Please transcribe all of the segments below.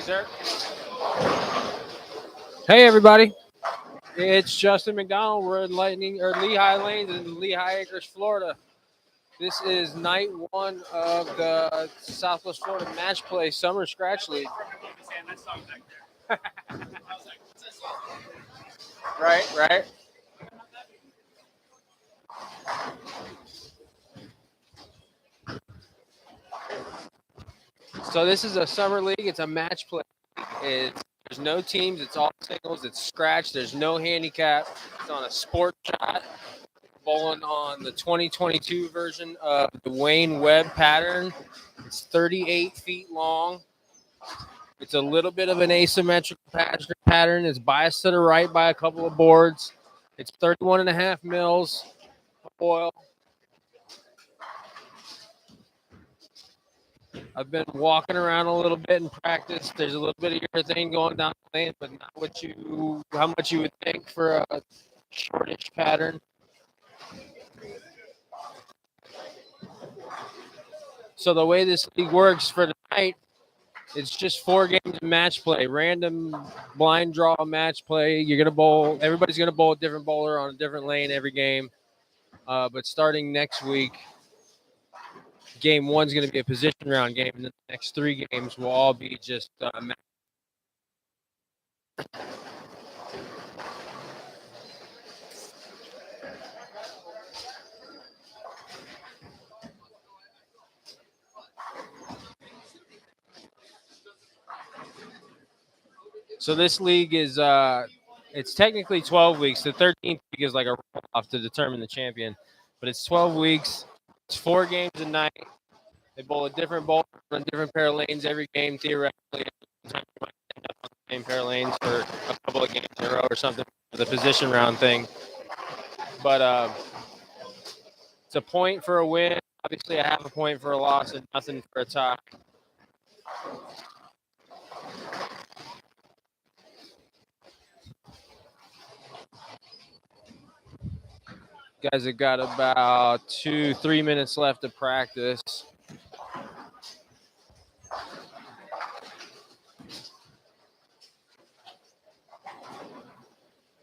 Sir. Hey, everybody. It's Justin McDonald. We're in Lehigh Lanes in Lehigh Acres, Florida. This is night one of the Southwest Florida Match Play Summer Scratch League. Right. So this is a summer league. It's a match play. There's no teams. It's all singles. It's scratch. There's no handicap. It's on a sport shot. Bowling on the 2022 version of the Wayne Webb pattern. It's 38 feet long. It's a little bit of an asymmetrical pattern. It's biased to the right by a couple of boards. It's 31.5 mils oil. I've been walking around a little bit in practice. There's a little bit of urethane going down the lane, but not how much you would think for a shortish pattern. So the way this league works for tonight, it's just 4 games of match play, random blind draw match play. You're gonna bowl. Everybody's gonna bowl a different bowler on a different lane every game. But starting next week, game 1's gonna be a position round game, and the next 3 games will all be just match. So this league is it's technically 12 weeks. The 13th week is like a roll-off to determine the champion, but it's 12 weeks. It's 4 games a night. They bowl a different bowler on a different pair of lanes every game, theoretically. Sometimes you might end up on the same pair of lanes for a couple of games in a row or something for the position round thing. But it's a point for a win, obviously a half a point for a loss, and nothing for a tie. Guys have got about 2-3 minutes left to practice.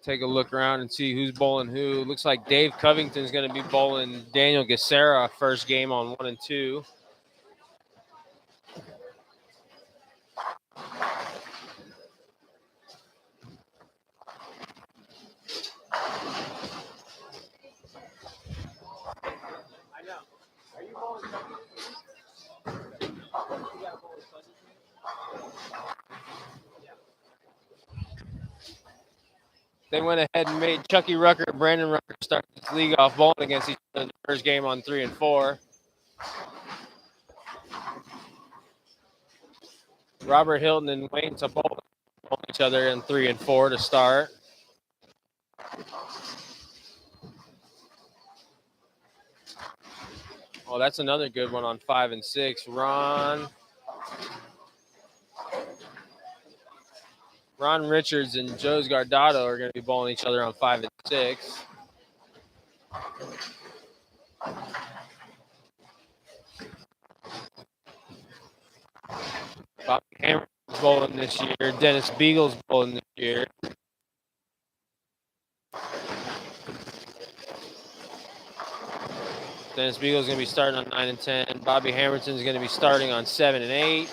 Take a look around and see who's bowling who. Looks like Dave Covington's going to be bowling Daniel Gacera first game on 1 and 2. They went ahead and made Chucky Rucker and Brandon Rucker start this league off bowling against each other in the first game on 3 and 4. Robert Hilton and Wayne Tabola bowl each other in 3 and 4 to start. Oh, that's another good one on 5 and 6. Ron Richards and Joe's Gardado are going to be bowling each other on 5 and 6. Bobby Hammer's bowling this year. Dennis Beagle's bowling this year. Dennis Beagle's going to be starting on 9 and 10. Bobby Hamilton's going to be starting on 7 and 8.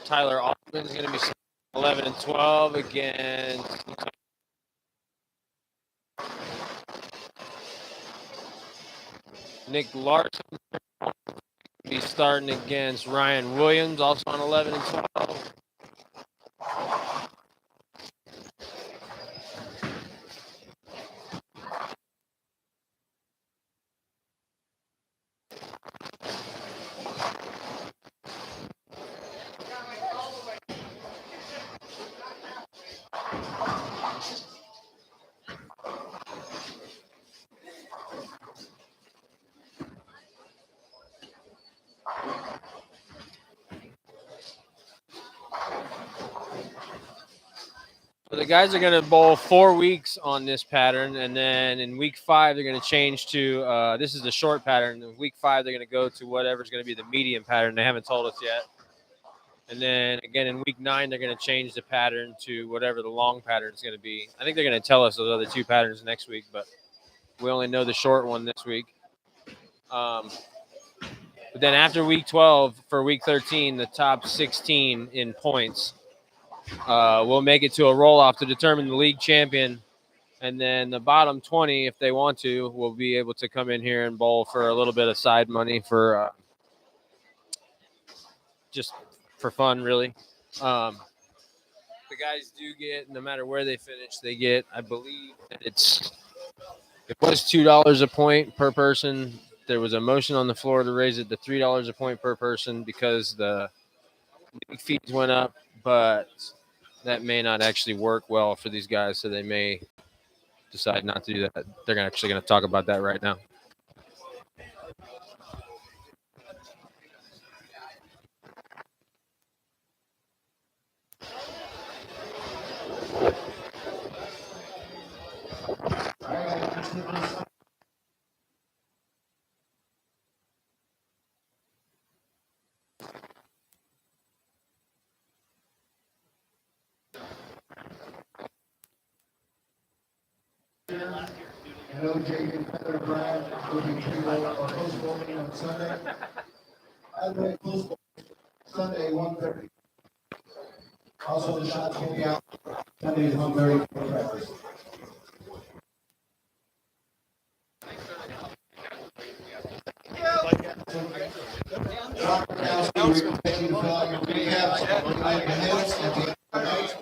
Tyler Altman's going to be 11 and 12 against Nick Larson. Be starting against Ryan Williams, also on 11 and 12. The guys are going to bowl 4 weeks on this pattern, and then in week 5 they're going to change to this is the short pattern. In week 5 they're going to go to whatever's going to be the medium pattern. They haven't told us yet. And then again in week 9 they're going to change the pattern to whatever the long pattern is going to be. I think they're going to tell us those other 2 patterns next week, but we only know the short one this week. But then after week 12 for week 13, the top 16 in points will make it to a roll-off to determine the league champion. And then the bottom 20, if they want to, will be able to come in here and bowl for a little bit of side money for just for fun, really. The guys do get, no matter where they finish, they get, I believe that it was $2 a point per person. There was a motion on the floor to raise it to $3 a point per person because the league fees went up, but that may not actually work well for these guys, so they may decide not to do that. They're actually going to talk about that right now. And OJ and Heather Brad will be pre-roll or post-bowling on Sunday. Adelaide post-bowling Sunday 1:30. Also, the shots will be out Sunday is 1:30 for practice. Dr. Kowski, we expect you to fill out your recaps on the heads at the end of the night.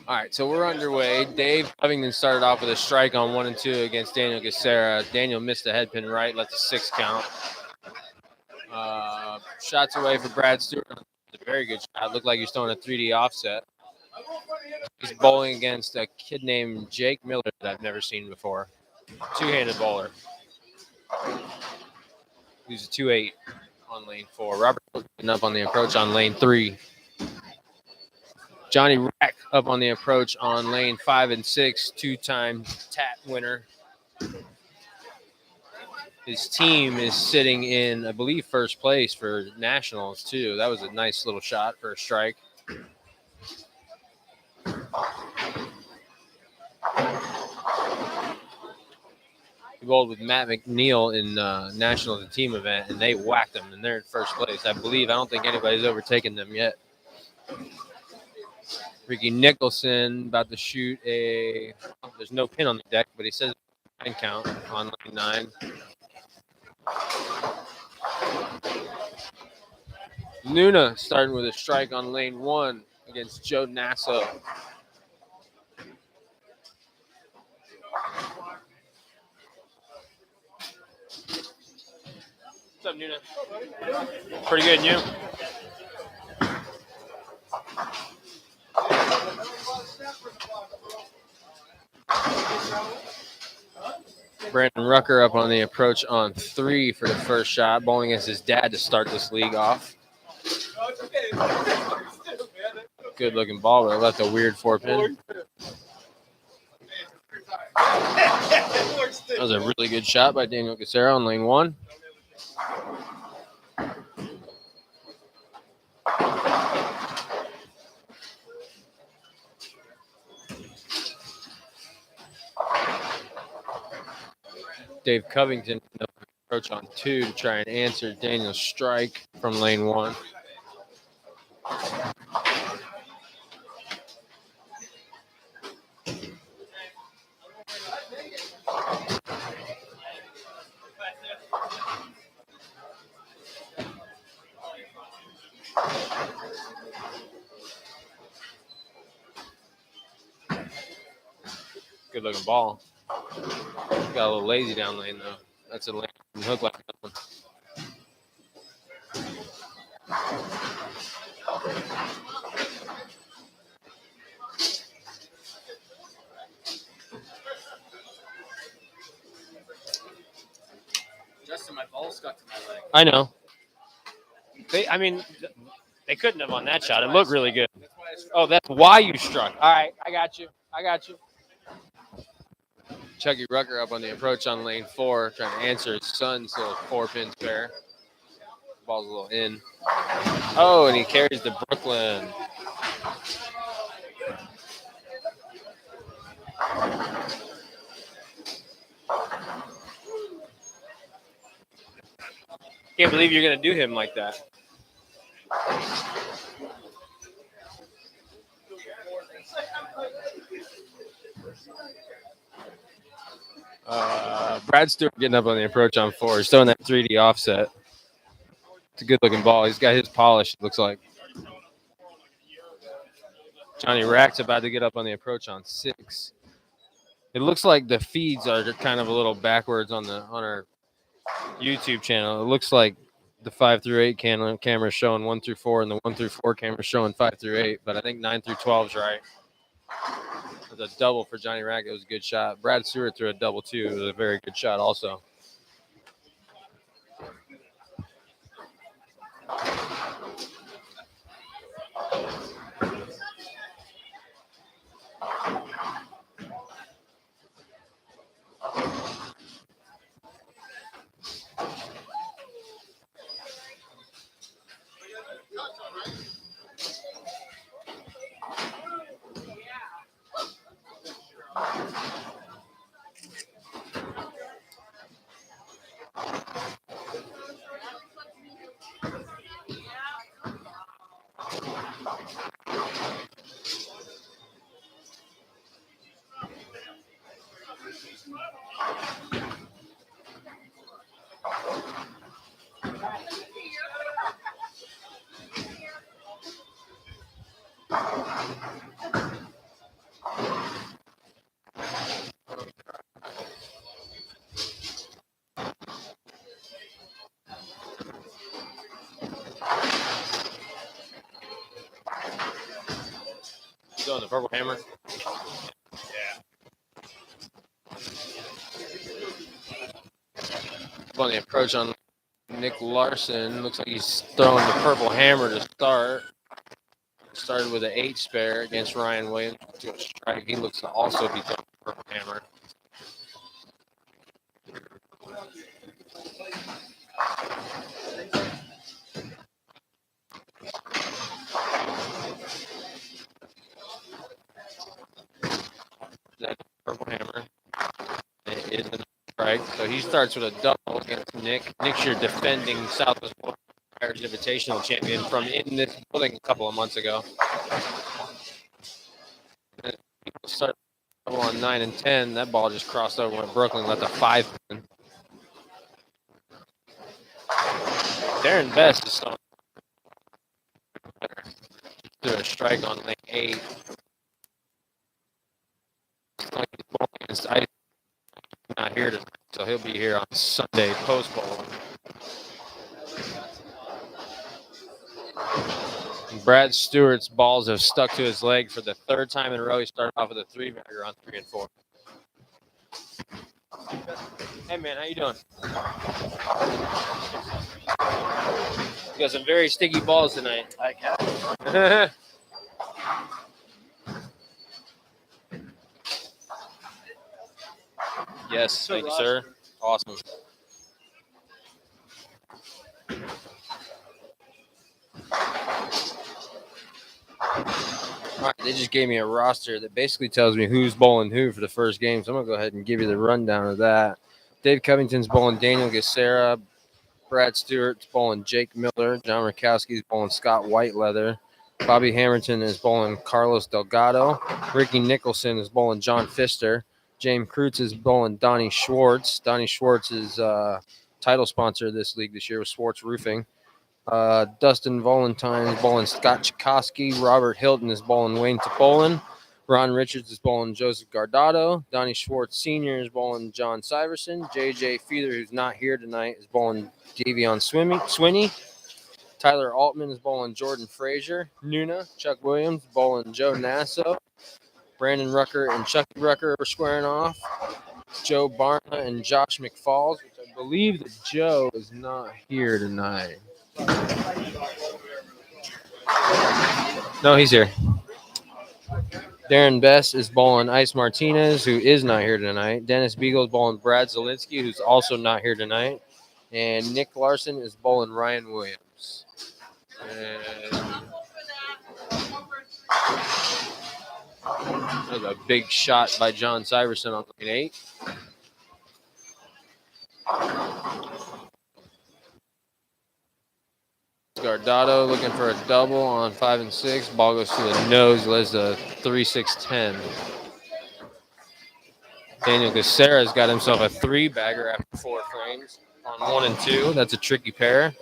All right, so we're underway. Dave Covington started off with a strike on 1 and 2 against Daniel Gacera. Daniel missed a head pin right, let the 6 count. Shots away for Brad Stewart. A very good shot. Looked like he was throwing a 3D offset. He's bowling against a kid named Jake Miller that I've never seen before. Two-handed bowler. He's a 2-8 on lane 4. Robert getting up on the approach on lane 3. Johnny Rack up on the approach on lane 5 and 6, 2-time TAT winner. His team is sitting in, I believe, first place for nationals, too. That was a nice little shot for a strike. He bowled with Matt McNeil in nationals, a team event, and they whacked them, and they're in first place. I don't think anybody's overtaken them yet. Ricky Nicholson about to shoot there's no pin on the deck, but he says 9 count on lane 9. Luna starting with a strike on lane 1 against Joe Nasso. What's up, Nuna? Pretty good, and you? Brandon Rucker up on the approach on 3 for the first shot, bowling against his dad to start this league off. Good looking ball, but left a weird 4-pin. That was a really good shot by Daniel Gacera on lane 1. Dave Covington approach on 2 to try and answer Daniel's strike from lane 1. Good looking ball. Got a little lazy down lane though. That's a lane hook like that one. Justin, my ball stuck to my leg. I know. They couldn't have on that shot. It looked really good. Oh, that's why you struck. All right, I got you. Chucky Rucker up on the approach on lane 4, trying to answer his son's little 4-pin spare. Ball's a little in. Oh, and he carries to Brooklyn. Can't believe you're going to do him like that. Brad Stewart getting up on the approach on 4. He's throwing that 3D offset. It's a good-looking ball. He's got his polish, it looks like. Johnny Rack's about to get up on the approach on 6. It looks like the feeds are kind of a little backwards on our YouTube channel. It looks like the 5 through 8 camera is showing 1 through 4, and the 1 through 4 camera is showing 5 through 8. But I think 9 through 12 is right. It was a double for Johnny Rack. It was a good shot. Brad Stewart threw a double too. It was a very good shot also. Going the purple hammer. On the approach on Nick Larson. Looks like he's throwing the purple hammer to start. Started with an 8 spare against Ryan Williams to a strike. He looks to also be throwing the purple hammer. That purple hammer. It is a strike. So he starts with a double against Nick. Nick's your defending Southwest Irish Invitational champion from in this building a couple of months ago. And people start double on 9 and 10. That ball just crossed over with Brooklyn, let the 5 in. Darren Best is so threw a strike on lane 8. He's not here tonight, so he'll be here on Sunday post bowl. Brad Stewart's balls have stuck to his leg for the 3rd time in a row. He started off with a 3-bagger on 3 and 4. Hey man, how you doing? You got some very sticky balls tonight. I got Yes, thank you, sir. Awesome. All right, they just gave me a roster that basically tells me who's bowling who for the first game. So I'm going to go ahead and give you the rundown of that. Dave Covington's bowling Daniel Gacera. Brad Stewart's bowling Jake Miller. John Rakowski's bowling Scott Whiteleather. Bobby Hamilton is bowling Carlos Delgado. Ricky Nicholson is bowling John Pfister. James Kreutz is bowling Donnie Schwartz. Donnie Schwartz is title sponsor of this league this year with Schwartz Roofing. Dustin Valentine is bowling Scott Chikoski. Robert Hilton is bowling Wayne Topolin. Ron Richards is bowling Joseph Guardado. Donnie Schwartz Sr. is bowling John Syverson. J.J. Feather, who's not here tonight, is bowling Davion Swinney. Tyler Altman is bowling Jordan Frazier. Nuna, Chuck Williams, bowling Joe Nasso. Brandon Rucker and Chucky Rucker are squaring off. Joe Barna and Josh McFalls, which I believe that Joe is not here tonight. No, he's here. Darren Best is bowling Ice Martinez, who is not here tonight. Dennis Beagle is bowling Brad Zielinski, who's also not here tonight. And Nick Larson is bowling Ryan Williams. And that was a big shot by John Syverson on lane 8. Guardado looking for a double on 5 and 6. Ball goes to the nose, leads to 3-6-10. Daniel Gacera's got himself a 3-bagger after 4 frames on 1 and 2. That's a tricky pair.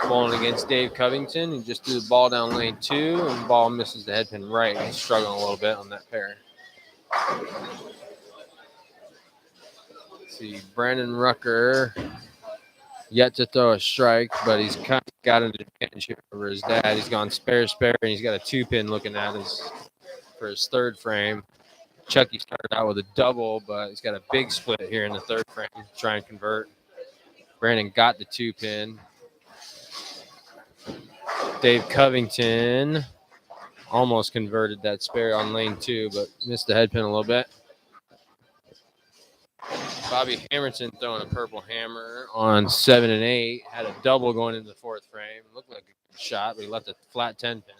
Bowling against Dave Covington. He just threw the ball down lane 2, and the ball misses the head pin right. He's struggling a little bit on that pair. Let's see, Brandon Rucker yet to throw a strike, but he's kind of got an advantage here over his dad. He's gone spare, and he's got a 2-pin looking at for his 3rd frame. Chucky started out with a double, but he's got a big split here in the 3rd frame to try and convert. Brandon got the 2-pin. Dave Covington almost converted that spare on lane 2, but missed the head pin a little bit. Bobby Hamilton throwing a purple hammer on 7 and 8. Had a double going into the 4th frame. Looked like a good shot, but he left a flat 10 pin.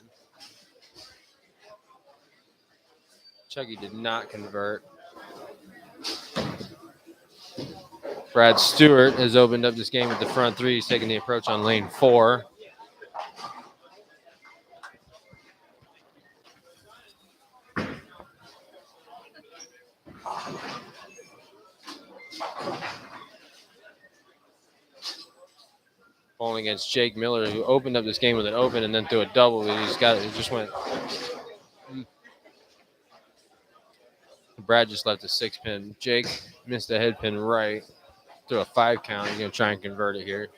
Chucky did not convert. Brad Stewart has opened up this game with the front 3. He's taking the approach on lane 4. Bowling against Jake Miller, who opened up this game with an open and then threw a double. He just went. Brad just left a 6-pin. Jake missed a head pin right. Threw a 5 count. He's going to try and convert it here.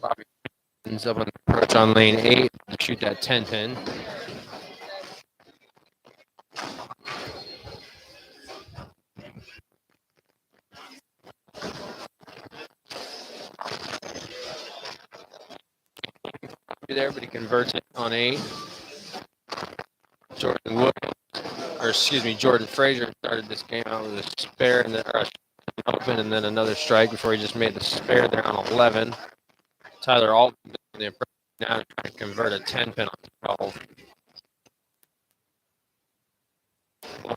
Bobby ends up on the approach on lane 8 to shoot that 10 pin. There, but he converts it on 8. Jordan Frazier started this game out with a spare and then open and then another strike before he just made the spare there on 11. Tyler Altman the approach now to try to convert a 10 pin on 12.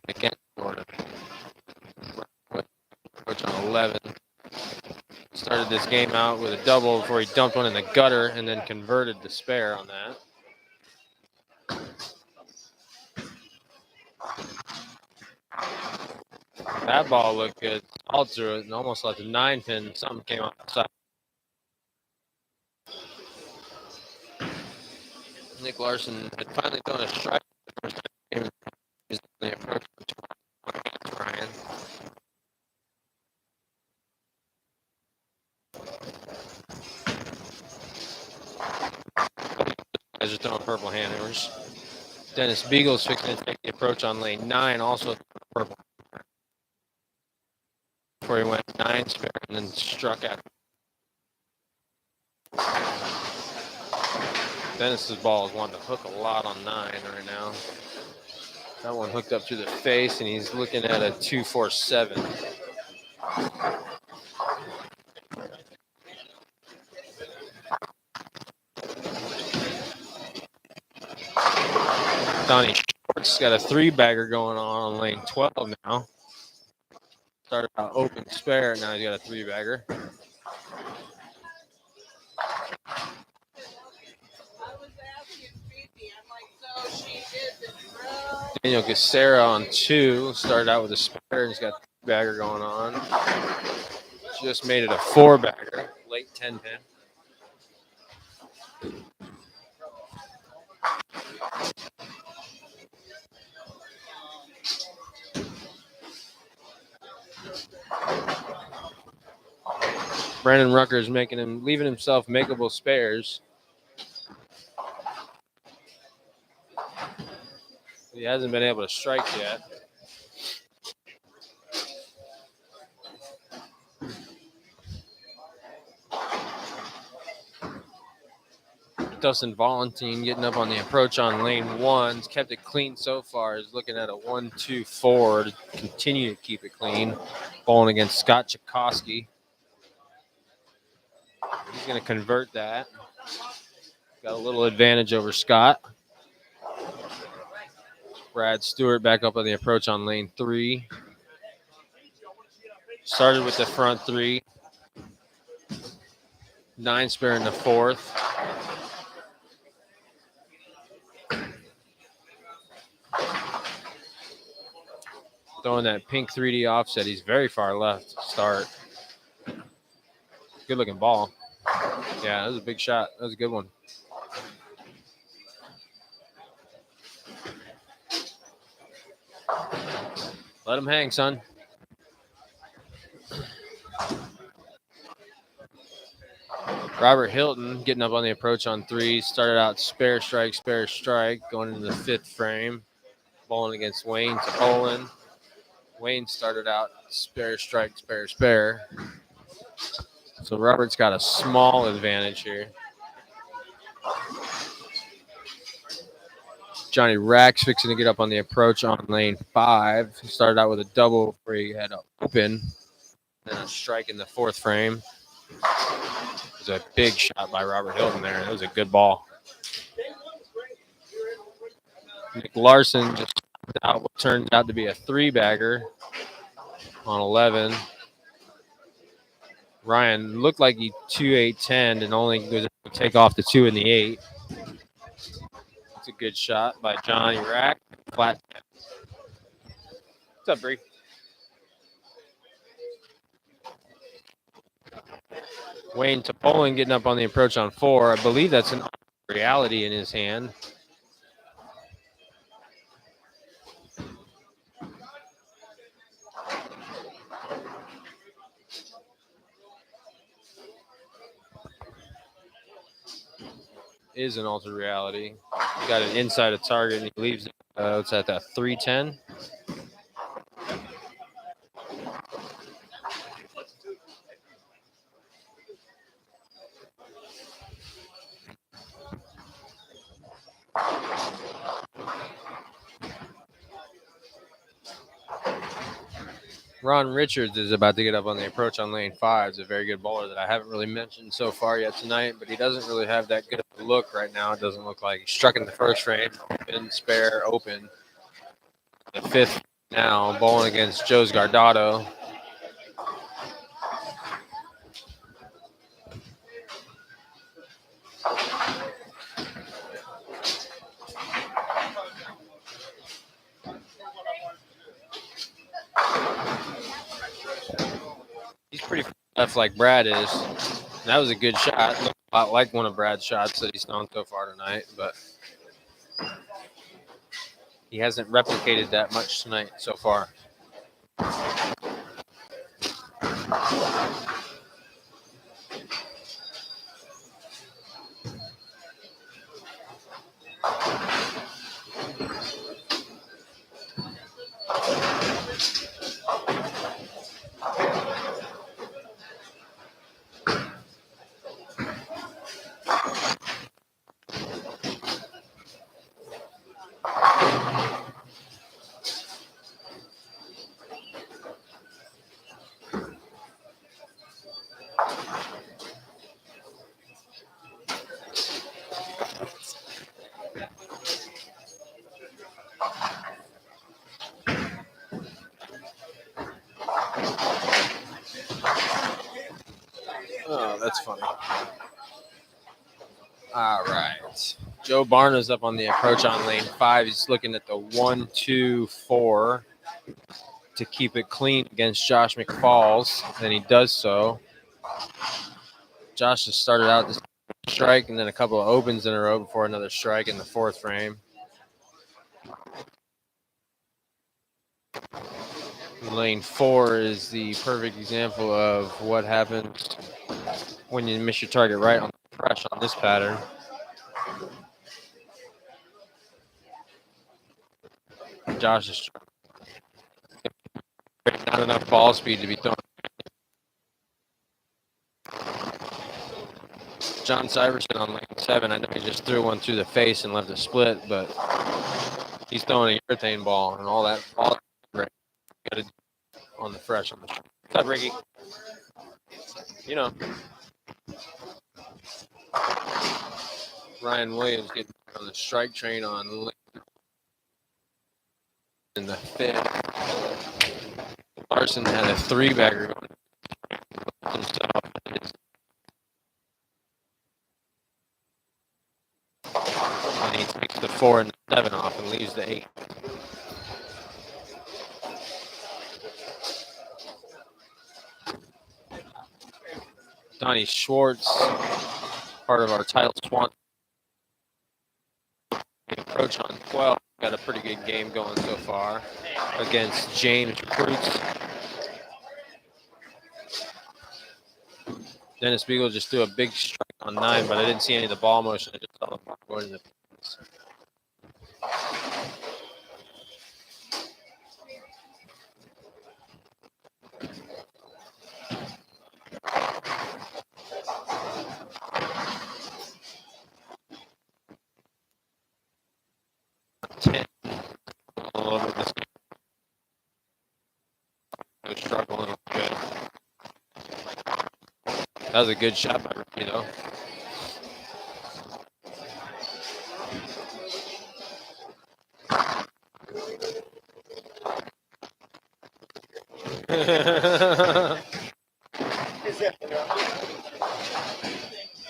Again, Jordan. Approach on 11. Started this game out with a double before he dumped one in the gutter and then converted the spare on that. That ball looked good. All through it and almost left a 9-pin. Something came off the side. Nick Larson had finally thrown a strike the first time he was in the approach against Ryan. Guys are throwing purple hammers. Dennis Beagle's fixing to take the approach on lane 9, also purple. Before he went 9 spare and then struck out. Dennis's ball is wanting to hook a lot on 9 right now. That one hooked up to the face, and he's looking at a 2-4-7. Donnie Schwartz got a 3-bagger going on lane 12 now. Started out open spare, now he's got a 3-bagger. Daniel Gacera on 2. Started out with a spare, and he's got a 3-bagger going on. Just made it a 4-bagger, late 10 pin. Brandon Rucker is leaving himself makeable spares. He hasn't been able to strike yet. Dustin Valentine getting up on the approach on lane 1. He's kept it clean so far. He's looking at a 1-2-4 to continue to keep it clean. Bowling against Scott Chakosky. He's going to convert that. Got a little advantage over Scott. Brad Stewart back up on the approach on lane 3. Started with the front 3. 9 spare in the 4th. Throwing that pink 3D offset. He's very far left to start. Good looking ball. Yeah, that was a big shot. That was a good one. Let him hang, son. Robert Hilton getting up on the approach on 3. Started out spare strike, going into the 5th frame. Bowling against Wayne Topolan. Wayne started out spare strike, spare. So Robert's got a small advantage here. Johnny Rack's fixing to get up on the approach on lane 5. He started out with a double where he had an open, then a strike in the 4th frame. It was a big shot by Robert Hilton there. It was a good ball. Nick Larson just out what turns out to be a 3-bagger on 11. Ryan looked like he 2-8-10 and only was able to take off the 2 in the 8. It's a good shot by Johnny Rack. Flat. What's up, Bree? Wayne Topolan getting up on the approach on 4. I believe that's an reality in his hand. Is an altered reality. He got it inside a target and he leaves it. It's at that 310. Ron Richards is about to get up on the approach on lane 5. It's a very good bowler that I haven't really mentioned so far yet tonight, but he doesn't really have that good of a look right now. It doesn't look like he struck in the 1st frame, open, spare, open. The 5th now, bowling against Joe's Gardado. He's pretty left like Brad is. And that was a good shot. Looked a lot like one of Brad's shots that he's thrown so far tonight, but he hasn't replicated that much tonight so far. Oh, that's funny. All right. Joe Barna's up on the approach on lane 5. He's looking at the 1-2-4 to keep it clean against Josh McFalls. And he does so. Josh has started out this strike and then a couple of opens in a row before another strike in the fourth frame. Lane 4 is the perfect example of what happens when you miss your target right on the fresh on this pattern. Josh is not enough ball speed to be throwing. John Syverson on lane 7. I know he just threw one through the face and left a split, but he's throwing a urethane ball and all that right on the fresh on the. What's up, Ricky? You know, Ryan Williams getting on the strike train on in the fifth. Larson had a 3-bagger going himself. And he takes the 4 and the 7 off and leaves the 8. Donnie Schwartz, part of our title swan. Approach on 12. Got a pretty good game going so far against James Recruits. Dennis Beagle just threw a big strike on 9, but I didn't see any of the ball motion. I just saw the ball going in the pins. All over this game. I was struggling a little bit. That was a good shot by Ricky, though.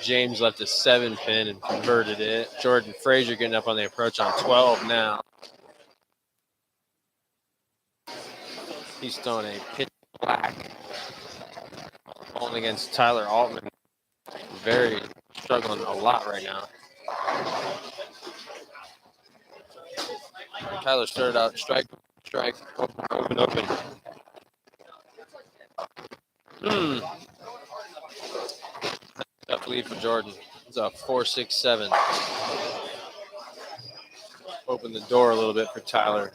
James left a 7 pin and converted it. Jordan Frazier getting up on the approach on 12 now. He's throwing a pitch black. Falling against Tyler Altman. Very struggling a lot right now. Tyler started out strike, open. Tough lead for Jordan. It's a 4-6-7. Open the door a little bit for Tyler.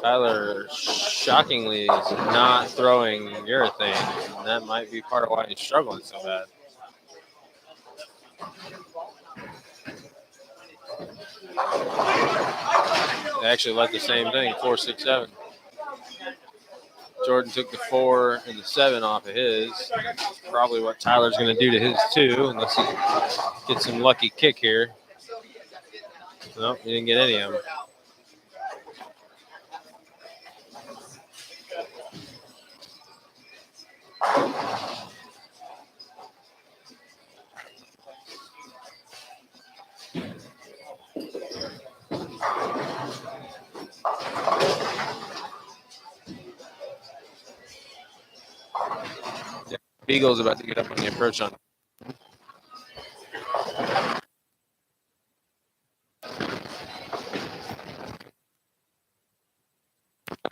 Tyler shockingly is not throwing urethane, and that might be part of why he's struggling so bad. They actually left the same thing, 4-6-7. Jordan took the 4 and the 7 off of his. Probably what Tyler's going to do to his too, unless he gets some lucky kick here. Nope, he didn't get any of them. Beagle's about to get up on the approach on.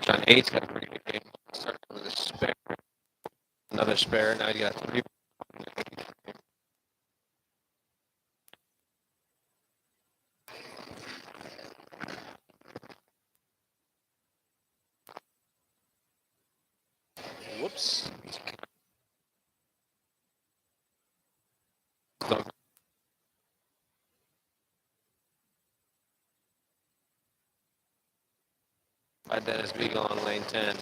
John 8's got a pretty good game. Started with a spare. Another spare. Now you got 3. Whoops. By Dennis Beagle on lane 10.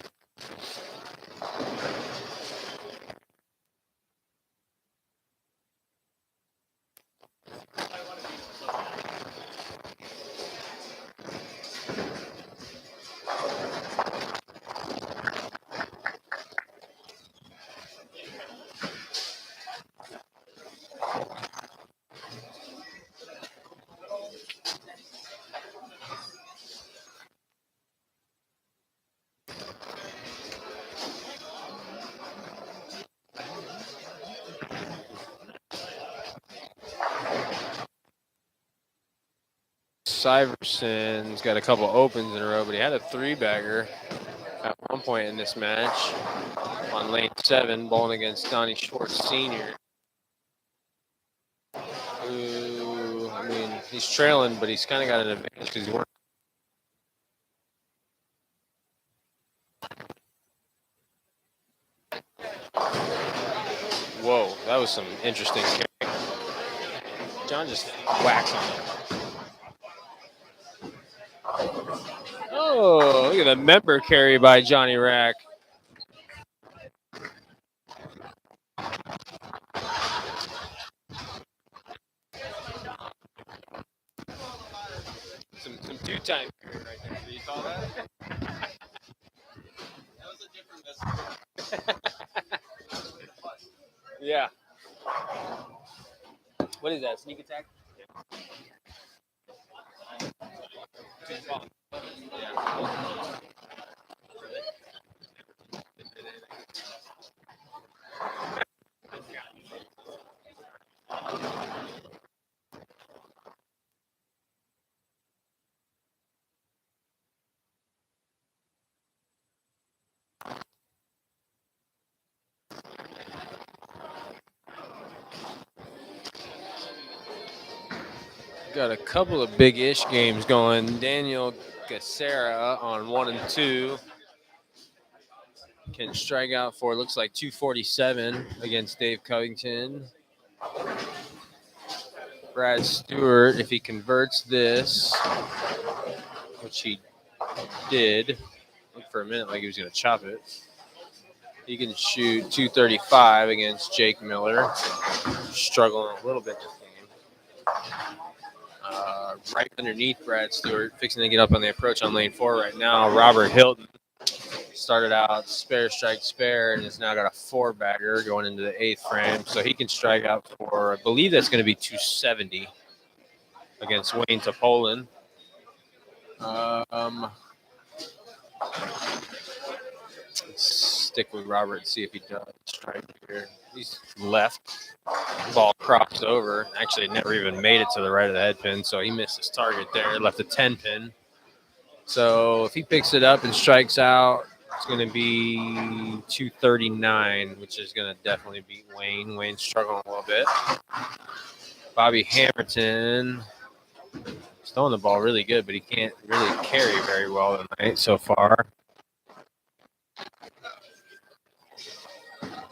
Syverson's got a couple opens in a row, but he had a three-bagger at one point in this match on lane 7, bowling against Donnie Schwartz Sr. Who, I mean, he's trailing, but he's kind of got an advantage because he worked. Whoa, that was some interesting carry. John just whacks on it. Oh, look at the member carry by Johnny Rack. Some two-time carry right there. You saw that? That was a different message. Yeah. What is that? Sneak attack? Yeah. Got a couple of big-ish games going. Daniel Gacera on 1 and 2 can strike out for, looks like 247 against Dave Covington. Brad Stewart, if he converts this, which he did, looked for a minute like he was going to chop it. He can shoot 235 against Jake Miller. Struggling a little bit this game. Right underneath Brad Stewart, fixing to get up on the approach on lane 4 right now. Robert Hilton started out spare, strike, spare, and has now got a 4-bagger going into the 8th frame. So he can strike out for, I believe that's going to be 270 against Wayne Topolin. Let's stick with Robert and see if he does strike here. He's left. Ball crops over. Actually, it never even made it to the right of the head pin, so he missed his target there. Left a 10 pin. So if he picks it up and strikes out, it's going to be 239, which is going to definitely beat Wayne. Wayne's struggling a little bit. Bobby Hamilton is throwing the ball really good, but he can't really carry very well tonight so far.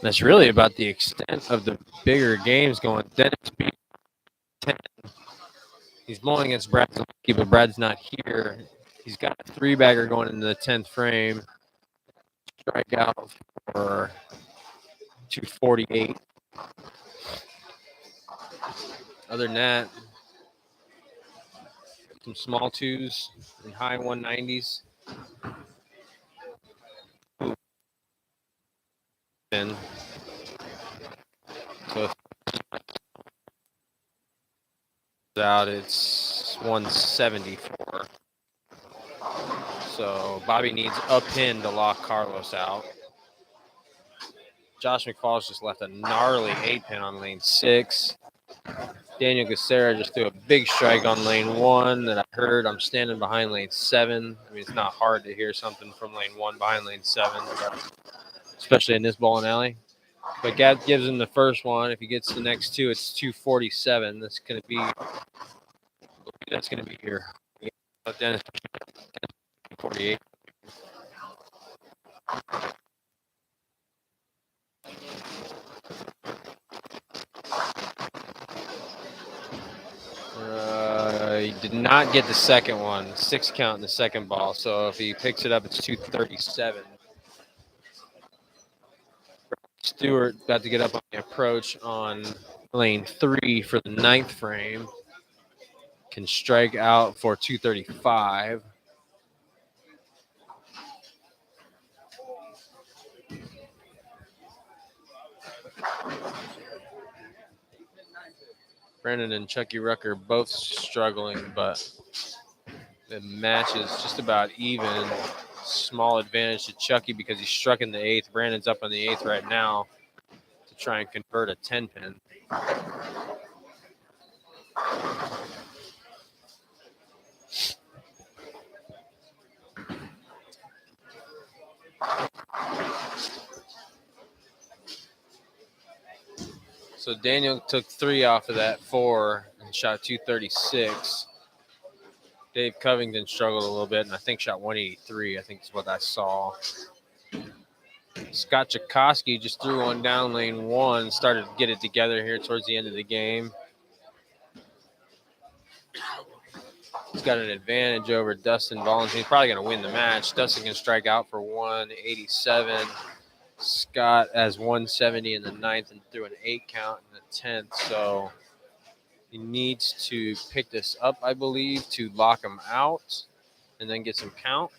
That's really about the extent of the bigger games going. Dennis B. 10. He's bowling against Brad, but Brad's not here. He's got a 3-bagger going into the 10th frame. Strikeout for 248. Other than that, some small twos and high 190s. And so out, it's 174. So Bobby needs a pin to lock Carlos out. Josh McFalls just left a gnarly 8-pin on lane 6. Daniel Gacera just threw a big strike on lane 1 that I heard. I'm standing behind lane 7. I mean, it's not hard to hear something from lane 1 behind lane 7, especially in this bowling alley. But Gad gives him the first one. If he gets the next two, it's 247. That's going to be here. Dennis 48. He did not get the second one. 6 count in the second ball. So if he picks it up, it's 237. Stewart got to get up on the approach on lane 3 for the 9th frame. Can strike out for 235. Brandon and Chucky Rucker both struggling, but the match is just about even. Small advantage to Chucky because he's struck in the 8th. Brandon's up on the 8th right now to try and convert a 10-pin. So Daniel took 3 off of that 4 and shot 236. Dave Covington struggled a little bit, and I think shot 183. I think is what I saw. Scott Chakosky just threw one down lane 1, started to get it together here towards the end of the game. He's got an advantage over Dustin Valentin. He's probably going to win the match. Dustin can strike out for 187. Scott has 170 in the 9th and threw an 8 count in the 10th. So he needs to pick this up, I believe, to lock him out and then get some count.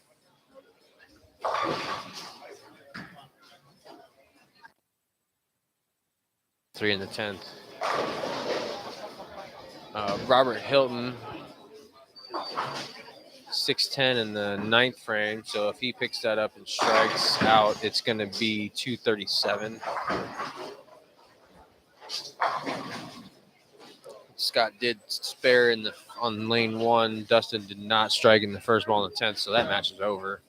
Three in the 10th. Robert Hilton, 6'10 in the 9th frame. So if he picks that up and strikes out, it's going to be 237. Scott did spare on lane 1. Dustin did not strike in the first ball in the 10th, so that match is over.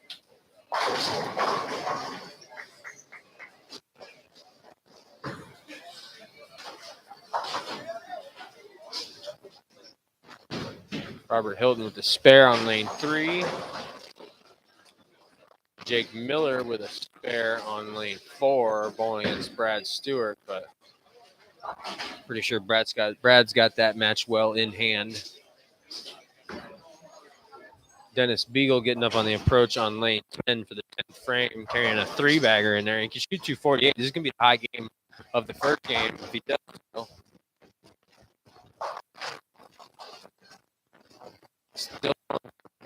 Robert Hilton with the spare on lane 3. Jake Miller with a spare on lane 4, bowling against Brad Stewart, but pretty sure Brad's got that match well in hand. Dennis Beagle getting up on the approach on lane 10 for the 10th frame, carrying a 3-bagger in there. He can shoot 248. This is going to be a high game of the first game if he does. Still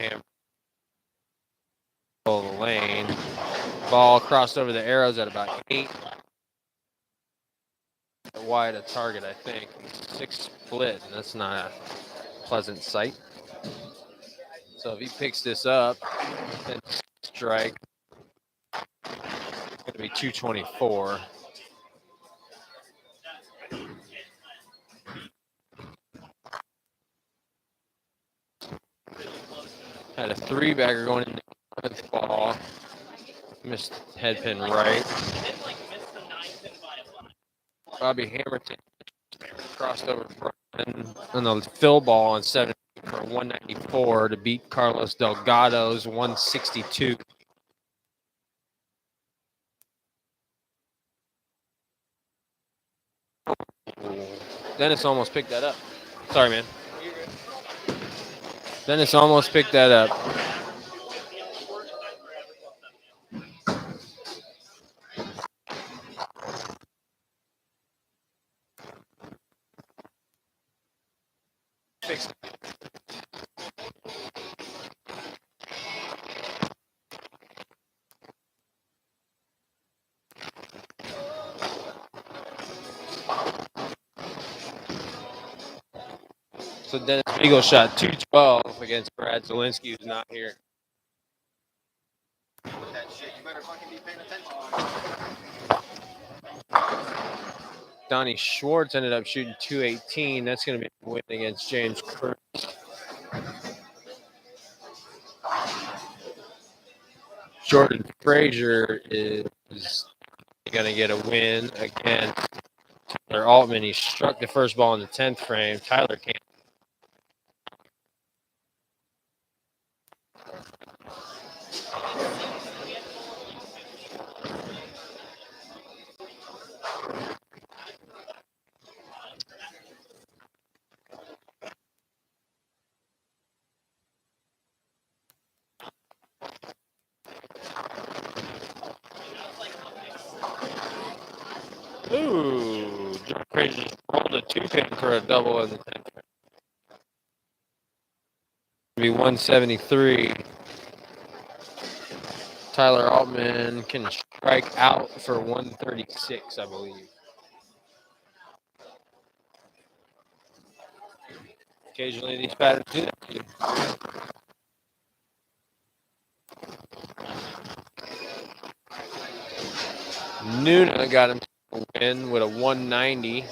hammer. The lane. Ball crossed over the arrows at about 8. Wide a target, I think. 6 split, and that's not a pleasant sight. So if he picks this up and strike, it's going to be 224. Had a 3-bagger going in the 11th ball. Missed headpin right. Bobby Hamilton crossed over on the fill ball on 7 for 194 to beat Carlos Delgado's 162. Dennis almost picked that up. Sorry, man. Dennis almost picked that up. Fixed it. So Dennis Beagle shot 212 against Brad Zielinski, who's not here. That shit, you better fucking be paying attention. Donnie Schwartz ended up shooting 218. That's going to be a win against James Cruz. Jordan Frazier is going to get a win against Tyler Altman. He struck the first ball in the 10th frame. Tyler can't. Ooh, Jordan Frazier rolled a 2-pin for a double in the 10th frame. Be 173. Tyler Altman can strike out for 136, I believe. Occasionally these patterns do that to you. Nuna got him to win with a 190.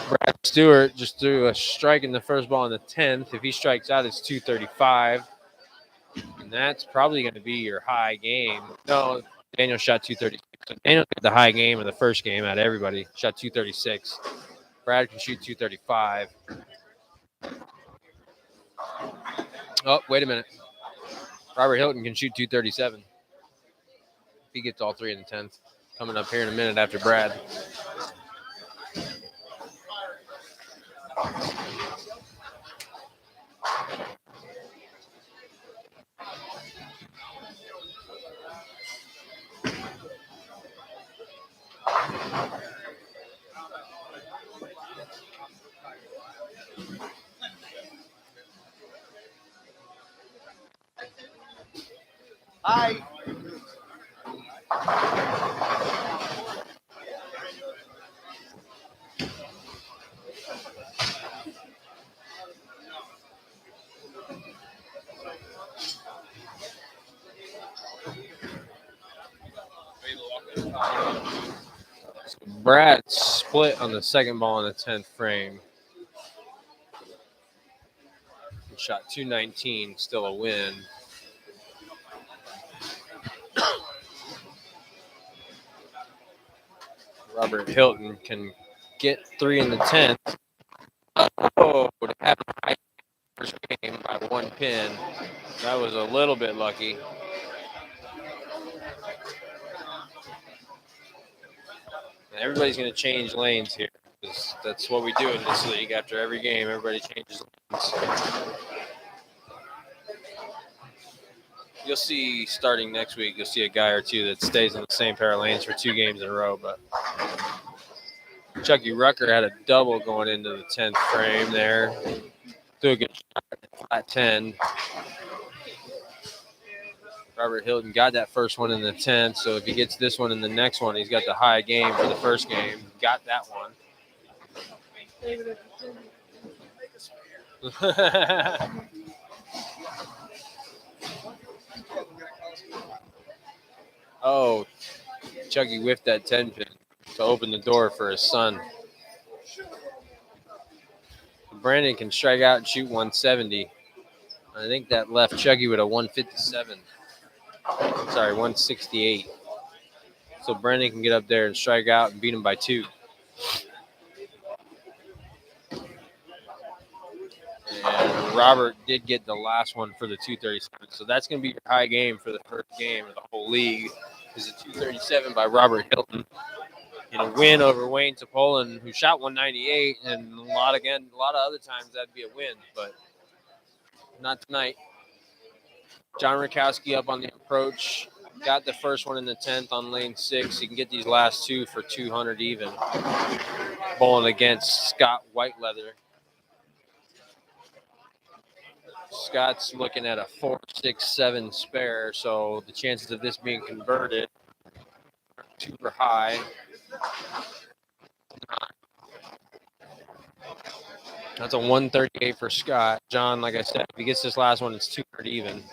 Brad Stewart just threw a strike in the first ball in the 10th. If he strikes out, it's 235. And that's probably going to be your high game. No, Daniel shot 236. So Daniel got the high game of the first game out of everybody. Shot 236. Brad can shoot 235. Oh, wait a minute. Robert Hilton can shoot 237. If he gets all three in the 10th. Coming up here in a minute after Brad. Hi. Brad split on the second ball in the 10th frame. Shot 219, still a win. Robert Hilton can get three in the 10th. Oh, to have a first game by one pin. That was a little bit lucky. And everybody's going to change lanes here. That's what we do in this league. After every game, everybody changes lanes. You'll see starting next week, you'll see a guy or two that stays in the same pair of lanes for 2 games in a row. But Chucky Rucker had a double going into the 10th frame there. Threw a good shot at flat 10. Robert Hilton got that first one in the 10th, so if he gets this one in the next one, he's got the high game for the first game. Got that one. Oh, Chucky whiffed that 10 pin to open the door for his son. Brandon can strike out and shoot 170. I think that left Chucky with a 157. Sorry, 168. So Brandon can get up there and strike out and beat him by 2. And Robert did get the last one for the 237. So that's going to be your high game for the first game of the whole league. Is a 237 by Robert Hilton. In a win over Wayne Topolan, who shot 198, and a lot of other times that'd be a win, but not tonight. John Rakowski up on the approach. Got the first one in the 10th on lane 6. He can get these last 2 for 200 even. Bowling against Scott Whiteleather. Scott's looking at a 4.67 spare, so the chances of this being converted are super high. That's a 138 for Scott. John, like I said, if he gets this last one, it's 200 even.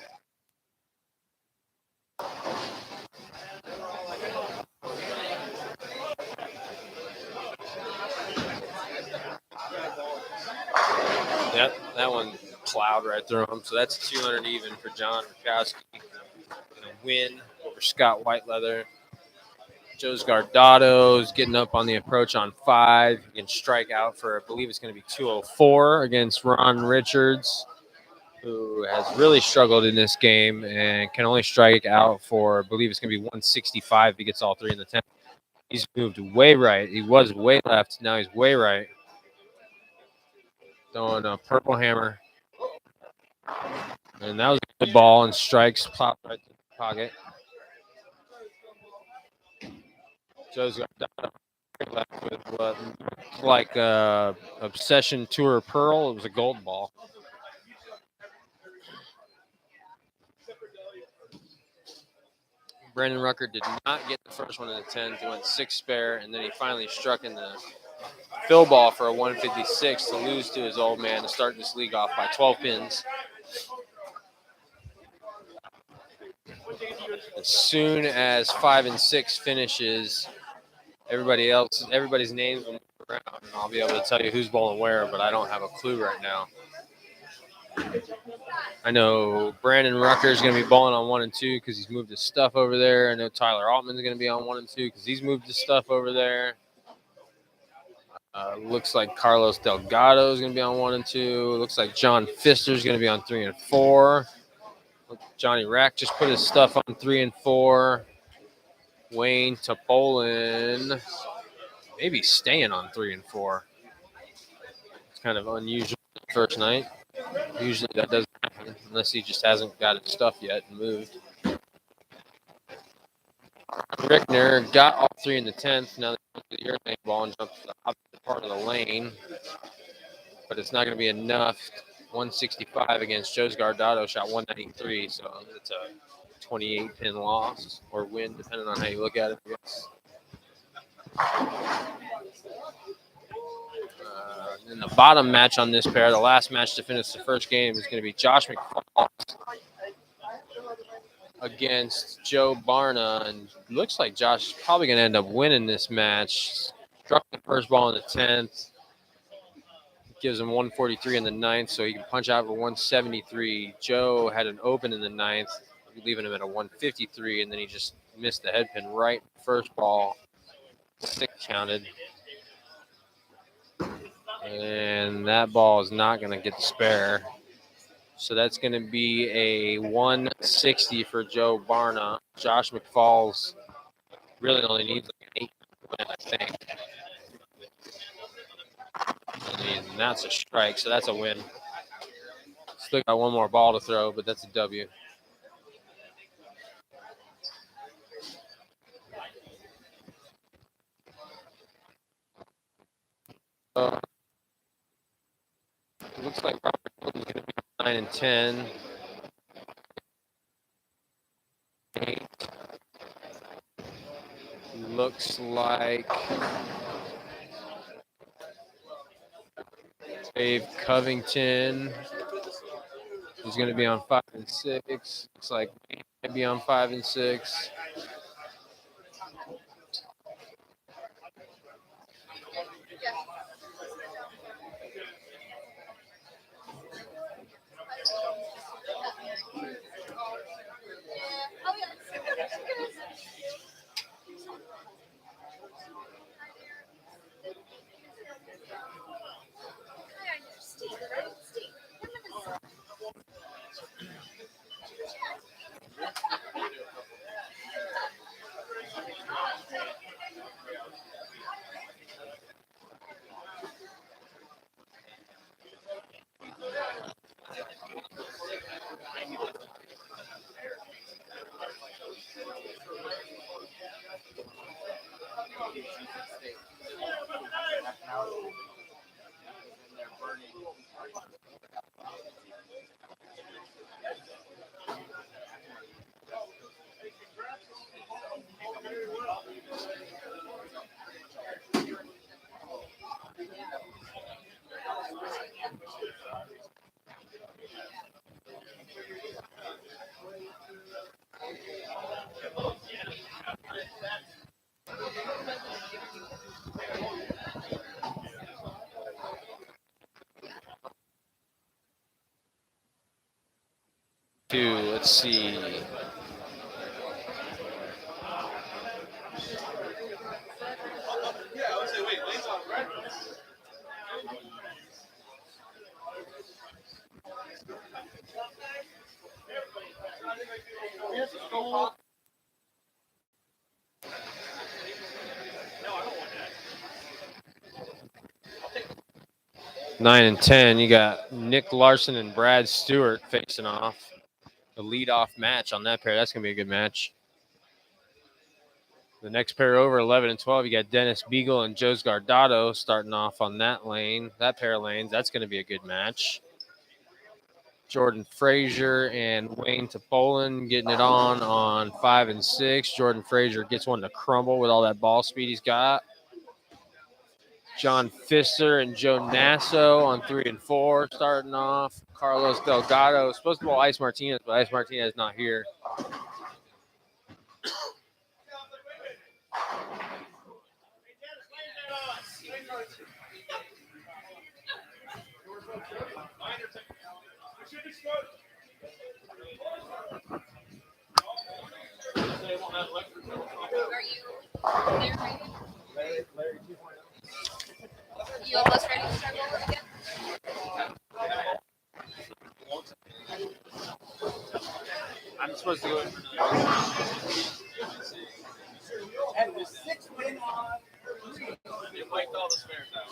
Yep, that one plowed right through him. So that's 200 even for John Rakowski. A win over Scott Whiteleather. Joe's Gardado's getting up on the approach on 5. He can strike out for, I believe it's going to be 204 against Ron Richards, who has really struggled in this game and can only strike out for, I believe it's going to be 165 if he gets all 3 in the 10th. He's moved way right. He was way left. Now he's way right. Throwing a purple hammer. And that was a good ball, and strikes plopped right to the pocket. Joe's got left with what looked like Obsession Tour Pearl. It was a gold ball. Brandon Rucker did not get the first one in the 10th. He went 6 spare, and then he finally struck in the fill ball for a 156 to lose to his old man to start this league off by 12 pins. As soon as 5 and 6 finishes, everybody's names will move around and I'll be able to tell you who's bowling where, but I don't have a clue right now. I know Brandon Rucker is going to be bowling on 1 and 2 because he's moved his stuff over there. I know Tyler Altman's going to be on 1 and 2 because he's moved his stuff over there. Looks like Carlos Delgado is going to be on 1 and 2. Looks like John Pfister is going to be on 3 and 4. Johnny Rack just put his stuff on 3 and 4. Wayne Topolin maybe staying on 3 and 4. It's kind of unusual first night. Usually that doesn't happen unless he just hasn't got his stuff yet and moved. Rickner got all 3 in the 10th. Now they go to the urethane ball and jump to the opposite part of the lane. But it's not going to be enough. 165 against Joe's Guardado, shot 193. So it's a 28-pin loss or win, depending on how you look at it, I guess. And the bottom match on this pair, the last match to finish the first game, is going to be Josh McFalls against Joe Barna. And looks like Josh is probably going to end up winning this match. Struck the first ball in the 10th. Gives him 143 in the 9th, so he can punch out for 173. Joe had an open in the 9th, leaving him at a 153, and then he just missed the head pin right first ball. 6 counted. And that ball is not going to get the spare. So that's going to be a 160 for Joe Barna. Josh McFalls really only needs like an 8 win, I think. And that's a strike, so that's a win. Still got one more ball to throw, but that's a W. It looks like Robert Hilton's going to be 9 and 10. 8. Looks like Dave Covington is going to be on 5 and 6. Looks like he might be on 5 and 6. Let's see. Nine and 10, you got Nick Larson and Brad Stewart facing off. The leadoff match on that pair. That's going to be a good match. The next pair over, 11 and 12, you got Dennis Beagle and Joe's Guardado starting off on that lane. That pair of lanes, that's going to be a good match. Jordan Frazier and Wayne Topolin getting it on 5 and 6. Jordan Frazier gets one to crumble with all that ball speed he's got. John Pfister and Joe Nasso on 3 and 4 starting off. Carlos Delgado supposed to bowl Ice Martinez, but Ice Martinez not here. You almost ready to start rolling again? I'm supposed to go in for And the 6 win on. They wiped all the spares out.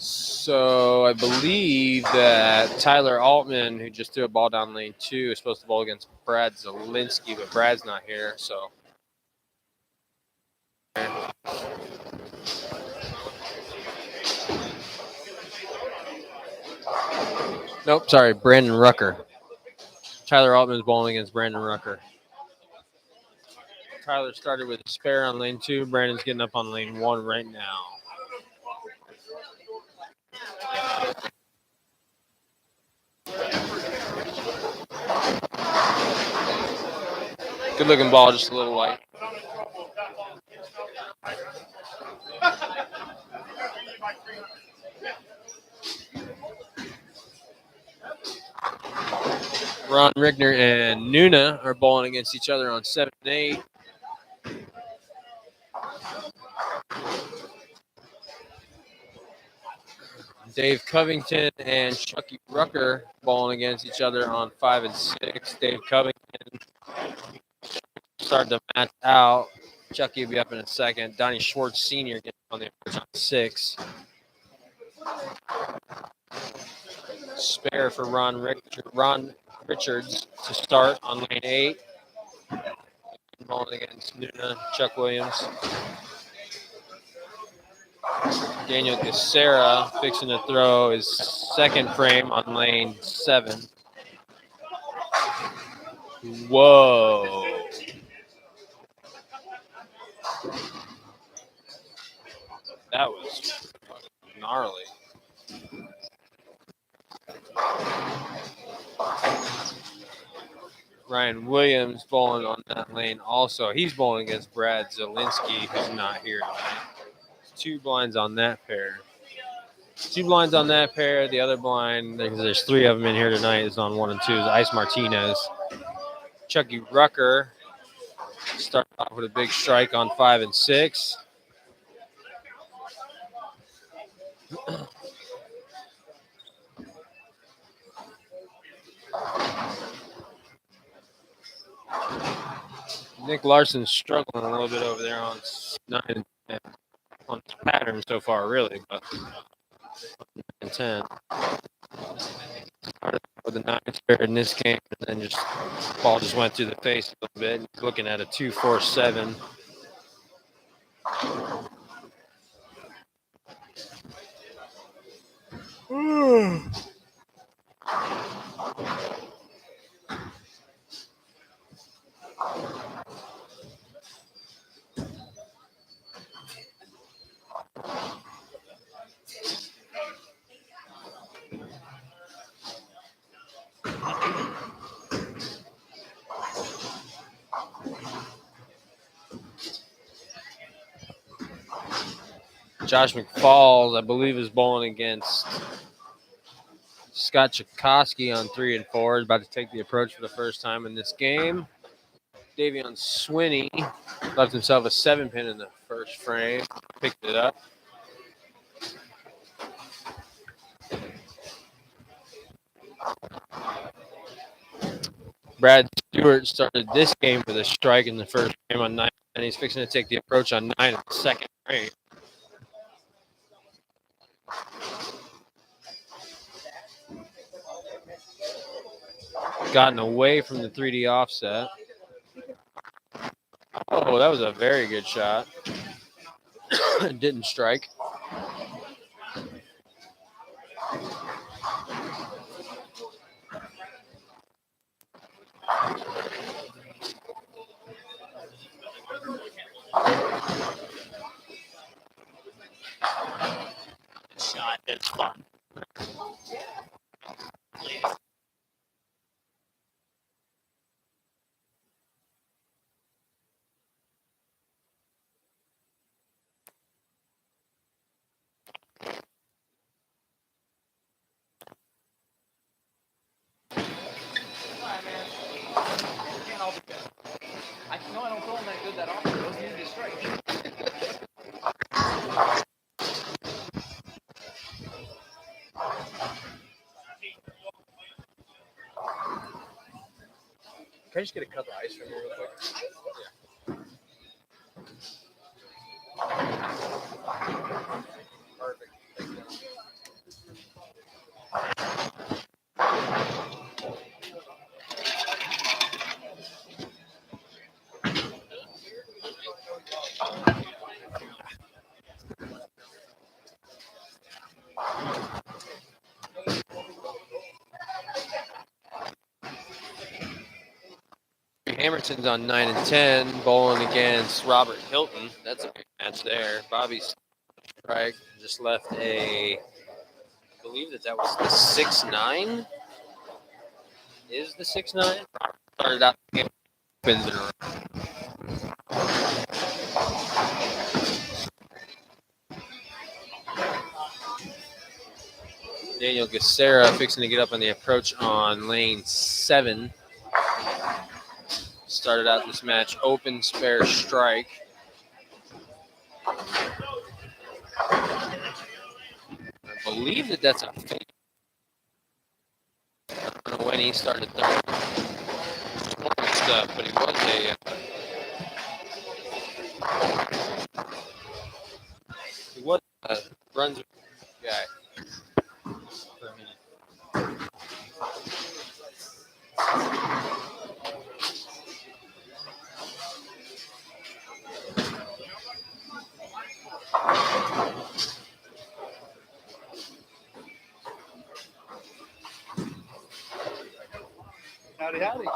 So I believe that Tyler Altman, who just threw a ball down lane 2, is supposed to bowl against Brad Zielinski, but Brad's not here. So nope, sorry, Brandon Rucker. Tyler Altman's bowling against Brandon Rucker. Tyler started with a spare on lane 2. Brandon's getting up on lane 1 right now. Good looking ball, just a little light. Ron Rickner and Nuna are bowling against each other on 7 and 8. Dave Covington and Chucky Rucker bowling against each other on 5 and 6. Dave Covington starting to match out. Chucky will be up in a second. Donnie Schwartz Sr. gets on the approach on 6. Spare for Ron Richards to start on lane 8. Bowling against Nuna, Chuck Williams. Daniel Gacera fixing to throw his second frame on lane 7. Whoa. That was gnarly. Ryan Williams bowling on that lane also. He's bowling against Brad Zielinski, who's not here tonight. 2 blinds on that pair. 2 blinds on that pair. The other blind, there's 3 of them in here tonight, is on 1 and 2, is Ice Martinez. Chucky Rucker started off with a big strike on 5 and 6. Nick Larson's struggling a little bit over there on 9 and 10. On his pattern so far, really, but 9 and 10. Started with the 9 spare in this game, and then just ball just went through the face a little bit. He's looking at a 2.47. Josh McFalls, I believe, is bowling against Scott Chakosky on 3 and 4. Is about to take the approach for the first time in this game. Davion Swinney left himself a 7-pin in the first frame. Picked it up. Brad Stewart started this game with a strike in the first frame on 9, and he's fixing to take the approach on 9 in the second frame. Gotten away from the 3D offset. Oh, that was a very good shot. Didn't strike. Shot, it's fun. I just get a cup of ice from you real quick? Perfect. Hamilton's on 9 and 10, bowling against Robert Hilton. That's a big match there. Bobby Strike just left I believe that was the 6-9. Is the 6-9? Started out the game opens in a row. Daniel Gacera fixing to get up on the approach on lane 7. Started out this match open, spare, strike. I believe that that's a fake. I don't know when he started third stuff, but he was a Brunswick guy. For a minute. Howdy, howdy.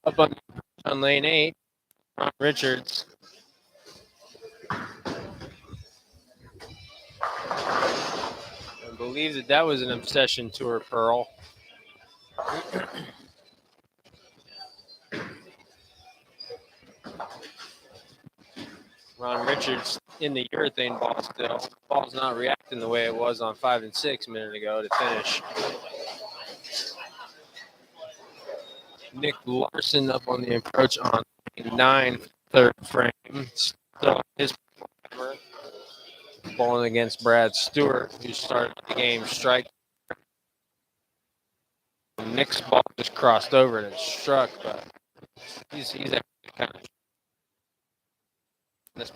Up on lane 8, Ron Richards. I believe that was an Obsession Tour Pearl. Ron Richards in the urethane ball still. The ball's not reacting the way it was on 5 and 6 a minute ago to finish. Nick Larson up on the approach on 9, third frame. Still his timer. Bowling against Brad Stewart, who started the game strike. Nick's ball just crossed over and it struck, but he's actually kind of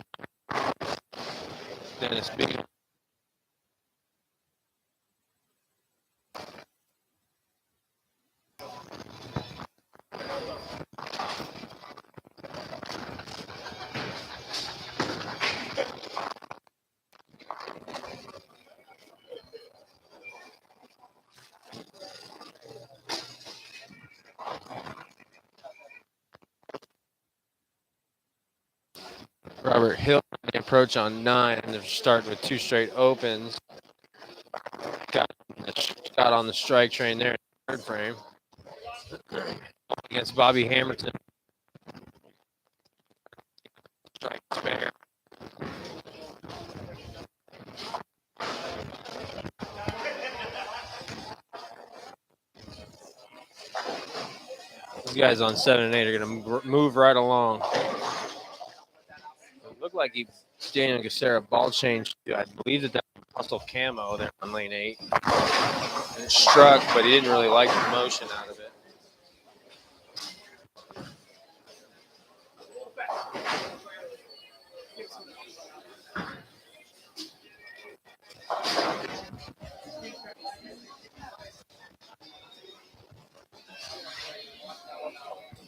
Dennis Beagle. Robert Hill on the approach on 9. They're starting with 2 straight opens. Got on the strike train there in the third frame. Against Bobby Hamilton. Strike spare. These guys on 7 and 8 are going to move right along. It looked like Daniel Gacera ball changed. I believe that was muscle camo there on lane 8. And it struck, but he didn't really like the motion out of it.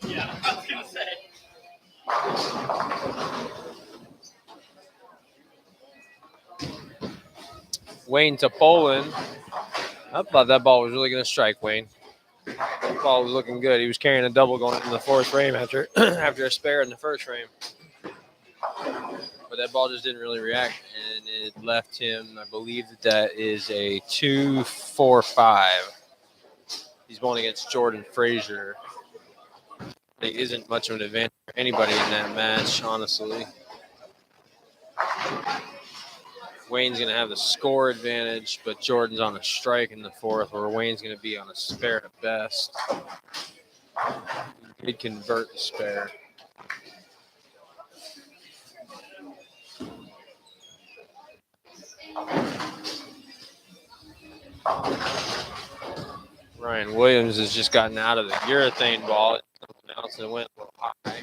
Yeah, I was gonna say. Wayne Topolin. I thought that ball was really going to strike Wayne. That ball was looking good. He was carrying a double going into the 4th frame after a spare in the 1st frame. But that ball just didn't really react, and it left him, I believe that is a 2-4-5. He's bowling against Jordan Frazier. There isn't much of an advantage for anybody in that match, honestly. Wayne's going to have the score advantage, but Jordan's on a strike in the fourth, where Wayne's going to be on a spare at best. He'd convert the spare. Ryan Williams has just gotten out of the urethane ball. Something else and it went a little high.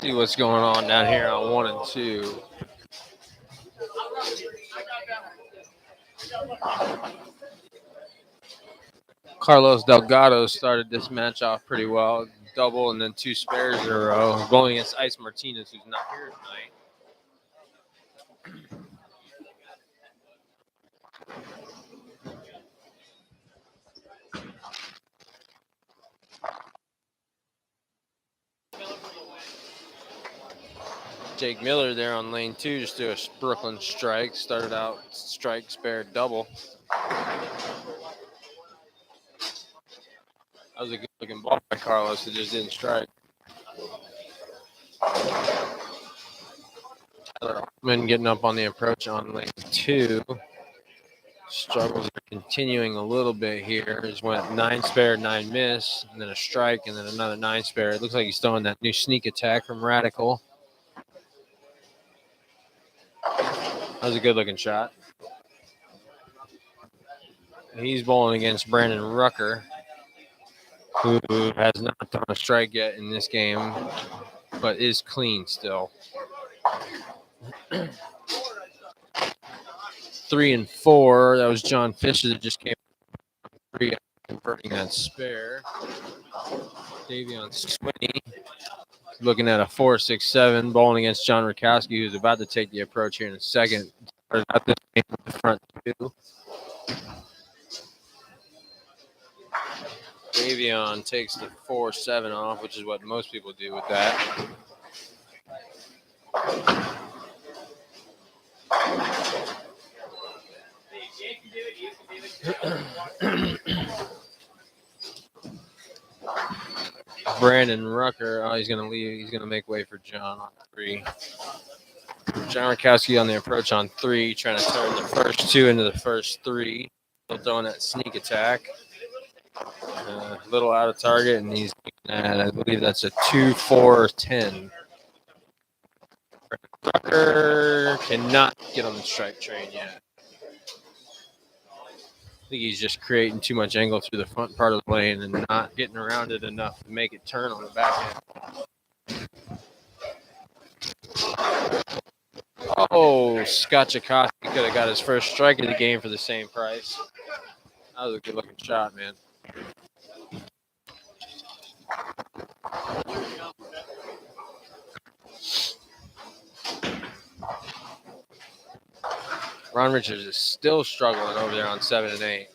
See what's going on down here on 1 and 2. Carlos Delgado started this match off pretty well. Double and then 2 spares in a row. Going against Ice Martinez, who's not here tonight. Jake Miller there on lane 2 just threw a Brooklyn strike. Started out strike, spare, double. That was a good looking ball by Carlos. It just didn't strike. Tyler Hoffman getting up on the approach on lane 2. Struggles are continuing a little bit here. Just went 9 spare, 9 miss, and then a strike, and then another 9 spare. It looks like he's throwing that new sneak attack from Radical. That was a good looking shot. He's bowling against Brandon Rucker, who has not thrown a strike yet in this game, but is clean still. 3 and 4. That was John Fisher that just came 3, converting that spare. Davion Swinney looking at a 4.67, bowling against John Rakowski, who's about to take the approach here in a second. Started out this game with the front 2. Davion takes the 4.7 off, which is what most people do with that. Brandon Rucker, he's going to leave. He's going to make way for John on 3. John Rakowski on the approach on 3, trying to turn the first 2 into the first 3. Still throwing that sneak attack. A little out of target, and he's at, I believe that's a 2-4-10. Rucker cannot get on the strike train yet. I think he's just creating too much angle through the front part of the lane and not getting around it enough to make it turn on the back end. Oh, Scott Chakosky could have got his first strike of the game for the same price. That was a good looking shot, man. Ron Richards is still struggling over there on 7 and 8.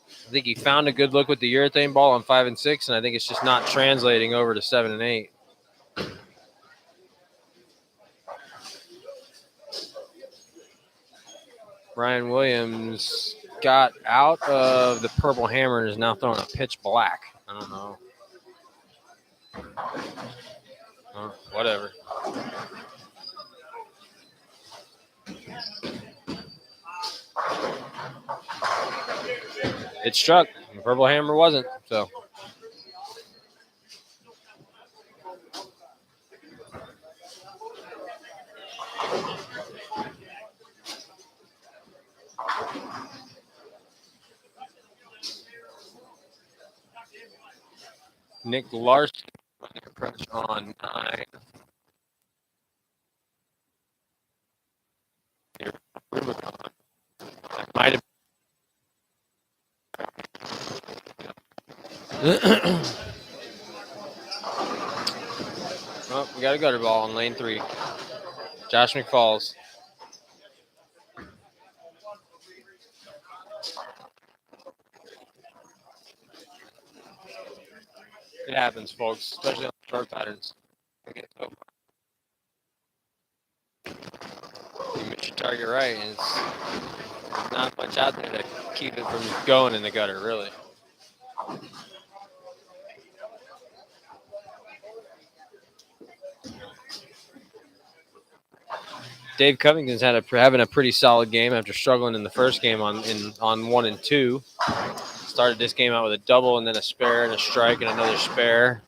I think he found a good look with the urethane ball on 5 and 6, and I think it's just not translating over to 7 and 8. Ryan Williams got out of the purple hammer and is now throwing a pitch black. I don't know. Whatever. It struck. The purple hammer wasn't. So. Nick Larson approach on 9. That might have. Oh, we got a gutter ball on lane 3. Josh McFalls. It happens, folks, especially on short patterns. You miss your target right, and there's not much out there to keep it from going in the gutter, really. Dave Covington's having a pretty solid game after struggling in the first game on 1 and 2. Started this game out with a double and then a spare and a strike and another spare.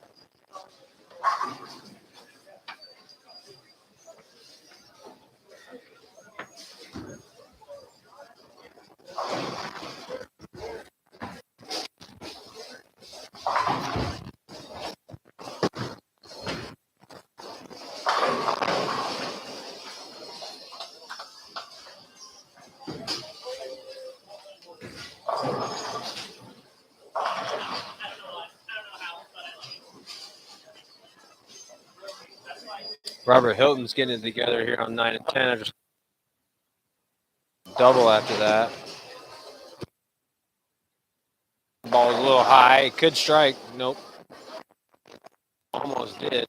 Robert Hilton's getting it together here on 9 and 10. I just double after that. Ball is a little high. It could strike. Nope. Almost did.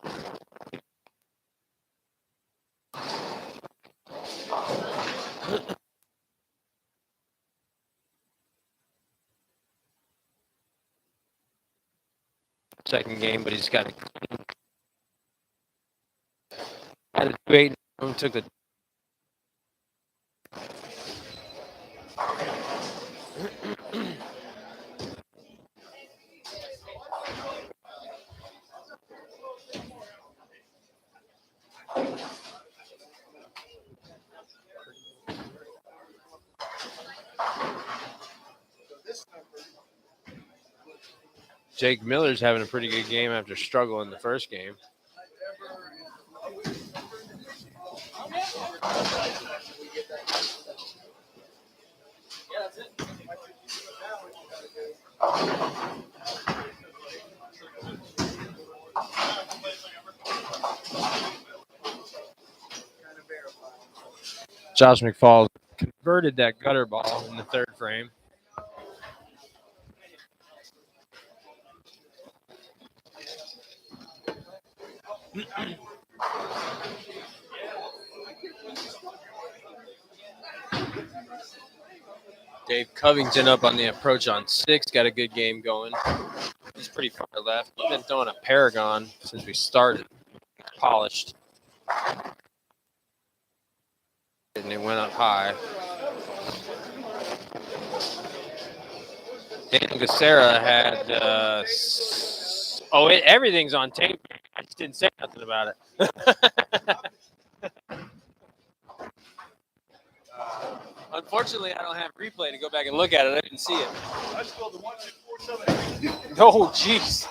Second game, but he's got it. Had a 2-8. Took the. Jake Miller's having a pretty good game after struggling the first game. Josh McFall converted that gutter ball in the third frame. Dave Covington up on the approach on 6. Got a good game going. He's pretty far left. He's been throwing a Paragon since we started. Polished. And it went up high. Daniel Gacera had everything's on tape. I just didn't say nothing about it. Unfortunately, I don't have replay to go back and look at it. I didn't see it. I spelled the 1, 2, 4, 7. Oh, jeez.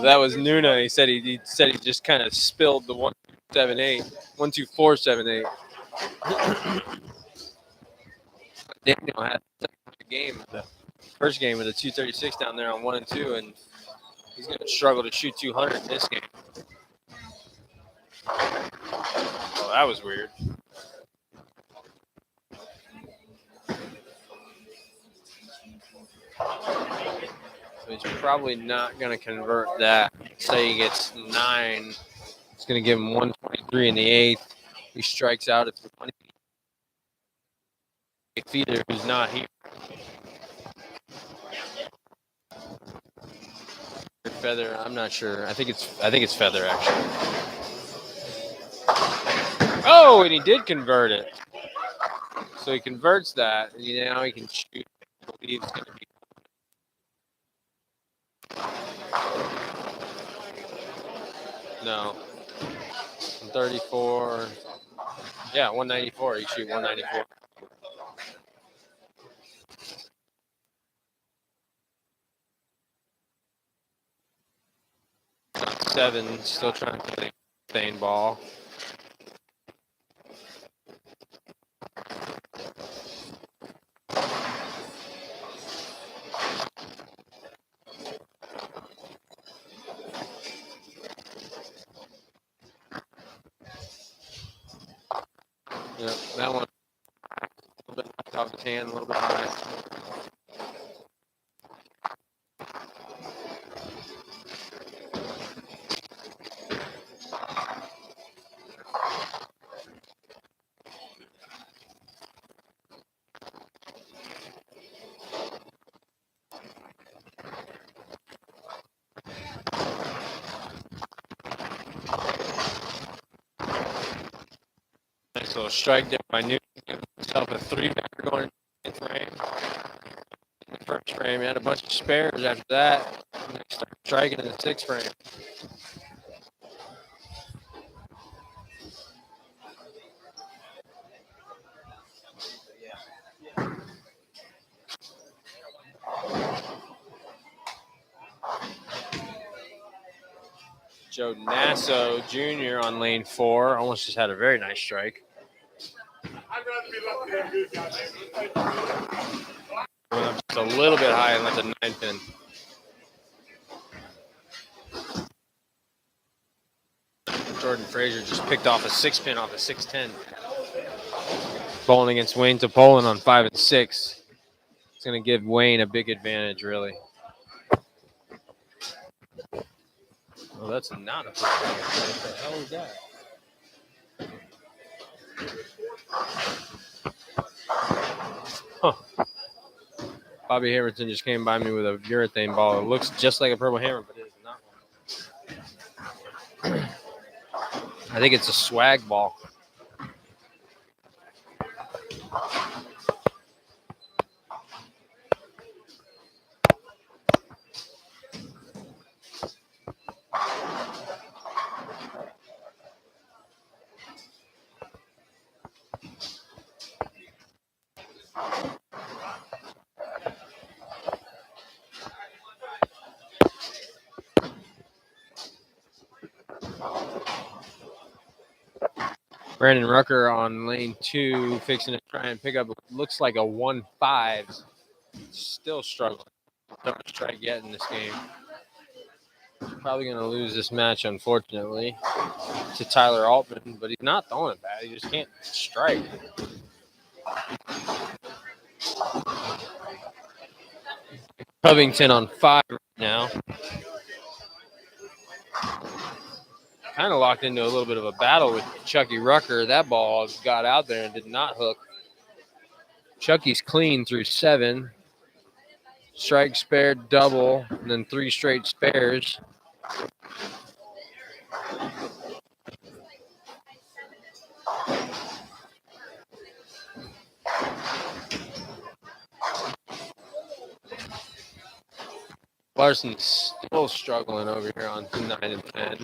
That was Nuna. He said he just kind of spilled the 1-2-7-8. 1-2-4-7-8. Daniel had a game, the first game with a 236 down there on 1 and 2, and he's going to struggle to shoot 200 in this game. Oh, that was weird. So he's probably not going to convert that. Say he gets 9. It's going to give him 123 in the 8th. He strikes out at 20. Feeder who's not here. Feather, I'm not sure. I think it's Feather actually. Oh, and he did convert it. So he converts that, and now he can shoot. I believe it's going to be. No. 34. Yeah, 194. You shoot 194. Seven, still trying to play Thane ball. Yep, that one a little bit off his hand, a little bit high. Nice little strike there by Newton. Giving himself a 3-bagger going in the frame. In the first frame, he had a bunch of spares after that. And then started striking in the 6th frame. Joe Nasso Jr. on lane 4 almost just had a very nice strike. I'd rather be lucky than good, goddamn. Went up just a little bit high and left a 9-pin. Jordan Frazier just picked off a 6-pin off a 6-10. Bowling against Wayne Topolin on 5 and 6. It's going to give Wayne a big advantage, really. Well, that's not a pushback. What the hell is that? Huh. Bobby Hamilton just came by me with a urethane ball. It looks just like a purple hammer, but it is not one. I think it's a swag ball. Brandon Rucker on lane 2, fixing to try and pick up what looks like a 1-5. Still struggling. Don't strike yet in this game. Probably going to lose this match, unfortunately, to Tyler Altman, but he's not throwing it bad. He just can't strike. Covington on 5 right now. Kind of locked into a little bit of a battle with Chucky Rucker. That ball got out there and did not hook. Chucky's clean through 7. Strike, spare, double, and then 3 straight spares. Larson's still struggling over here on 9 and 10.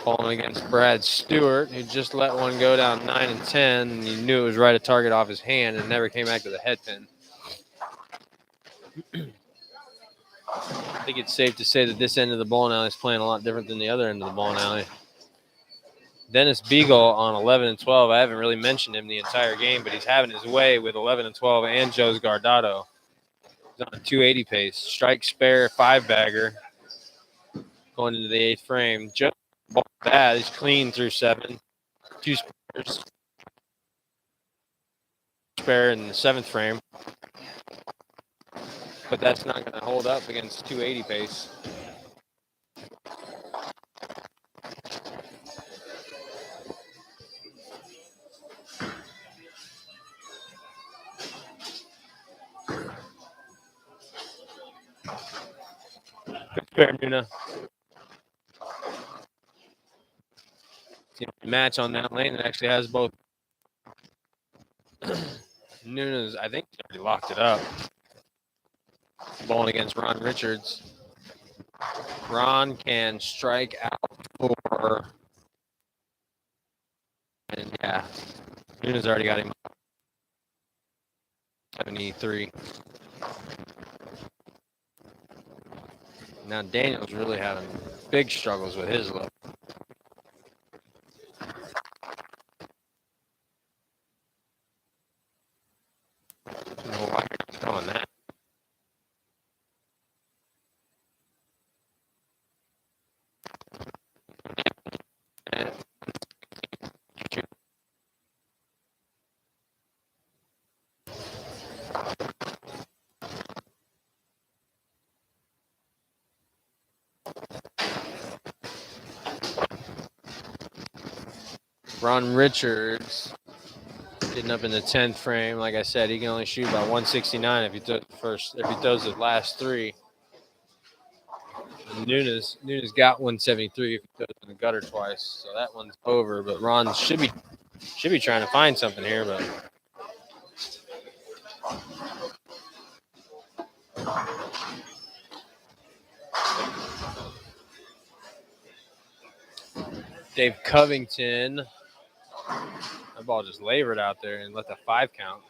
Falling against Brad Stewart, who just let one go down 9 and 10. And you knew it was right at target off his hand and never came back to the head pin. I think it's safe to say that this end of the bowling alley is playing a lot different than the other end of the bowling alley. Dennis Beagle on 11 and 12. I haven't really mentioned him the entire game, but he's having his way with 11 and 12 and Joe's Guardado. He's on a 280 pace. Strike, spare, 5-bagger going into the 8th frame. Joe ball bad. He's clean through 7. 2 spares. Spare in the 7th frame. But that's not going to hold up against 280 pace. Fair, Nuna. Match on that lane that actually has both. Nunes, I think, already locked it up. Bowling against Ron Richards. Ron can strike out for. And yeah, Nunes already got him 73. Now Daniel's really having big struggles with his look. I don't know why you're throwing that. Ron Richards getting up in the 10th frame. Like I said, he can only shoot about 169 if he throws the last 3. Nunes got 173 if he goes in the gutter twice, so that one's over. But Ron should be trying to find something here, but Dave Covington, that ball just labored out there and let the 5 count.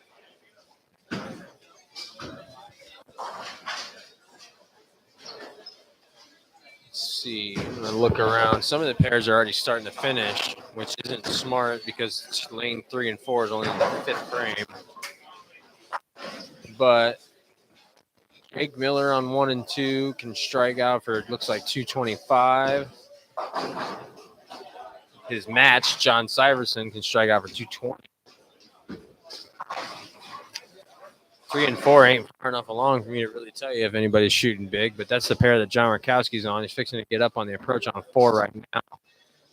Let's see. I'm gonna look around. Some of the pairs are already starting to finish, which isn't smart because lane 3 and 4 is only in the 5th frame. But Jake Miller on 1 and 2 can strike out for it looks like 225. His match, John Syverson, can strike out for 220. 3 and 4 ain't far enough along for me to really tell you if anybody's shooting big, but that's the pair that John Rakowski's on. He's fixing to get up on the approach on 4 right now.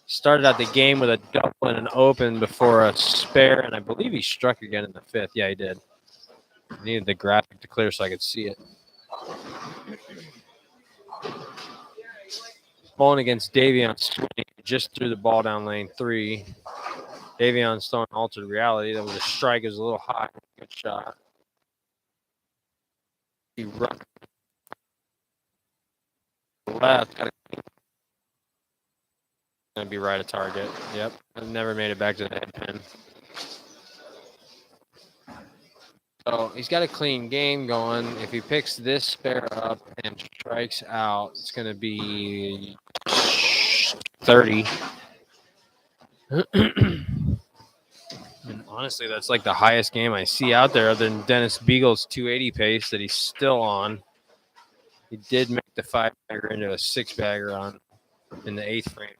Started out the game with a double and an open before a spare, and I believe he struck again in the 5th. Yeah, he did. I needed the graphic to clear so I could see it. Bowling against Davion Sweeney. Just threw the ball down lane 3. Davion's throwing altered reality. That was a strike. It was a little high. Good shot. He run left. Going to be right at target. Yep. I've never made it back to the head pin. So he's got a clean game going. If he picks this spare up and strikes out, it's going to be 30. And honestly, that's like the highest game I see out there other than Dennis Beagle's 280 pace that he's still on. He did make the 5-bagger into a 6-bagger in the 8th frame.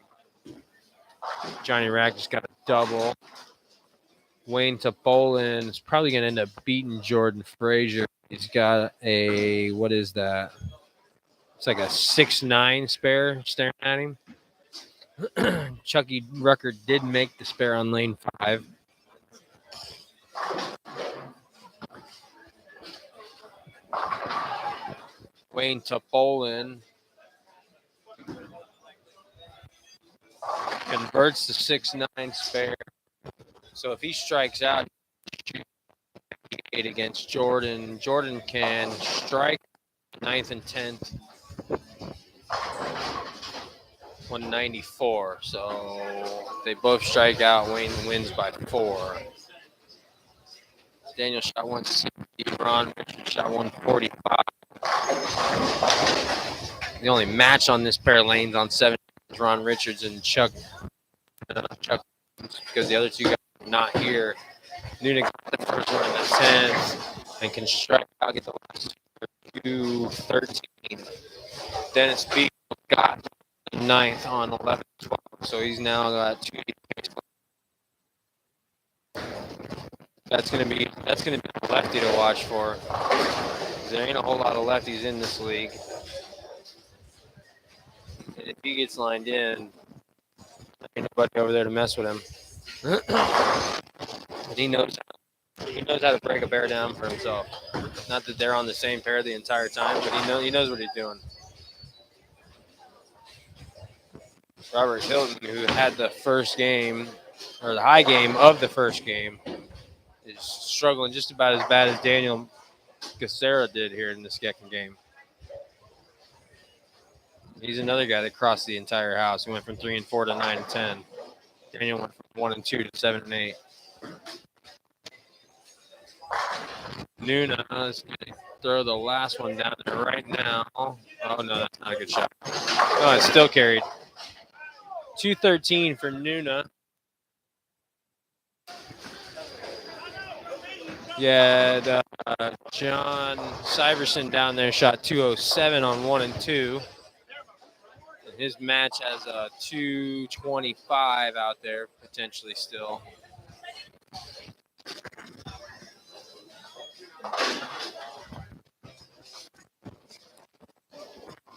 Johnny Rack just got a double. Wayne Topolin is probably going to end up beating Jordan Frazier. He's got a, what is that? It's like a 6'9" spare staring at him. Chucky Rucker did make the spare on lane 5. Wayne Topolin converts the 6'9" spare. So if he strikes out against Jordan, Jordan can strike 9th and 10th. 194. So if they both strike out, Wayne wins by 4. Daniel shot 160. Ron Richard shot 145. The only match on this pair of lanes on 7 is Ron Richards and Chuck because the other two guys are not here. Nuna got the first one in the 10th and can strike out, get the last 213. Dennis Beagle got the 9th on 11-12, so he's now got 280. That's gonna be the lefty to watch for. There ain't a whole lot of lefties in this league. And if he gets lined in, there ain't nobody over there to mess with him. But he knows how to break a bear down for himself. Not that they're on the same pair the entire time, but he knows what he's doing. Robert Hilton, who had the first game, or the high game of the first game, is struggling just about as bad as Daniel Gacera did here in the second game. He's another guy that crossed the entire house. He went from 3 and 4 to 9 and 10. Daniel went from 1 and 2 to 7 and 8. Nuna is going to throw the last one down there right now. Oh, no, that's not a good shot. Oh, it's still carried. 213 for Nuna. Yeah, John Syverson down there shot 207 on 1 and 2. His match has a 225 out there, potentially still.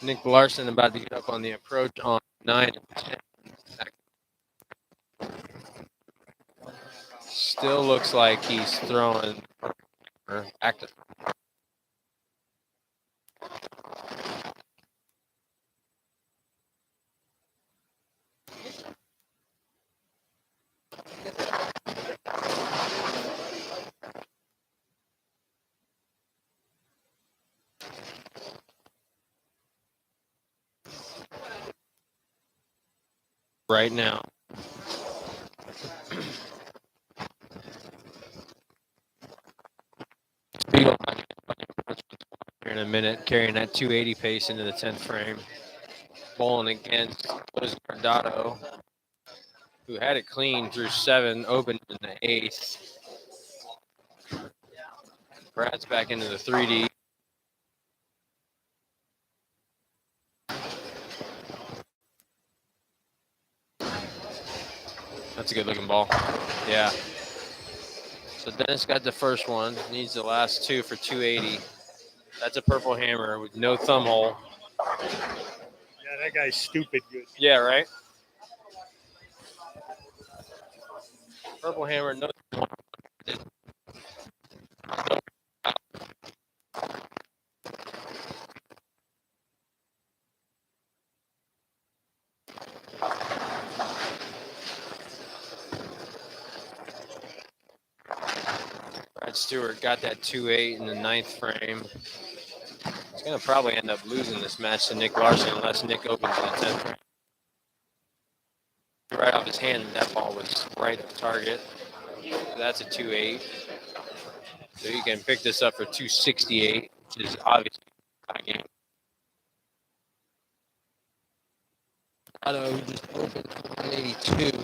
Nick Larson about to get up on the approach on 9 and 10. Still looks like he's throwing active. right now. Here in a minute, carrying that 280 pace into the 10th frame. Bowling against Jose Guardado, who had it clean through 7, opened in the 8th. Brad's back into the 3D. That's a good looking ball. Yeah. So Dennis got the first one. Needs the last 2 for 280. That's a purple hammer with no thumb hole. Yeah, that guy's stupid good. Yeah, right? Purple hammer, no thumb hole. Brad Stewart got that 2-8 in the 9th frame. He's going to probably end up losing this match to Nick Larson unless Nick opens in the 10th frame. Right off his hand, that ball was right at the target. So that's a 2-8. So you can pick this up for 268, which is obviously a game. Otto just opened 182.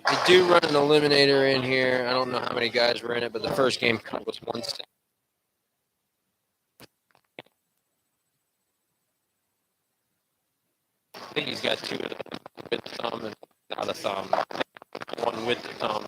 They do run an eliminator in here. I don't know how many guys were in it, but the first game cut was 170. I think he's got 2 of them with the thumb and without a thumb. 1 with the thumb.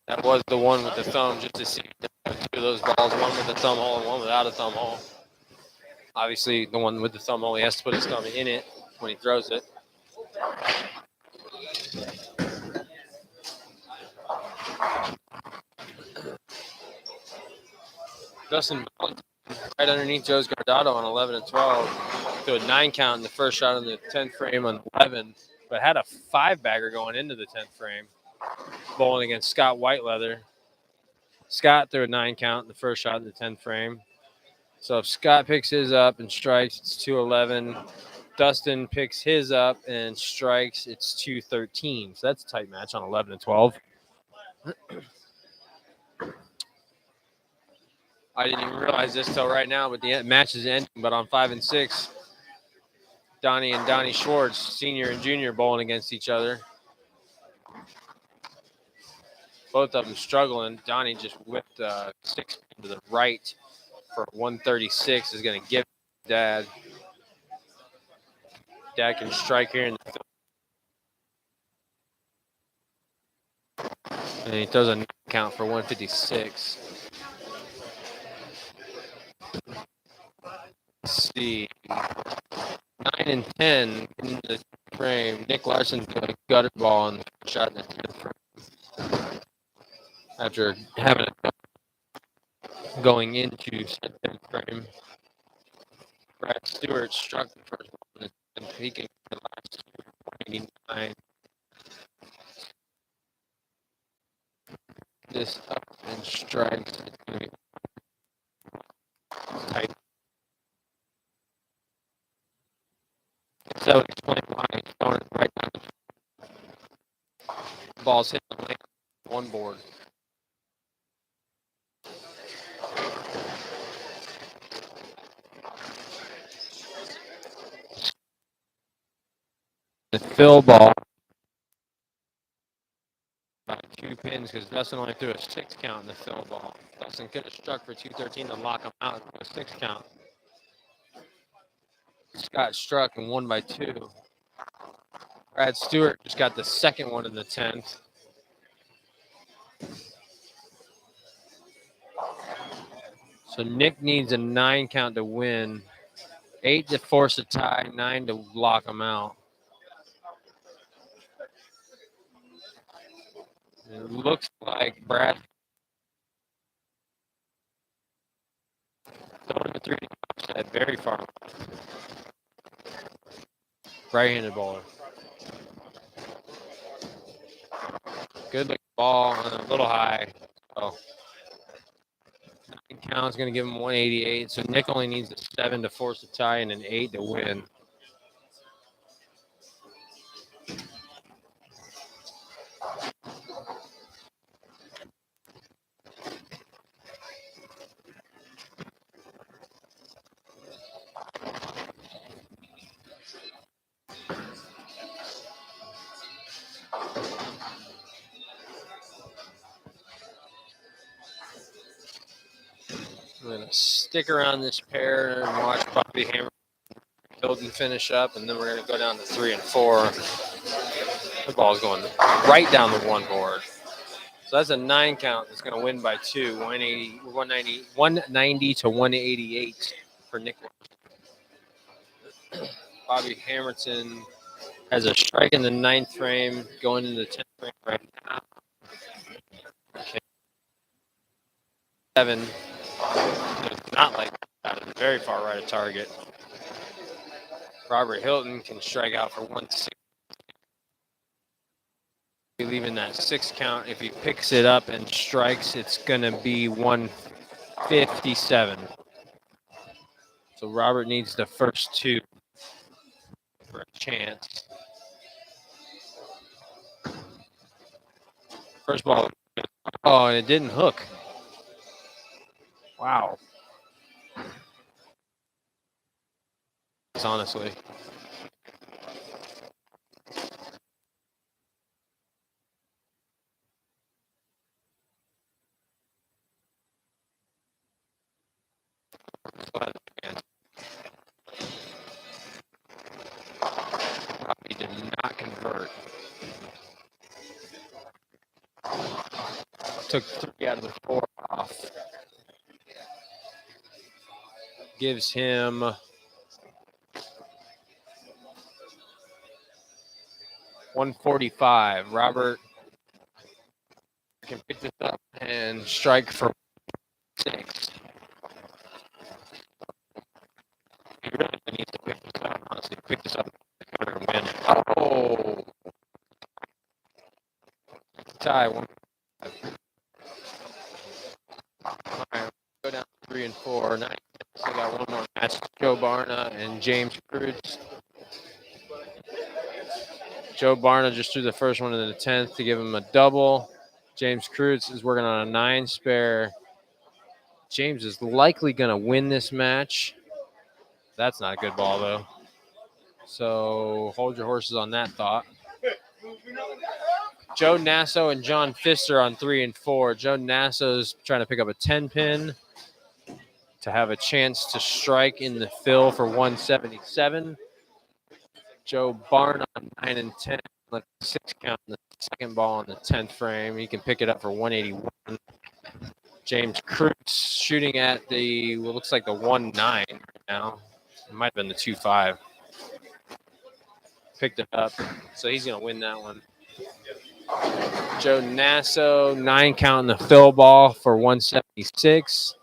That was the one with the thumb, just to see 2 of those balls, one with the thumb hole and one without a thumb hole. Obviously, the one with the thumb hole, he has to put his thumb in it when he throws it. Dustin right underneath Joe's Guardado on 11 and 12 to a 9 count in the first shot in the 10th frame on 11, but had a 5-bagger going into the 10th frame, bowling against Scott Whiteleather. Scott threw a 9 count in the first shot in the 10th frame. So if Scott picks his up and strikes, it's 211. Dustin picks his up and strikes, it's 213. So that's a tight match on 11 and 12. I didn't even realize this till right now, but the match is ending. But on 5 and 6, Donnie and Donnie Schwartz, senior and junior, bowling against each other. Both of them struggling. Donnie just whipped 6 to the right for 136. Is going to give Dad. Dad can strike here in the and he throws a count for 156. Let's see. 9 and 10 in the frame. Nick Larson got a gutter ball on the shot in the 10th frame. After having it going into the 10th frame. Brad Stewart struck the first one and he can get the last 189. This up and strikes. It's going to be tight. So explain why he's throwing it right down the ball's hitting the lane one board. The fill ball by 2 pins because Dustin only threw a 6 count in the fill ball. Dustin could have struck for 213 to lock him out with a 6 count. Scott struck and won by 2. Brad Stewart just got the second one in the 10th. So Nick needs a 9 count to win, 8 to force a tie, 9 to lock him out. It looks like Brad throwing the 3 set very far. Right-handed bowler. Good looking ball and a little high. So 9 count is going to give him 188. So Nick only needs a 7 to force a tie and an 8 to win. I'm going to stick around this pair and watch Bobby Hammer Hilton finish up, and then we're going to go down to 3 and 4. The ball's going right down the 1 board. So that's a 9 count that's going to win by 2, 190 to 188 for Nick. Bobby Hamilton has a strike in the 9th frame, going into the 10th frame right now. Okay. 7. It's not like that. It's very far right of target. Robert Hilton can strike out for 160. Leaving that 6 count. If he picks it up and strikes, it's going to be 157. So Robert needs the first 2 for a chance. First ball. Oh, and it didn't hook. Wow. Honestly. He did not convert. Took 3 out of the 4 off. Gives him $145. Robert can pick this up and strike for 6. He really needs to pick this up. Honestly, pick this up and win. Oh, tie 1. All right, go down to 3 and 4. Nice. I got one more match. Joe Barna and James Cruz. Joe Barna just threw the first one in the 10th to give him a double. James Cruz is working on a 9 spare. James is likely going to win this match. That's not a good ball, though. So hold your horses on that thought. Joe Nasso and John Pfister on 3 and 4. Joe Nasso's trying to pick up a 10 pin to have a chance to strike in the fill for 177. Joe Barna on 9 and 10. Let the 6 count in the second ball in the 10th frame. He can pick it up for 181. James Cruz shooting at the what looks like the 1-9 right now. It might have been the 2-5. Picked it up, so he's going to win that one. Joe Nasso, 9 count in the fill ball for 176.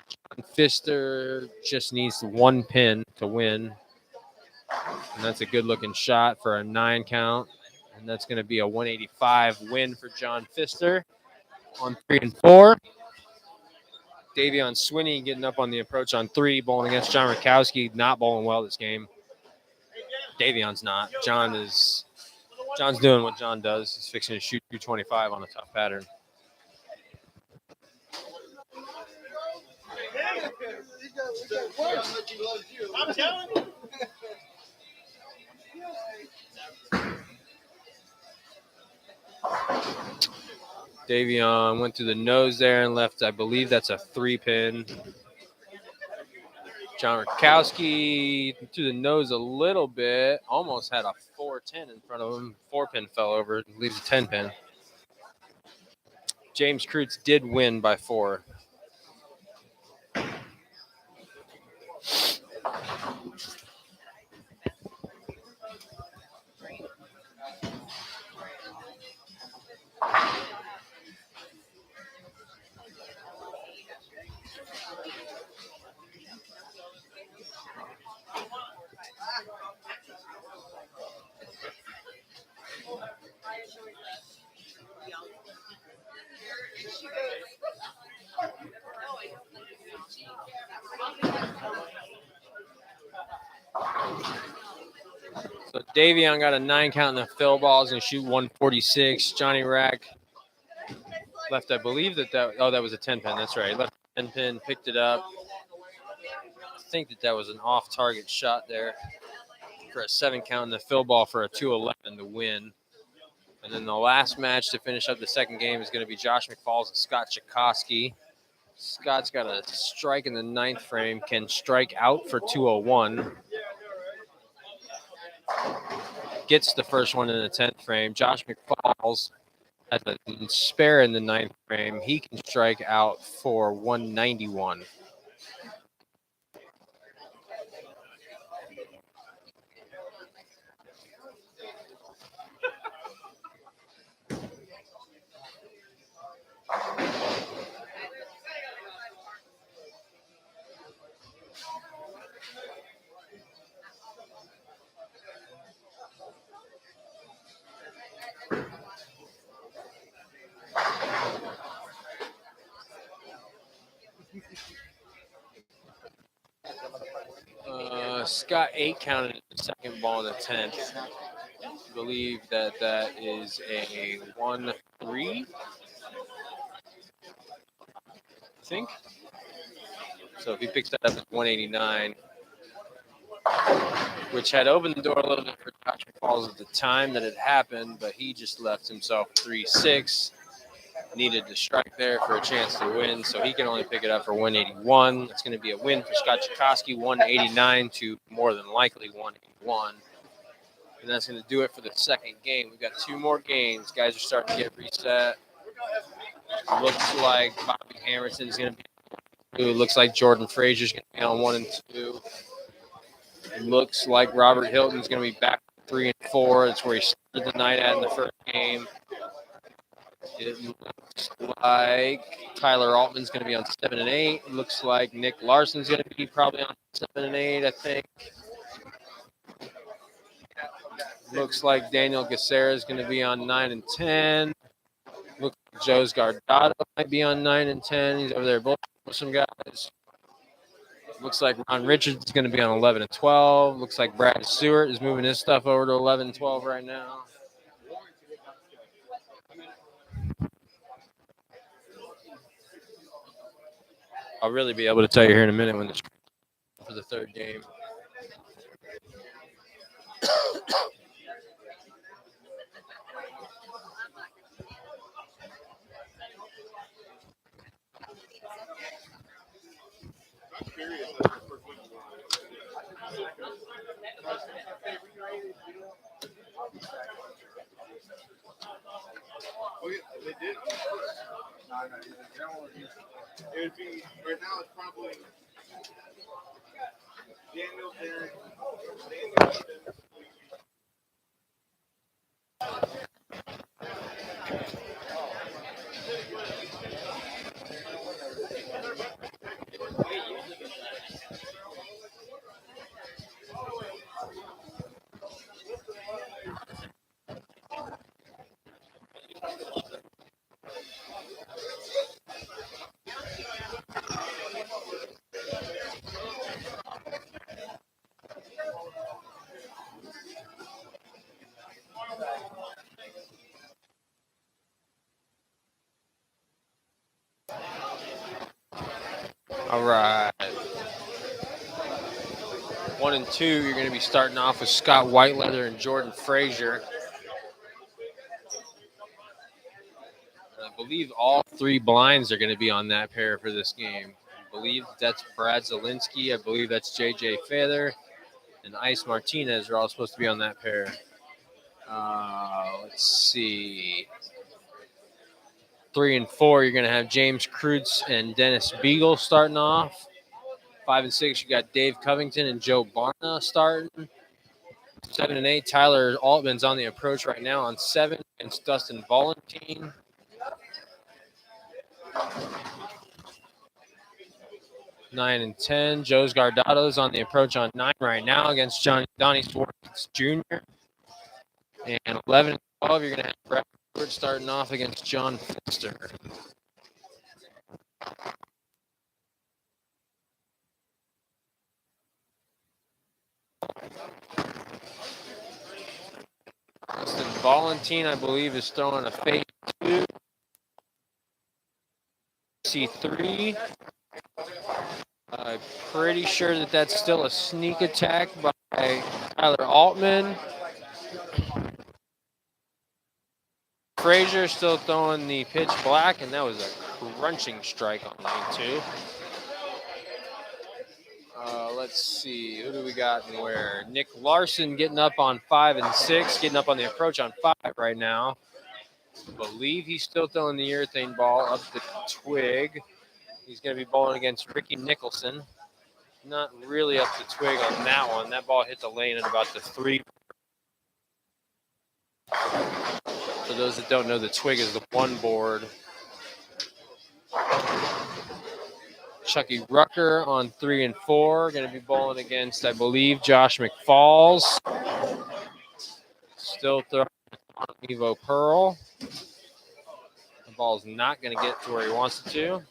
John Pfister just needs 1 pin to win. And that's a good-looking shot for a 9 count. And that's going to be a 185 win for John Pfister on 3 and 4. Davion Swinney getting up on the approach on 3, bowling against John Rakowski, not bowling well this game. Davion's not. John's doing what John does. He's fixing to shoot 225 on a tough pattern. I'm telling you. Davion went through the nose there and left, I believe that's a 3 pin. John Rakowski through the nose a little bit, almost had a 4-10 in front of him. 4 pin fell over, leaves a 10 pin. James Cruz did win by 4. Davion got a 9 count in the fill ball. He's going to shoot 146. Johnny Rack left, I believe that was a 10 pin. That's right. Left 10 pin, picked it up. I think that was an off target shot there for a 7 count in the fill ball for a 211 to win. And then the last match to finish up the second game is going to be Josh McFalls and Scott Chakosky. Scott's got a strike in the 9th frame, can strike out for 201. Gets the first one in the 10th frame. Josh McFalls has a spare in the 9th frame. He can strike out for 191. Scott 8 counted the second ball in the 10th. I believe that is a 1-3. I think. So if he picks that up, it's 189, which had opened the door a little bit for Josh McFalls at the time that it happened, but he just left himself 3-6. Needed to strike there for a chance to win, so he can only pick it up for 181. It's going to be a win for Scott Chakosky, 189 to more than likely 181. And that's going to do it for the second game. We've got 2 more games. Guys are starting to get reset. Looks like Bobby Hamilton's going to be 2. Looks like Jordan Frazier's going to be on 1 and 2. Looks like Robert Hilton's going to be back 3 and 4. That's where he started the night at in the first game. It looks like Tyler Altman's going to be on 7 and 8. It looks like Nick Larson's going to be probably on 7 and 8, I think. Looks like Daniel Gacera is going to be on 9 and 10. Looks like Joe's Gardado might be on 9 and 10. He's over there bullshitting with some guys. Looks like Ron Richards is going to be on 11 and 12. Looks like Brad Stewart is moving his stuff over to 11 and 12 right now. I'll really be able to tell you here in a minute when the for the third game. They did. It would be right now. It's probably Daniel Derek, All right. 1 and 2, you're going to be starting off with Scott Whiteleather and Jordan Frazier. I believe all 3 blinds are going to be on that pair for this game. I believe that's Brad Zielinski. I believe that's JJ Feather and Ice Martinez are all supposed to be on that pair. Let's see. 3 and 4, you're going to have James Kreutz and Dennis Beagle starting off. 5 and 6, you got Dave Covington and Joe Barna starting. 7 and 8, Tyler Altman's on the approach right now on 7 against Dustin Valentine. 9 and 10, Joe's Gardado's on the approach on 9 right now against Donnie Swartz Jr. And 11 and 12, you're going to have Brett Stewart starting off against John Finster. Valentine, I believe, is throwing a fake 2. C3. I'm pretty sure that that's still a sneak attack by Tyler Altman. Frazier still throwing the pitch black, and that was a crunching strike on lane 2. Let's see, who do we got and where? Nick Larson getting up on 5 and 6, getting up on the approach on 5 right now. I believe he's still throwing the urethane ball up the twig. He's going to be bowling against Ricky Nicholson. Not really up the twig on that one. That ball hit the lane at about the 3. For those that don't know, the twig is the 1 board. Chucky Rucker on 3 and 4. Going to be bowling against, I believe, Josh McFalls. Still throwing on Evo Pearl. The ball's not going to get to where he wants it to.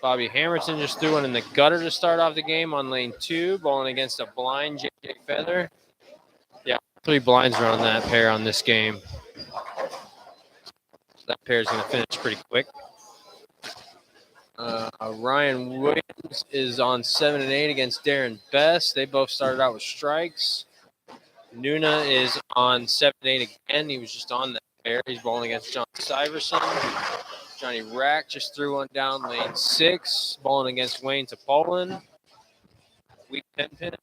Bobby Hamilton just threw one in the gutter to start off the game on lane 2, bowling against a blind JJ Feather. Yeah, 3 blinds are on that pair on this game. So that pair is going to finish pretty quick. Ryan Williams is on 7 and 8 against Darren Best. They both started out with strikes. Nuna is on 7 and 8 again. He was just on that pair. He's bowling against John Syverson. Johnny Rack just threw one down lane 6, bowling against Wayne Topolin. Weak 10 pin.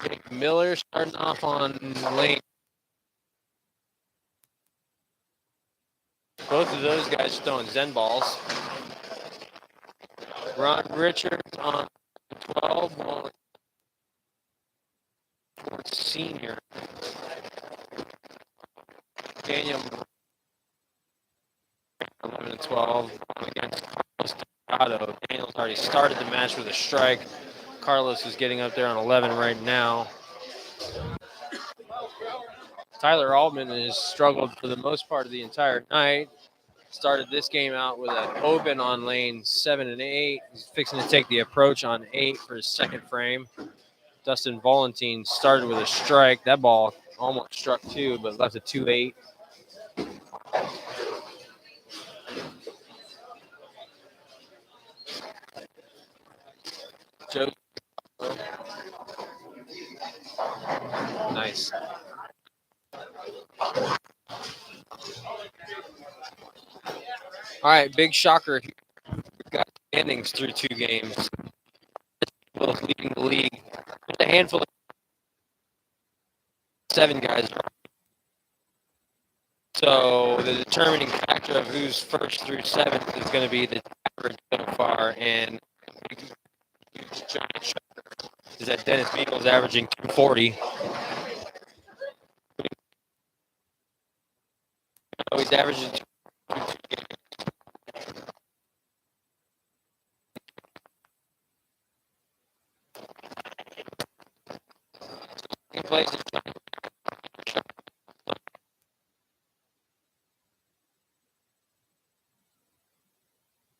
Jake Miller starting off on lane. Both of those guys throwing Zen balls. Ron Richards on 12, bowling for senior. Daniel 11 and 12 against Carlos Delgado. Daniel's already started the match with a strike. Carlos is getting up there on 11 right now. Tyler Altman has struggled for the most part of the entire night. Started this game out with an open on lane 7 and 8. He's fixing to take the approach on 8 for his second frame. Dustin Valentine started with a strike. That ball almost struck 2, but left a 2-8. Joe. Nice. All right, big shocker here. We've got standings through 2 games. Both leading the league. There's a handful of 7 guys. So the determining factor of who's first through 7th is going to be the average so far. And huge giant shocker is that Dennis Beagle is averaging 240. So he's averaging 240. Second place is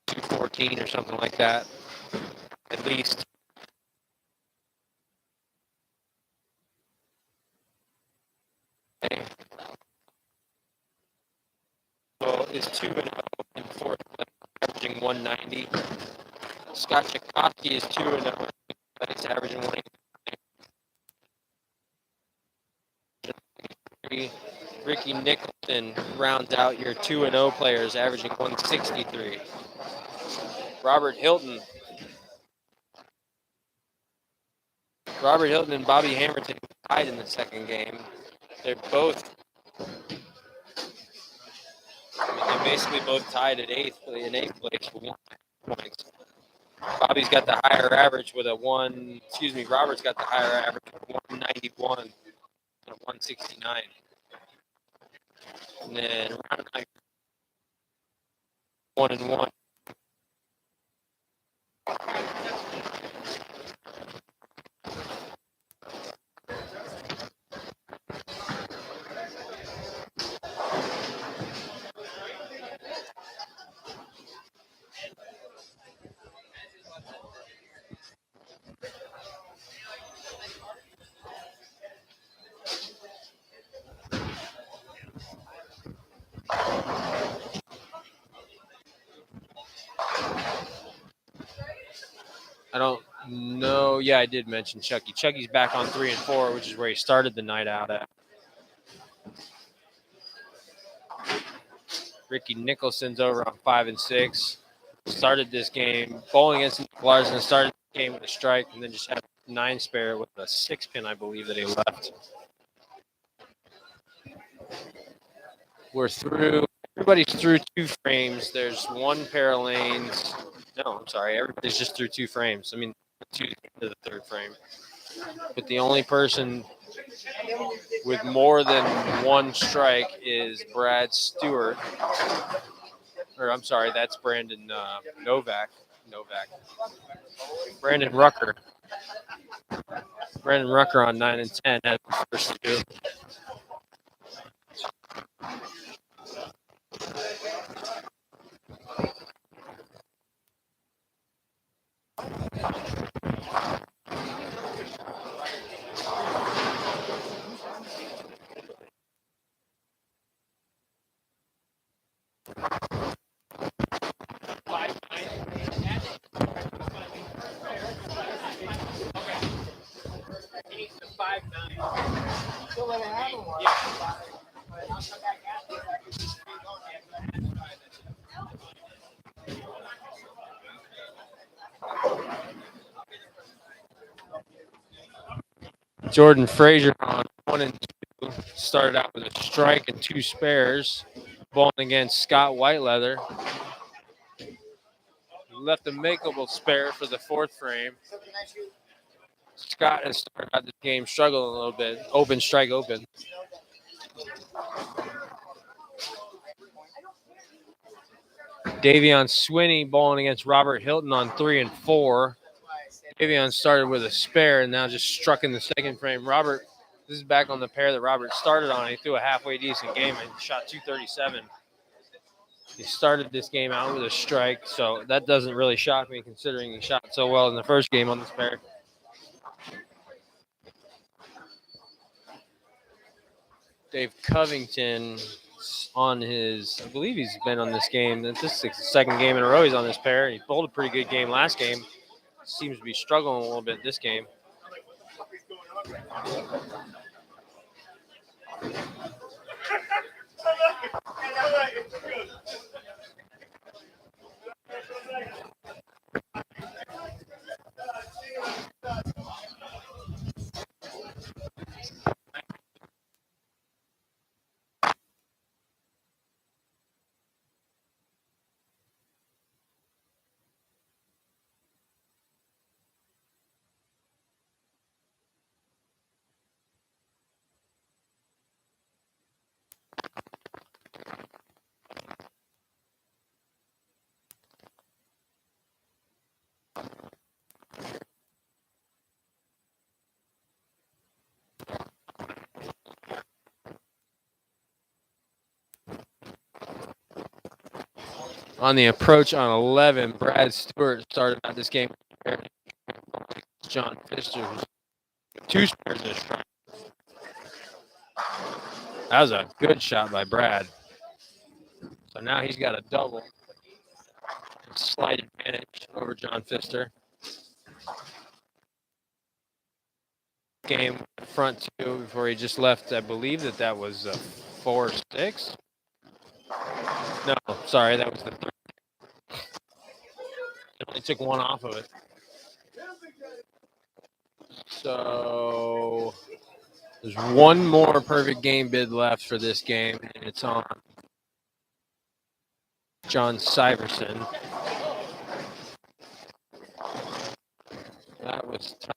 214 or something like that, at least. Okay. So is 2-0 in 4th place, averaging 190. Scott Chakotky is 2-0, but he's averaging 183. Ricky Nicholson rounds out your 2-0 players, averaging 163. Robert Hilton and Bobby Hamilton tied in the second game. They're both, they basically both tied at 8th place for 1 points. Bobby's got the higher average with Robert's got the higher average with 191 and 169. And then round 9, 1 and 1. I don't know. Yeah, I did mention Chucky. Chucky's back on 3 and 4, which is where he started the night out at. Ricky Nicholson's over on 5 and 6. Started this game bowling against Nick Larson. Started the game with a strike and then just had 9 spare with a 6 pin, I believe, that he left. We're through. Everybody's through 2 frames. There's 1 pair of lanes. No, I'm sorry. Everybody's just through 2 frames. I mean, 2 to the 3rd frame. But the only person with more than 1 strike is Brad Stewart. Or I'm sorry, that's Brandon Novak. Brandon Rucker. Brandon Rucker on 9 and 10 had the first 2. Jordan Frazier on 1 and 2 started out with a strike and 2 spares, bowling against Scott Whiteleather. Left a makeable spare for the 4th frame. Scott has started out this game struggling a little bit. Open, strike, open. Davion Swinney bowling against Robert Hilton on 3 and 4. Davion started with a spare and now just struck in the 2nd frame. This is back on the pair that Robert started on. He threw a halfway decent game and shot 237. He started this game out with a strike, so that doesn't really shock me considering he shot so well in the first game on this pair. Dave Covington on his, I believe he's been on this game. This is the 2nd game in a row he's on this pair. He bowled a pretty good game last game. Seems to be struggling a little bit this game. On the approach on 11, Brad Stewart started out this game. John Pfister, who's 2 spares in a strike. That was a good shot by Brad. So now he's got a double. Slight advantage over John Pfister. Game front 2 before he just left. I believe that was 4-6. No, sorry, that was the 3rd. It only took 1 off of it. So there's 1 more perfect game bid left for this game, and it's on John Syverson. That was tough.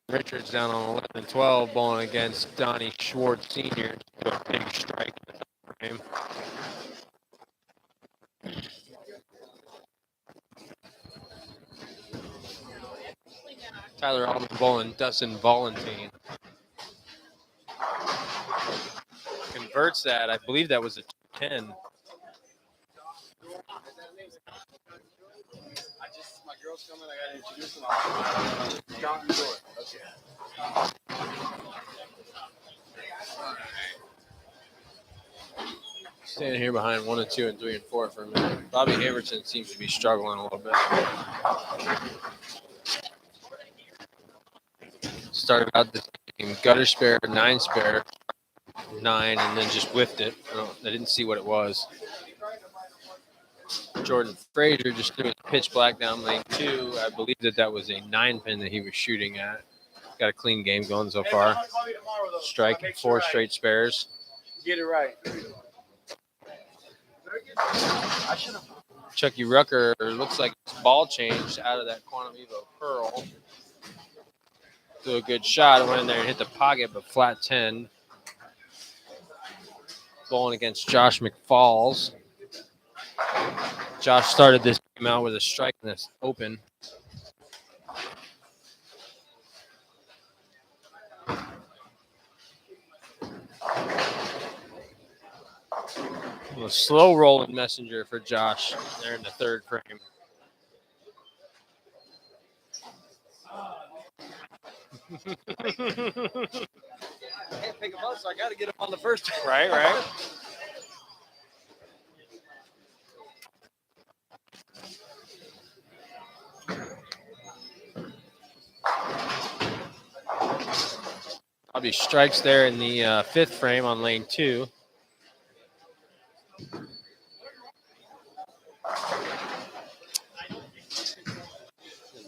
Richards down on 11 and 12, bowling against Donnie Schwartz Sr. to a big strike in the frame. Tyler Allman bowling Dustin Valentine. Converts that. I believe that was a 10. My girl's coming. I gotta introduce them. Count the door. Okay. Standing here behind 1 and 2 and 3 and 4 for a minute. Bobby Haverton seems to be struggling a little bit. Started out the game gutter spare, 9 spare, 9, and then just whiffed it. I didn't see what it was. Jordan Frazier just threw his pitch black down lane 2. I believe that was a 9 pin that he was shooting at. Got a clean game going so far. Striking 4 straight spares. Get it right. Chucky Rucker looks like his ball changed out of that Quantum Evo Pearl. Threw a good shot. Went in there and hit the pocket, but flat 10. Bowling against Josh McFalls. Josh started this game out with a strike in this open. A slow rolling messenger for Josh there in the 3rd frame. I can't pick him up, so I got to get him on the first. Right. Bobby strikes there in the 5th frame on lane 2.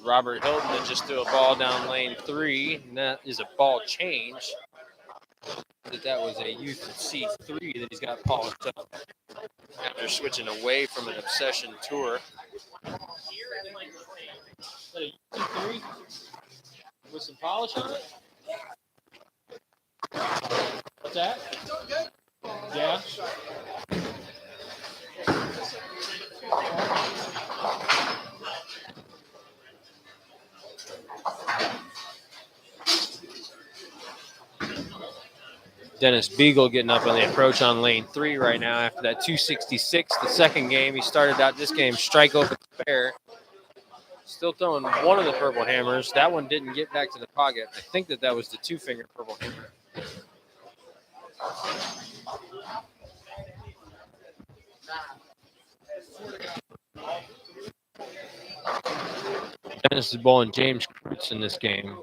Robert Hilton that just threw a ball down lane 3, and that is a ball change. That was a youth C3 that he's got polished up after switching away from an Obsession tour. Is that a C3 with some polish on it? What's that? Yeah. Dennis Beagle getting up on the approach on lane 3 right now after that 266. The second game, he started out this game strike open spare. Still throwing one of the purple hammers. That one didn't get back to the pocket. I think that was the 2-finger purple hammer. Dennis is bowling James Kreutz in this game.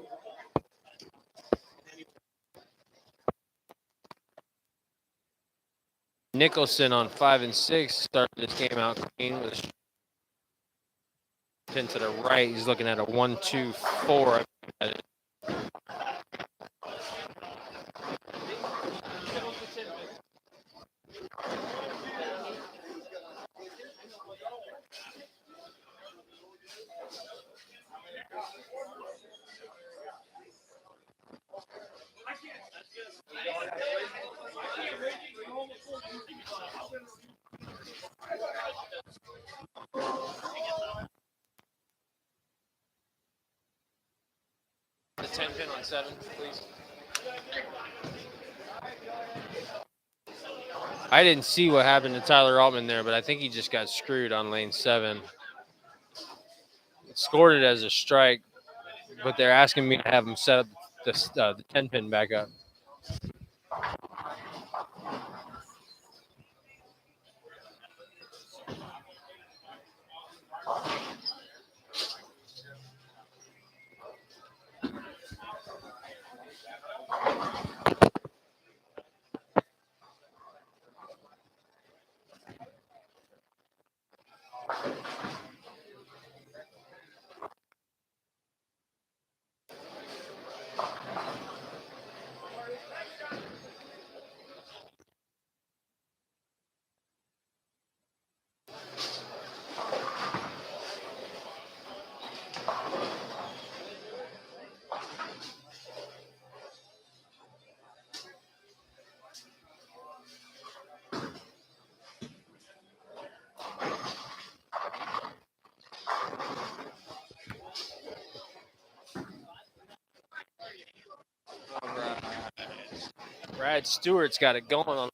Nicholson on 5 and 6 started this game out clean with a pin to the right. He's looking at a 1-2-4. The 10 pin on 7, please. I didn't see what happened to Tyler Altman there, but I think he just got screwed on lane 7. Scored it as a strike, but they're asking me to have him set up the 10 pin back up. Brad Stewart's got it going on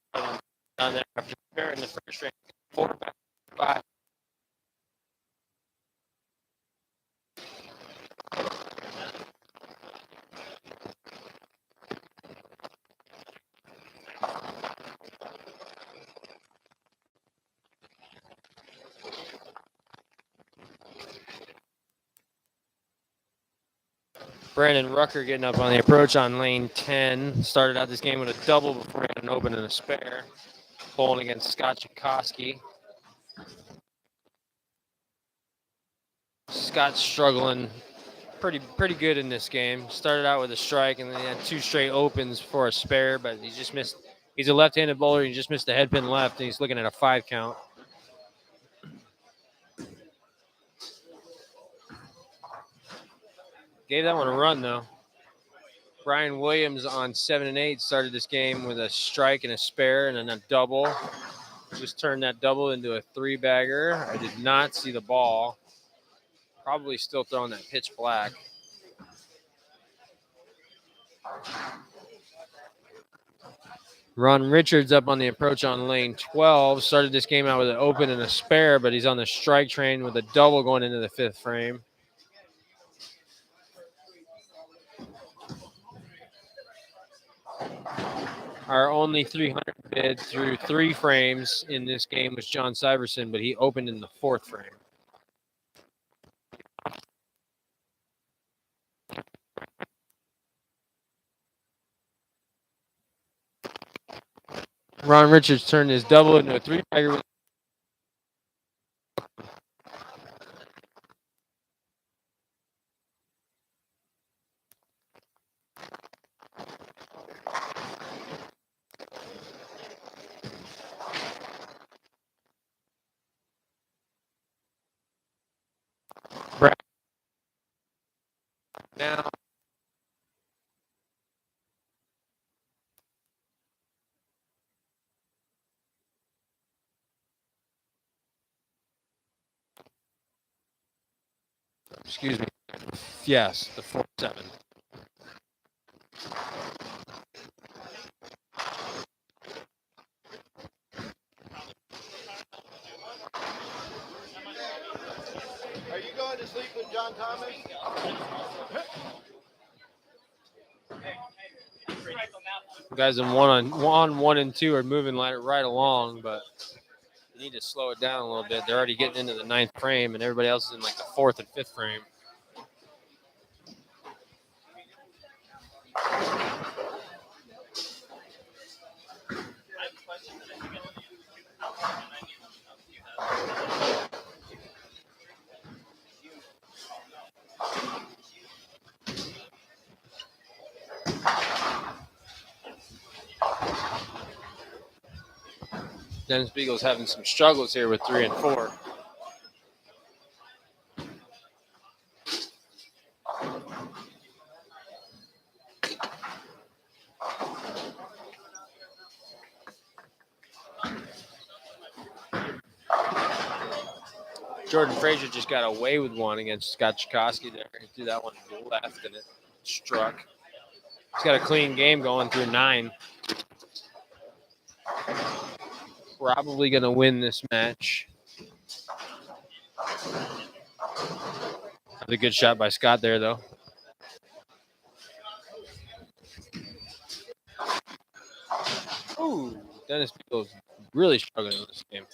there after preparing the first round. 4 back, 5. Brandon Rucker getting up on the approach on lane 10. Started out this game with a double before he had an open and a spare. Bowling against Scott Chikoski. Scott's struggling pretty good in this game. Started out with a strike and then he had 2 straight opens for a spare, but he just missed. He's a left-handed bowler. He just missed the head pin left, and he's looking at a 5 count. Gave that one a run, though. Brian Williams on 7 and 8 started this game with a strike and a spare and then a double. Just turned that double into a 3-bagger. I did not see the ball. Probably still throwing that pitch black. Ron Richards up on the approach on lane 12. Started this game out with an open and a spare, but he's on the strike train with a double going into the 5th frame. Our only 300 bid through 3 frames in this game was John Syverson, but he opened in the 4th frame. Ron Richards turned his double into a 3-bagger. Now, excuse me. Yes, the 4-7. Are you going to sleep with John Thomas? Guys in 1 and 2 are moving right along, but you need to slow it down a little bit. They're already getting into the 9th frame, and everybody else is in like the 4th and 5th frame. Dennis Beagle's having some struggles here with 3 and 4. Jordan Frazier just got away with one against Scott Chikoski there. He threw that one to the left and it struck. He's got a clean game going through 9. Probably going to win this match. That's a good shot by Scott there, though. Ooh, Dennis Beagle's really struggling in this game.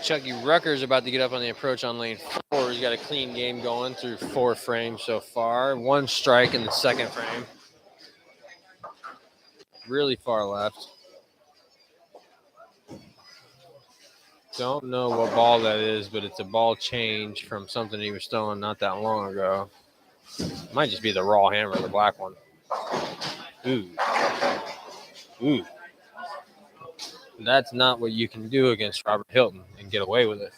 Chucky Rucker's about to get up on the approach on lane 4. He's got a clean game going through 4 frames so far. 1 strike in the 2nd frame. Really far left. Don't know what ball that is, but it's a ball change from something he was throwing not that long ago. Might just be the raw hammer, the black one. Ooh. Ooh. That's not what you can do against Robert Hilton and get away with it.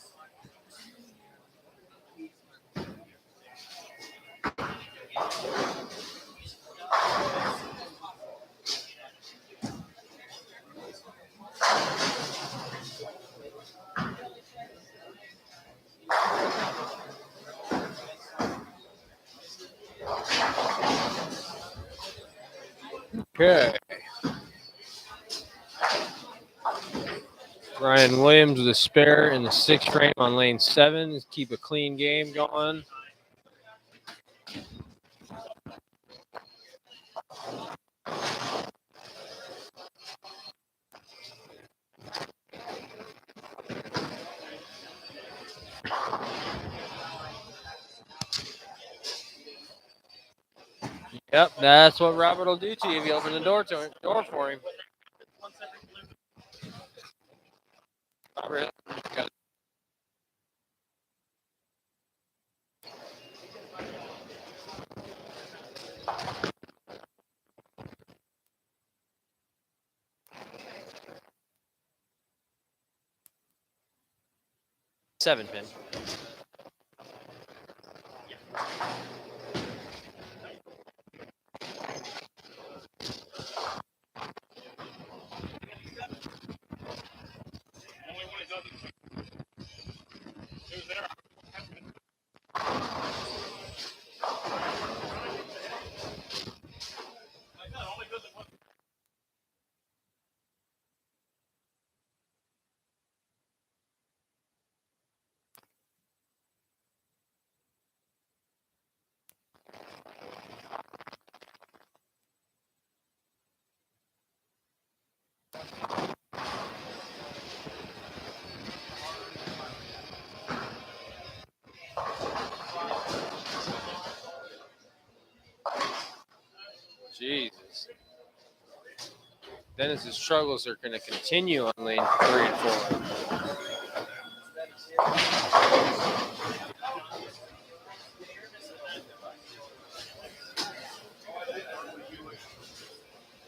Okay. Ryan Williams with a spare in the 6th frame on lane 7. Keep a clean game going. Yep, that's what Robert will do to you if you open the door for him. Not really. Got 7-pin. Only when it doesn't. It was there. Jesus. Dennis's struggles are going to continue on lane 3 and 4.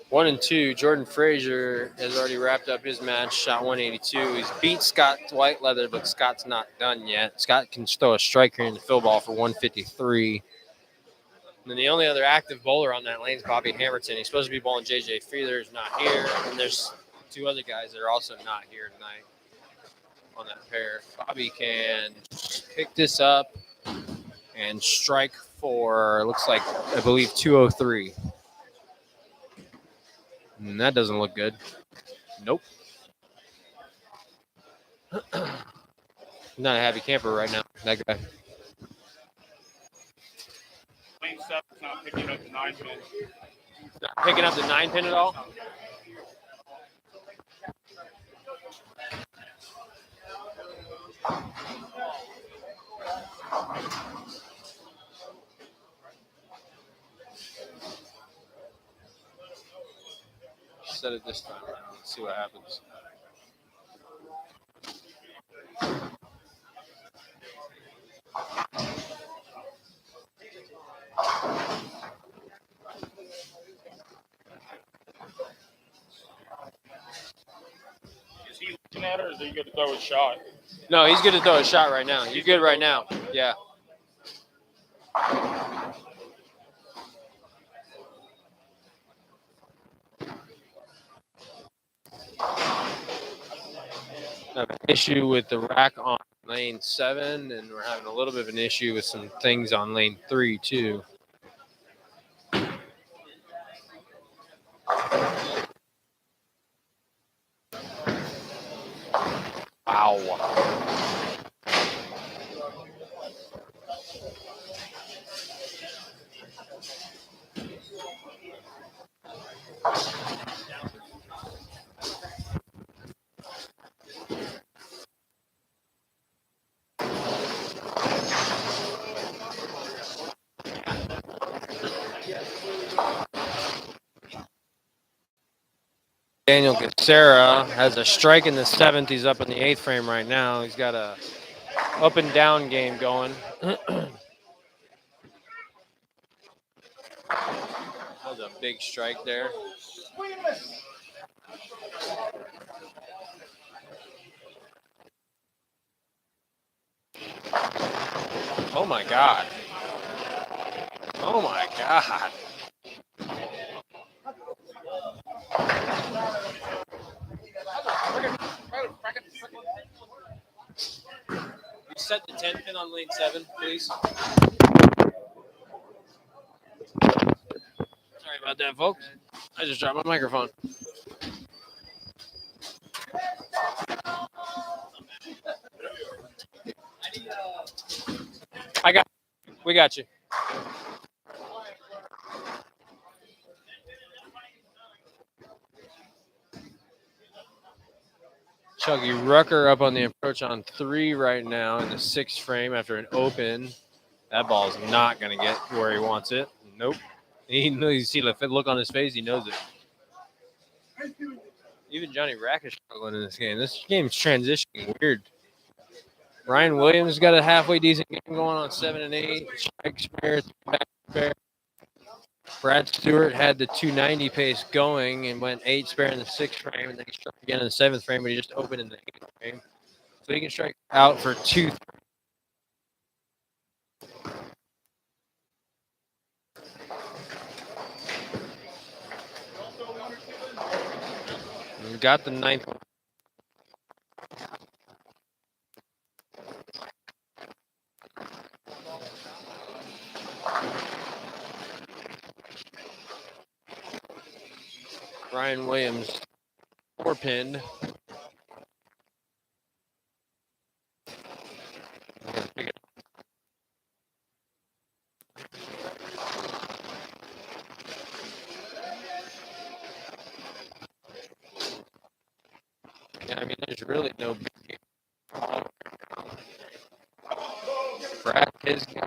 One and 2, Jordan Frazier has already wrapped up his match, shot 182. He's beat Scott Whiteleather, but Scott's not done yet. Scott can throw a striker in the fill ball for 153. And then the only other active bowler on that lane is Bobby Hamilton. He's supposed to be bowling JJ Feather, is not here. And there's 2 other guys that are also not here tonight on that pair. Bobby can pick this up and strike for, looks like, I believe, 203. And that doesn't look good. Nope. Not a happy camper right now, that guy. Lane 7's not picking up the 9-pin. Not picking up the 9-pin at all? Set it this time around. Let's see what happens. Is he looking at it, or is he good to throw a shot? No, he's good to throw a shot right now. You're good right now. Yeah. I have an issue with the rack on lane 7, and we're having a little bit of an issue with some things on lane 3 too. Wow. Daniel Gacera has a strike in the 7th. He's up in the 8th frame right now. He's got a up and down game going. That was a big strike there. Oh my God. Oh my God. You set the 10 pin on lane 7, please. Sorry about that, folks. I just dropped my microphone. We got you. Chuggy Rucker up on the approach on 3 right now in the 6th frame after an open. That ball's not going to get where he wants it. Nope. You see the look on his face. He knows it. Even Johnny Rack is struggling in this game. This game's transitioning weird. Ryan Williams got a halfway decent game going on 7 and 8. Strike spare, back spare. Brad Stewart had the 290 pace going and went 8 spare in the 6th frame, and then he struck again in the 7th frame, but he just opened in the 8th frame. So he can strike out for 2. And got the 9th. Ryan Williams 4-pinned. Yeah, I mean, there's really no big game.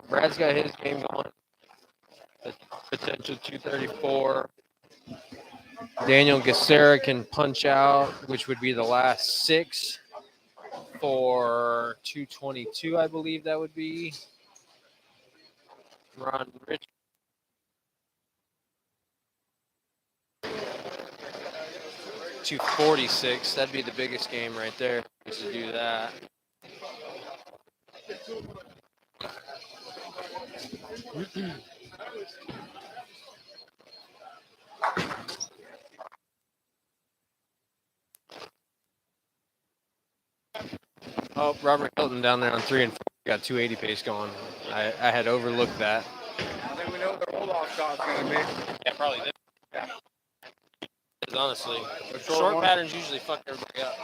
Brad's got his game going. The potential 234. Daniel Gassera can punch out, which would be the last 6 for 222, I believe that would be. Ron Rich. $246. That'd be the biggest game right there to do that. Oh, Robert Hilton down there on 3 and 4 got 280 pace going. I had overlooked that. I think we know what their hold-off shot's going to be. Yeah, probably did. Yeah. Honestly, The short one. patterns usually fuck everybody up.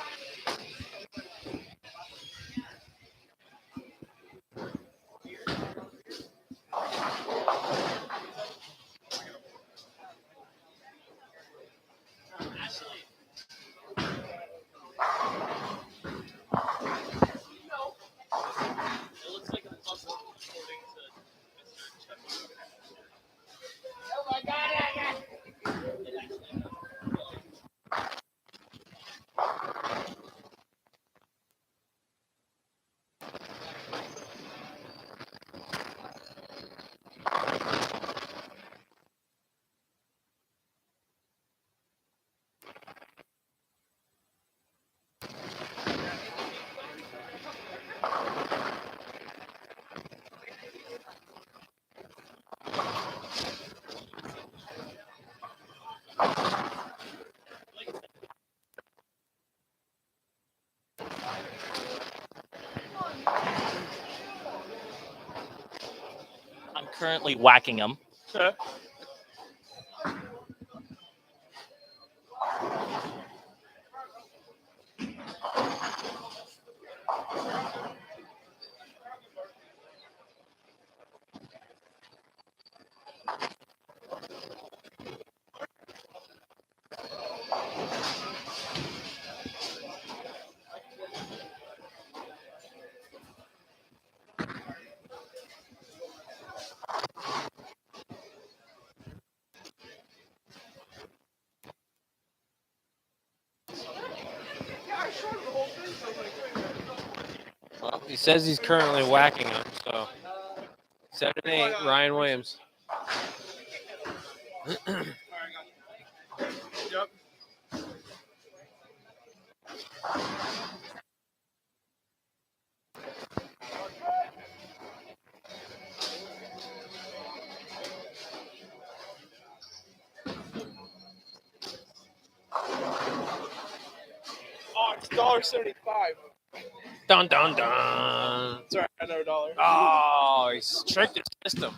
I'm currently whacking him. Well, he says he's currently whacking him, so 7-8, Ryan Williams. Yep. Oh, it's $1.75. Dun dun dun. Sorry, I know $1. Oh, he's tricked his system.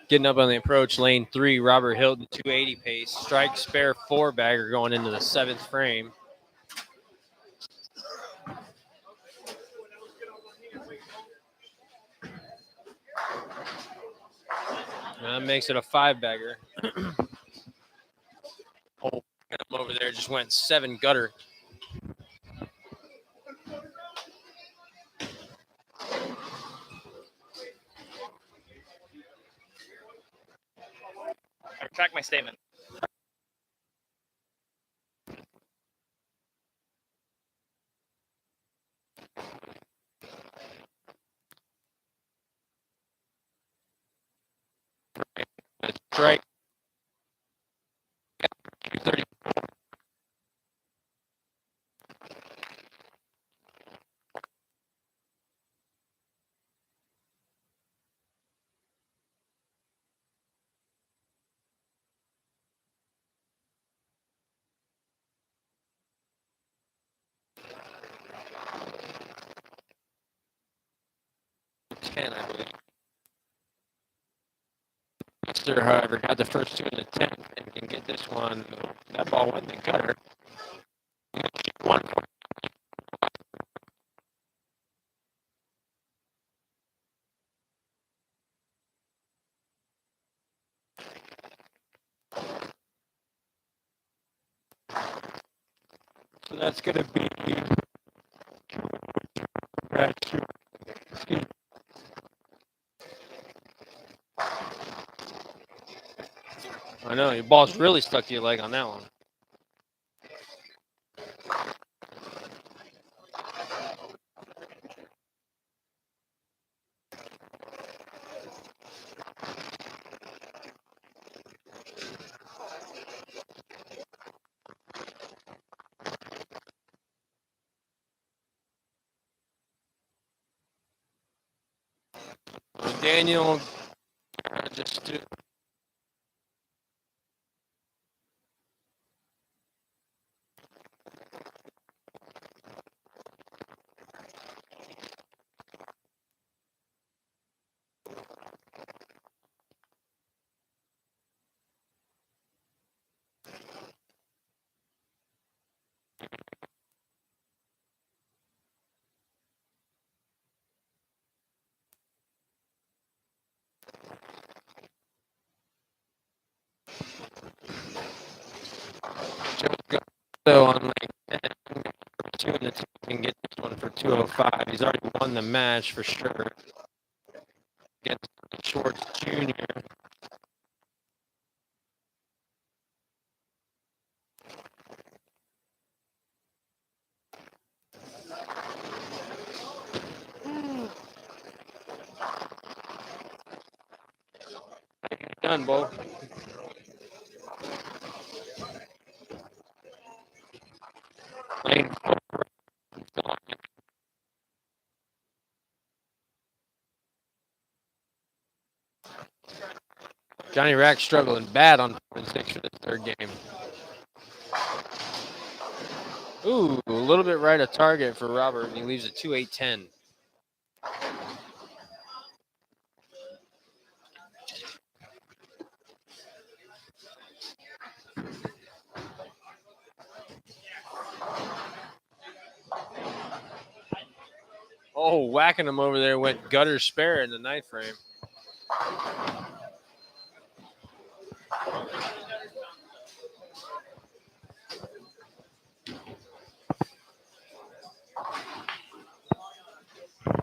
Getting up on the approach, lane 3, Robert Hilton, 280 pace. Strike spare 4-bagger going into the 7th frame. That makes it a 5-bagger. Oh, him over there just went 7 gutter. I retract my statement. Strike. 230. I believe. Mister, however, got the first 2 in the 10th and can get this one. That ball went in the gutter. One. So that's going to be I know, your ball's really stuck to your leg on that one. Daniel just so on like 2 in the 10 can get this one for 205. He's already won the match for sure. Against Schwartz Jr. Done, Bo. Lane. Johnny Rack struggling bad on 6 for the 3rd game. Ooh, a little bit right of target for Robert, and he leaves it 2-8-10. Oh, whacking him over there went gutter spare in the 9th frame.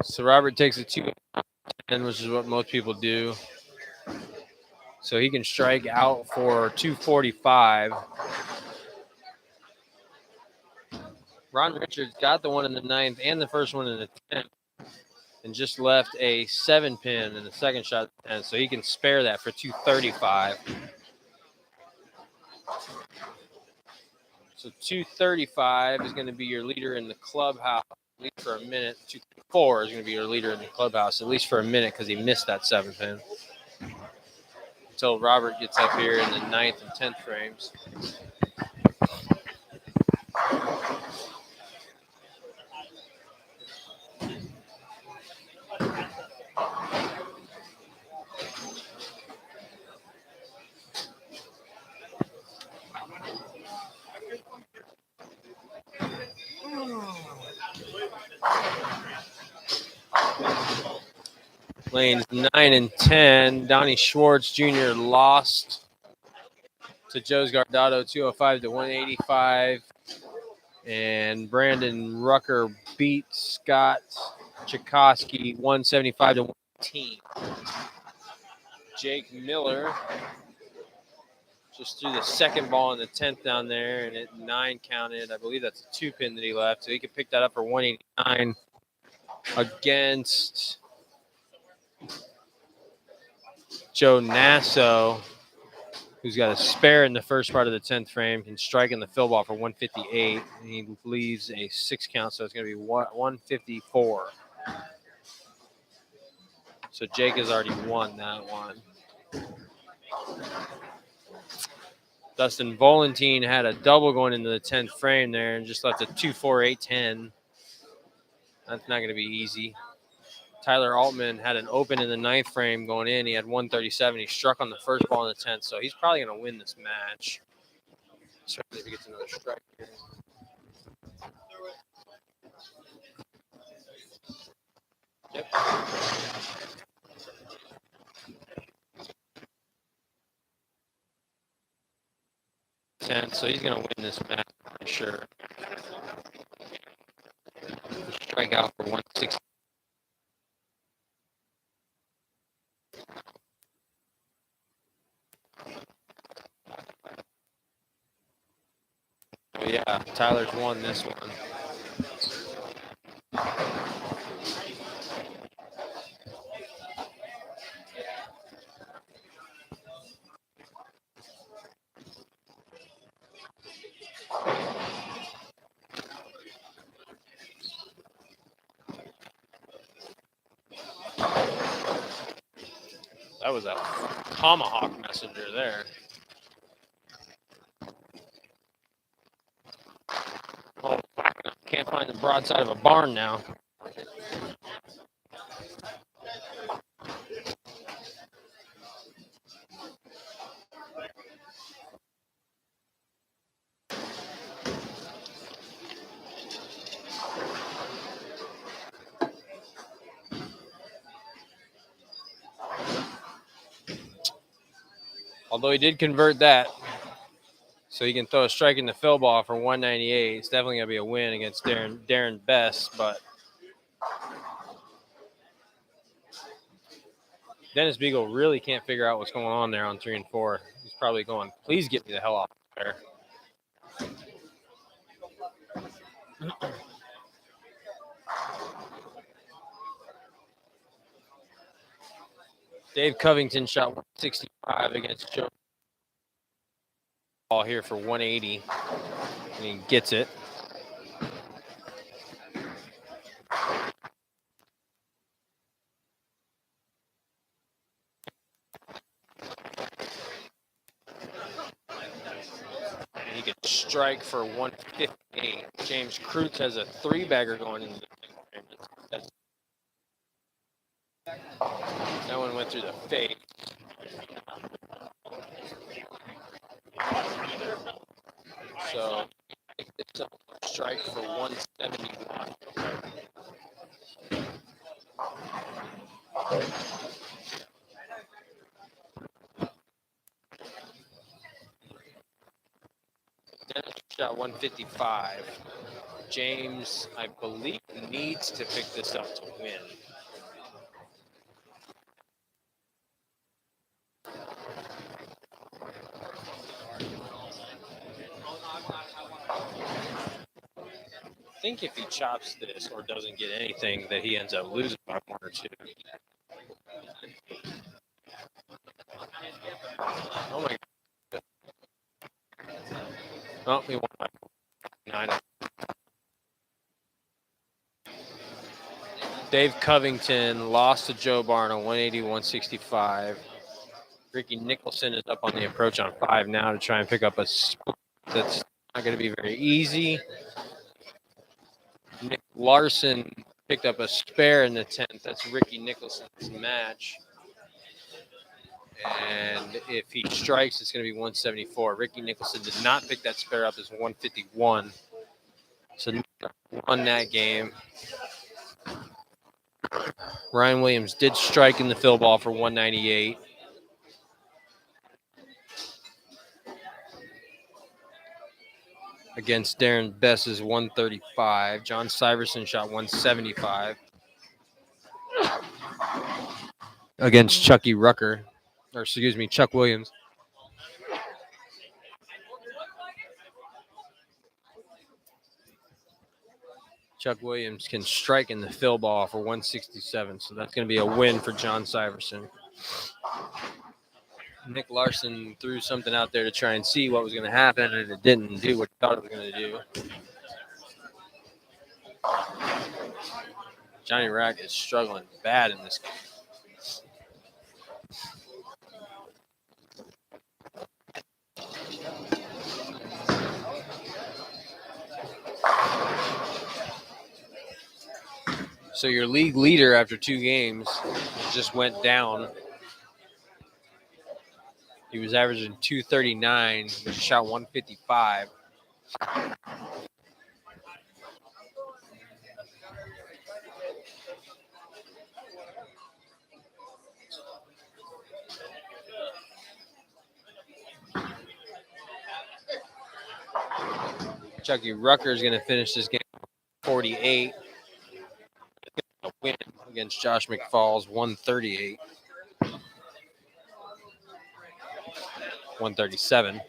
So Robert takes a 2-10, which is what most people do. So he can strike out for 245. Ron Richards got the one in the 9th and the first one in the 10th and just left a 7-pin in the second shot, and so he can spare that for 235. So 235 is going to be your leader in the clubhouse, at least for a minute. 234 is going to be your leader in the clubhouse, at least for a minute, because he missed that 7-pin. Until Robert gets up here in the 9th and 10th frames. Lanes 9 and 10. Donnie Schwartz Jr. lost to Joe's Gardado 205 to 185. And Brandon Rucker beat Scott Chakosky 175 to 118. Jake Miller just threw the second ball in the 10th down there, and at 9 counted. I believe that's a 2-pin that he left, so he could pick that up for 189 against Joe Nasso, who's got a spare in the first part of the 10th frame, can strike in the fill ball for 158, and he leaves a 6 count, so it's going to be 154. So Jake has already won that one. Dustin Volantine had a double going into the 10th frame there and just left a 2-4-8-10. That's not going to be easy. Tyler Altman had an open in the 9th frame going in. He had 137. He struck on the first ball in the 10th, so he's probably going to win this match. Especially if he gets another strike here. Yep. So he's going to win this match for sure. Strike out for 160. Oh yeah, Tyler's won this one. That was a tomahawk messenger there. Oh, can't find the broadside of a barn now. Although he did convert that, so he can throw a strike in the fill ball for 198. It's definitely going to be a win against Darren Best, but Dennis Beagle really can't figure out what's going on there on 3 and 4. He's probably going, please get me the hell off there. Dave Covington shot 165 against Joe Ball here for 180, and he gets it. And he could strike for 158. James Kreutz has a 3-bagger going into the thing. That one went through the face. So, it's a strike for 171. Dennis shot 155. James, I believe, needs to pick this up to win. I think if he chops this or doesn't get anything, that he ends up losing by 1 or 2. Oh my God. Oh, he won by 9. Dave Covington lost to Joe Barna 180, 165. Ricky Nicholson is up on the approach on 5 now to try and pick up a split. That's not going to be very easy. Nick Larson picked up a spare in the 10th. That's Ricky Nicholson's match. And if he strikes, it's going to be 174. Ricky Nicholson did not pick that spare up as 151. So won that game. Ryan Williams did strike in the fill ball for 198. Against Darren Bess's 135. John Syverson shot 175. Against Chuck Williams. Chuck Williams can strike in the fill ball for 167, so that's going to be a win for John Syverson. Nick Larson threw something out there to try and see what was going to happen, and it didn't do what he thought it was going to do. Johnny Rack is struggling bad in this game. So your league leader after 2 games just went down. He was averaging 239, but he shot 155. Chucky Rucker is going to finish this game 48. A win against Josh McFalls 138. 137.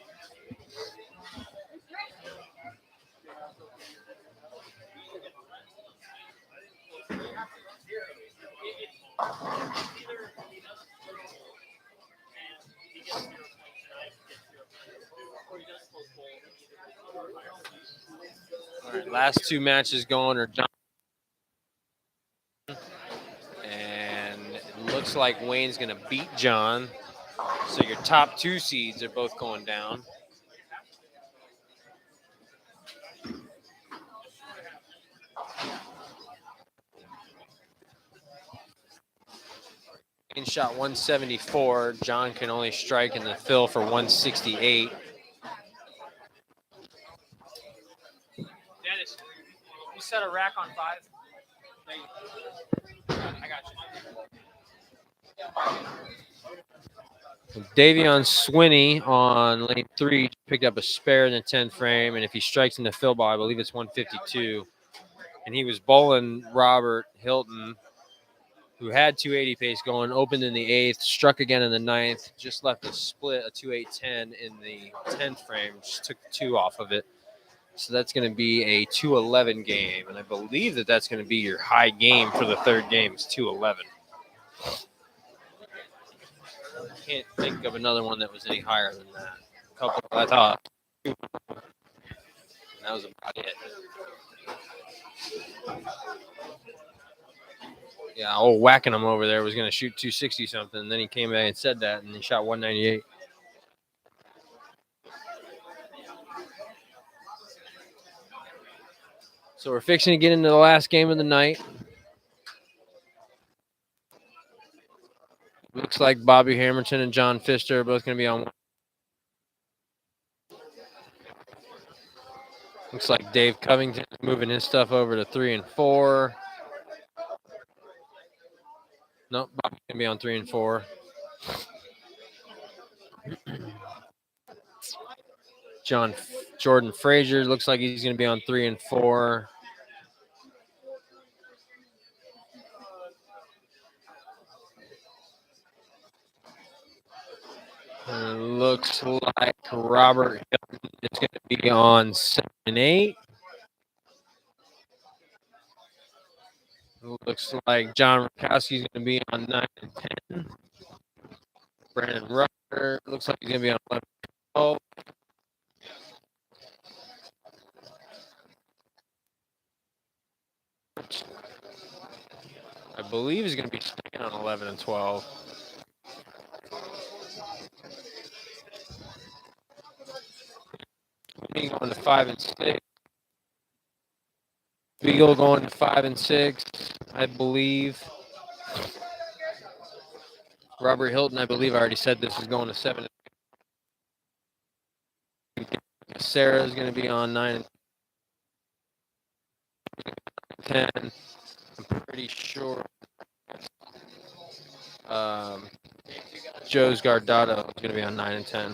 All right, last 2 matches going are done. And it looks like Wayne's going to beat John. So your top 2 seeds are both going down. Wayne shot 174. John can only strike in the fill for 168. Dennis, you set a rack on 5. I got you. Davion Swinney on lane 3 picked up a spare in the 10 frame, and if he strikes in the fill ball, I believe it's 152. And he was bowling Robert Hilton, who had 280 pace going, opened in the 8th, struck again in the 9th, just left a split, a 2.810 in the 10th frame, just took the 2 off of it. So that's going to be a 211 game, and I believe that that's going to be your high game for the 3rd game is 211. I can't think of another one that was any higher than that. A couple, I thought. And that was about it. Yeah, old whacking him over there was going to shoot 260 something. And then he came back and said that, and he shot 198. So we're fixing to get into the last game of the night. Looks like Bobby Hamilton and John Pfister are both going to be on. Looks like Dave Covington is moving his stuff over to 3 and 4. Nope, Bobby's going to be on 3 and 4. Jordan Frazier looks like he's going to be on 3 and 4. And it looks like Robert Hilton is going to be on 7 and 8. Looks like John Rakowski is going to be on 9 and 10. Brandon Rucker looks like he's going to be on 11 and 12. I believe he's going to be staying on 11 and 12. Beagle going to 5 and 6. Beagle going to 5 and 6, I believe. Robert Hilton, I believe I already said this is going to 7 and 8. Sarah is going to be on 9 and 10. I'm pretty sure Joe's Gardado is going to be on 9 and 10. I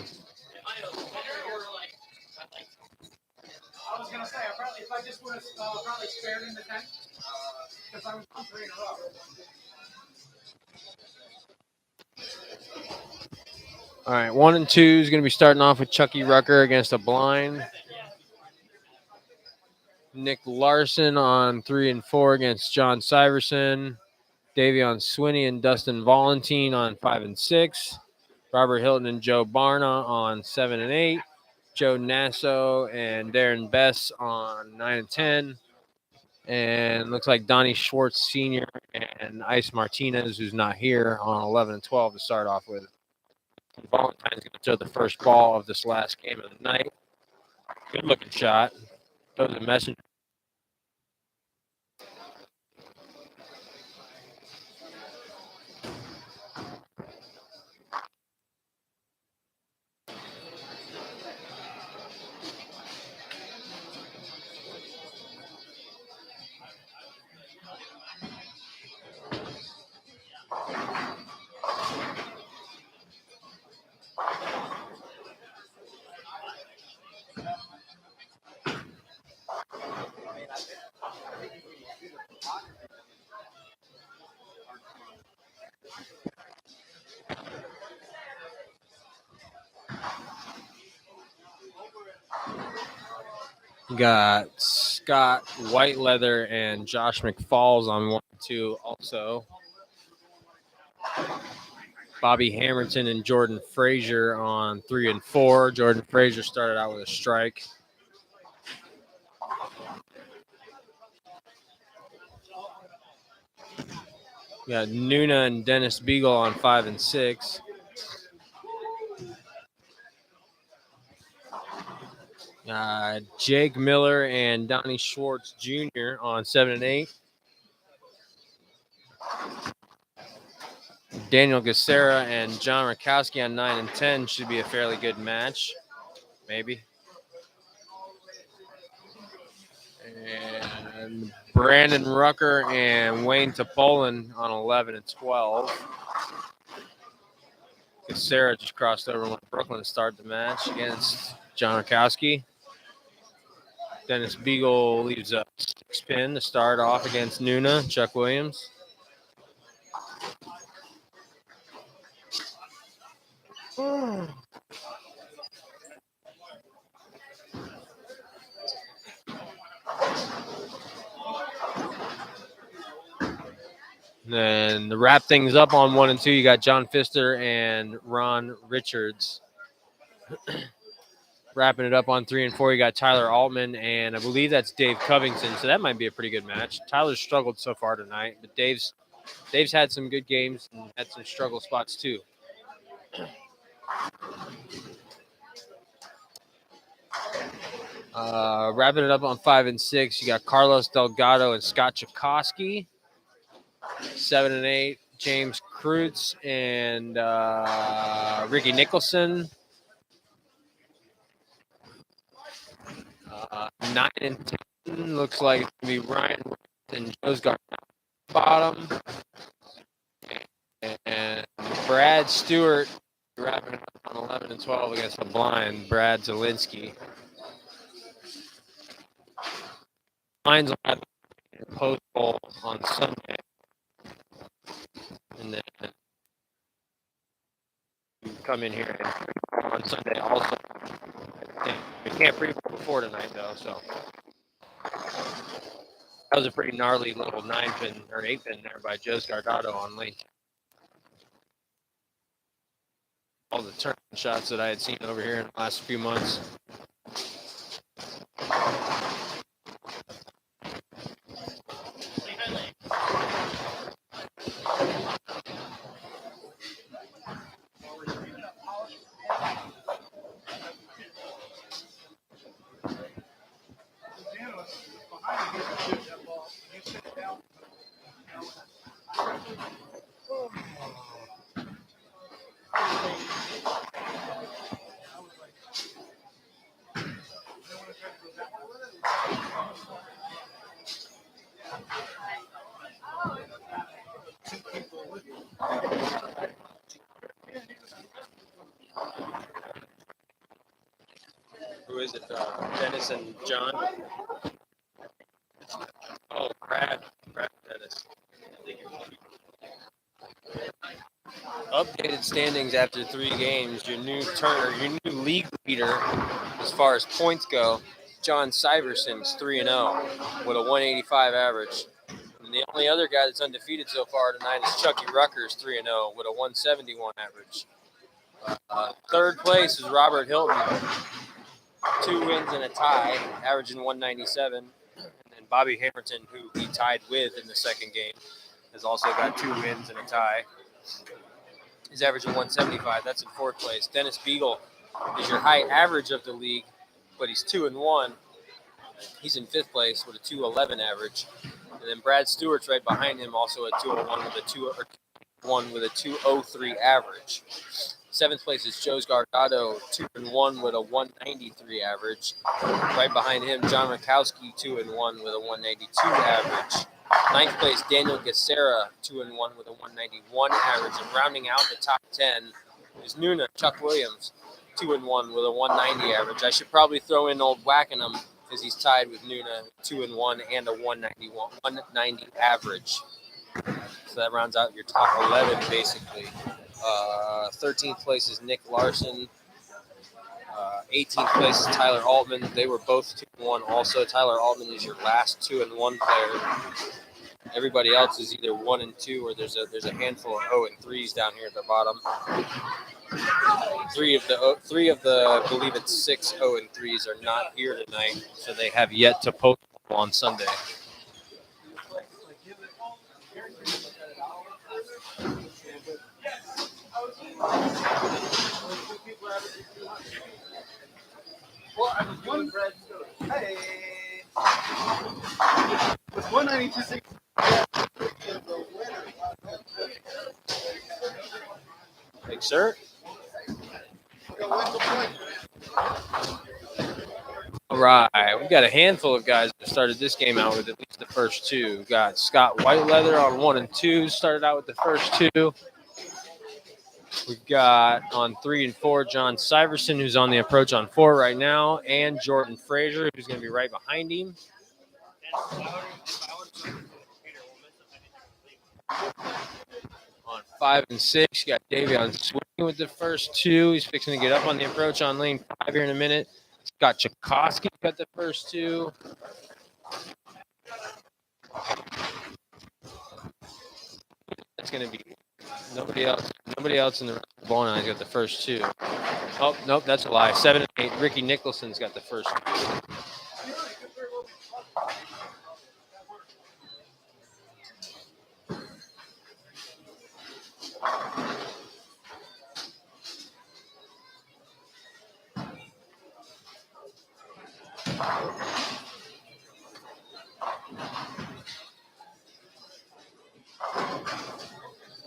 was gonna say, if I just would have probably spared him the 10, because I was on 3 in a row. All right, 1 and 2 is going to be starting off with Chucky Rucker against a blind. Nick Larson on 3 and 4 against John Syverson. Davion Swinney and Dustin Valentine on 5 and 6. Robert Hilton and Joe Barna on 7 and 8. Joe Nasso and Darren Bess on 9 and 10. And looks like Donnie Schwartz Sr. and Ice Martinez, who's not here, on 11 and 12 to start off with. Valentine's going to throw the first ball of this last game of the night. Good looking shot. Throws a messenger. You got Scott Whiteleather and Josh McFalls on 1 and 2 also. Bobby Hamilton and Jordan Frazier on 3 and 4. Jordan Frazier started out with a strike. You got Nuna and Dennis Beagle on 5 and 6. Jake Miller and Donnie Schwartz Jr. on 7 and 8. Daniel Gacera and John Rakowski on 9 and 10 should be a fairly good match, maybe. And Brandon Rucker and Wayne Topolin on 11 and 12. Gacera just crossed over with Brooklyn to start the match against John Rakowski. Dennis Beagle leaves a spin to start off against Nuna, Chuck Williams. Then to wrap things up on 1 and 2, you got John Pfister and Ron Richards. Wrapping it up on 3 and 4, you got Tyler Altman, and I believe that's Dave Covington, so that might be a pretty good match. Tyler's struggled so far tonight, but Dave's had some good games and had some struggle spots too. Wrapping it up on 5 and 6, you got Carlos Delgado and Scott Chakosky. 7 and 8, James Kreutz and Ricky Nicholson. 9 and 10 looks like it's going to be Ryan and Joe's got bottom. And Brad Stewart wrapping it up on 11 and 12 against the blind, Brad Zielinski. Blind's on post bowl on Sunday. And then you come in here and on Sunday also. We can't pre-bowl before tonight, though, so. That was a pretty gnarly little 9-pin or 8-pin there by Joe's Gardado on link. All the turn shots that I had seen over here in the last few months. is it? Dennis and John. Oh, Brad Dennis. Updated standings after 3 games. Your new league leader as far as points go, John Syverson's 3-0 with a 185 average. And the only other guy that's undefeated so far tonight is Chucky Ruckers, 3-0 with a 171 average. Third place is Robert Hilton, 2 wins and a tie, averaging 197. And then Bobby Hamilton, who he tied with in the second game, has also got 2 wins and a tie. He's averaging 175. That's in 4th place. Dennis Beagle is your high average of the league, but he's 2-1. He's in 5th place with a 211 average. And then Brad Stewart's right behind him, also at 201 with a 203 average. 7th place is Joe's Gargado, 2-1 with a 193 average. Right behind him, John Rakowski, 2-1 with a 192 average. 9th place, Daniel Gacera, 2-1 with a 191 average. And rounding out the top 10 is Nuna Chuck Williams, 2-1 with a 190 average. I should probably throw in old Wackenham because he's tied with Nuna, 2-1 and a 190 average. So that rounds out your top 11 basically. 13th place is Nick Larson. 18th place is Tyler Altman. They were both 2-1 also. Tyler Altman is your last 2-1 player. Everybody else is either 1 and 2, or there's a handful of 0 and 3s down here at the bottom. Three of the I believe it's 6 0 and 3s are not here tonight, so they have yet to post on Sunday. Well, I was doing Brad Stewart. Hey! With 192.6. Thanks, sir. All right, we've got a handful of guys that started this game out with at least the first 2. We've got Scott Whiteleather on 1 and 2, started out with the first 2. We've got on 3 and 4 John Syverson, who's on the approach on 4 right now, and Jordan Frazier, who's going to be right behind him. On 5 and 6, you got Davion Swing with the first 2. He's fixing to get up on the approach on lane 5 here in a minute. Scott Tchaikovsky got the first 2. That's going to be nobody else in the ball nine's got the first 2. Oh, nope, that's a lie. 7 and 8. Ricky Nicholson's got the first 2.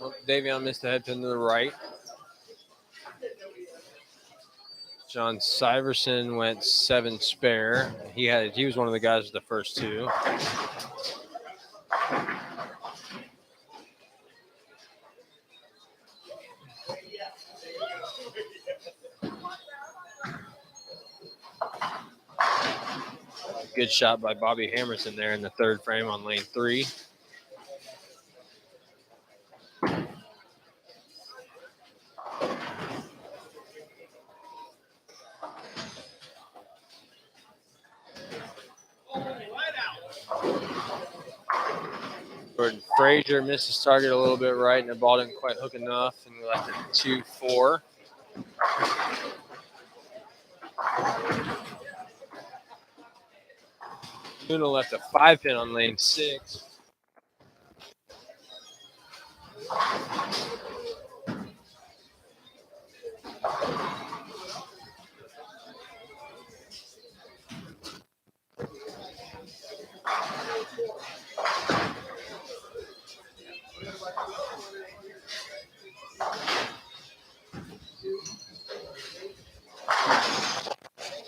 Oh, Davion missed the head pin to the right. John Syverson went 7 spare. He was one of the guys with the first 2. Good shot by Bobby Hammerson there in the 3rd frame on lane 3. Jordan Frazier missed his target a little bit right, and the ball didn't quite hook enough, and we left it 2-4. Luna left a 5-pin on lane 6.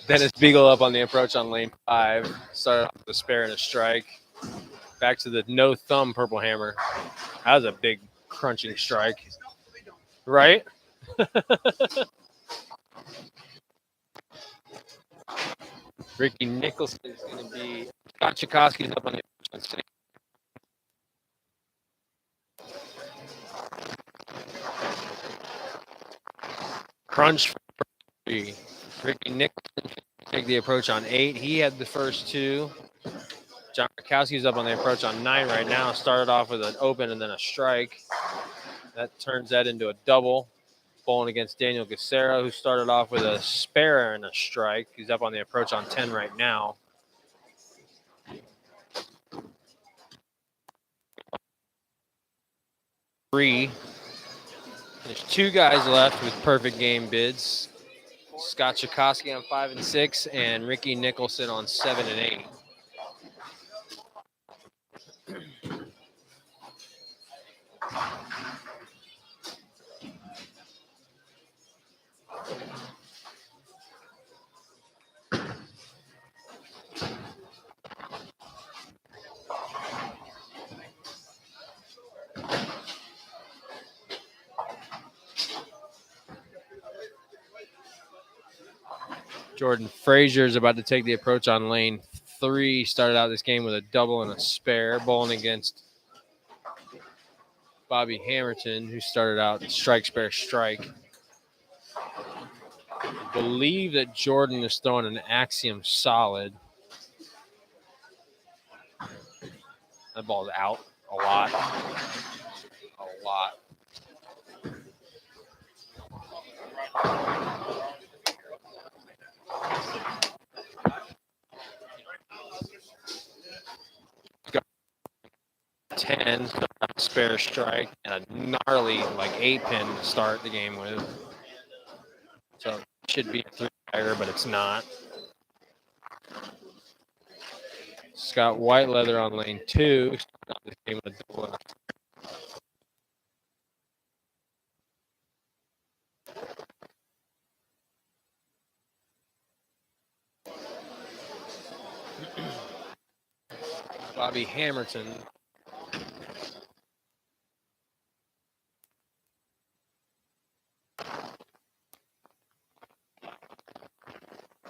Dennis Beagle up on the approach on lane 5. Started off with a spare and a strike. Back to the no thumb purple hammer. That was a big crunching strike. Right? Ricky Nicholson is going to be. Scott Chakosky's up on the approach on 6. Crunch for 3. Ricky Nicholson take the approach on 8. He had the first 2. John Rakowski's up on the approach on 9 right now. Started off with an open and then a strike. That turns that into a double. Bowling against Daniel Gacera, who started off with a spare and a strike. He's up on the approach on 10 right now. Three. There's 2 guys left with perfect game bids. Scott Chakosky on 5 and 6, and Ricky Nicholson on 7 and 8. Jordan Frazier is about to take the approach on lane 3. Started out this game with a double and a spare, bowling against Bobby Hamilton, who started out strike, spare, strike. I believe that Jordan is throwing an Axiom solid. That ball's out a lot. A lot. Got 10, spare strike, and a gnarly 8-pin to start the game with. So it should be a 3-bagger, but it's not. Scott Whiteleather on lane 2. This game with a double and a Bobby Hamilton.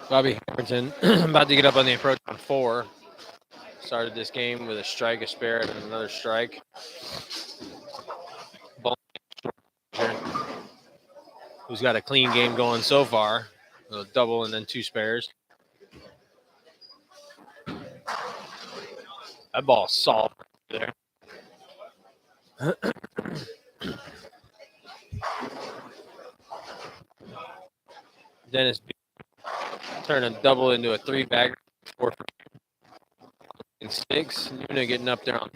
Bobby Hamilton about to get up on the approach on 4. Started this game with a strike, a spare, and another strike. Who's got a clean game going so far. A double and then 2 spares. That ball's soft there. Dennis B. Turn a double into a 3-bagger. 4 and 6. Nuna getting up there on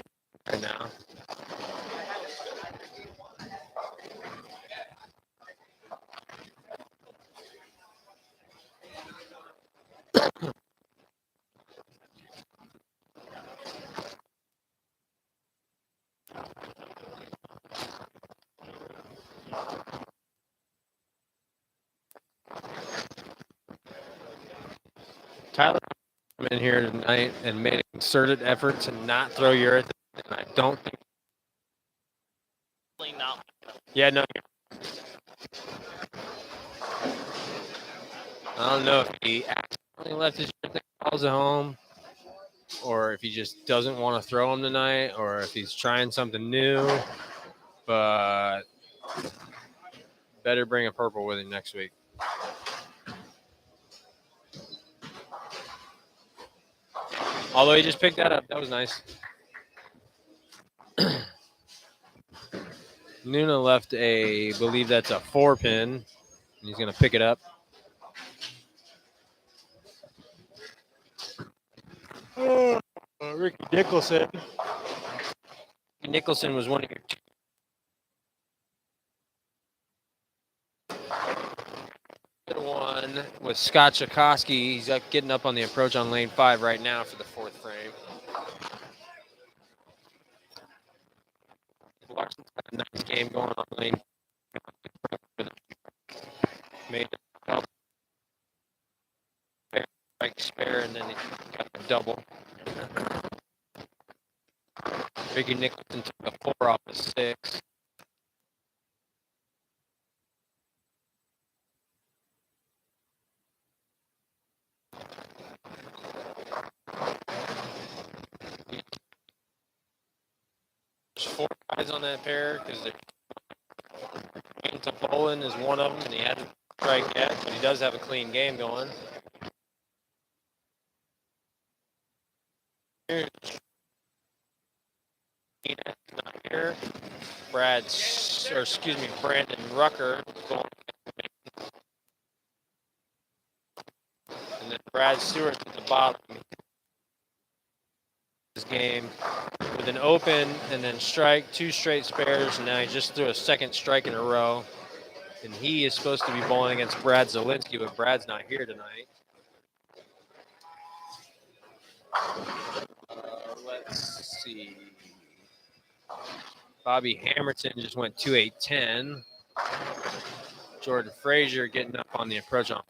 right now. Tyler came in here tonight and made a concerted effort to not throw urethane, and I don't think. Not. Yeah, no. I don't know if he accidentally left his urethane balls at home, or if he just doesn't want to throw them tonight, or if he's trying something new. But better bring a purple with him next week. Although he just picked that up. That was nice. Nuna left I believe that's a 4-pin. He's going to pick it up. Ricky Nicholson. Nicholson was one of your one with Scott Chakosky. He's getting up on the approach on lane 5 right now for the 4th frame. Larson's got a nice game going on lane. Made a spare, and then he got a double. Ricky Nicholson took a 4 off the 6. on that pair because they're into Bolin is one of them, and he hasn't strike yet, but he does have a clean game going. Not here. Brandon Rucker going. And then Brad Stewart at the bottom. This game with an open and then strike, 2 straight spares, and now he just threw a second strike in a row. And he is supposed to be bowling against Brad Zielinski, but Brad's not here tonight. Let's see. Bobby Hamilton just went 2-8-10. Jordan Frazier getting up on the approach on.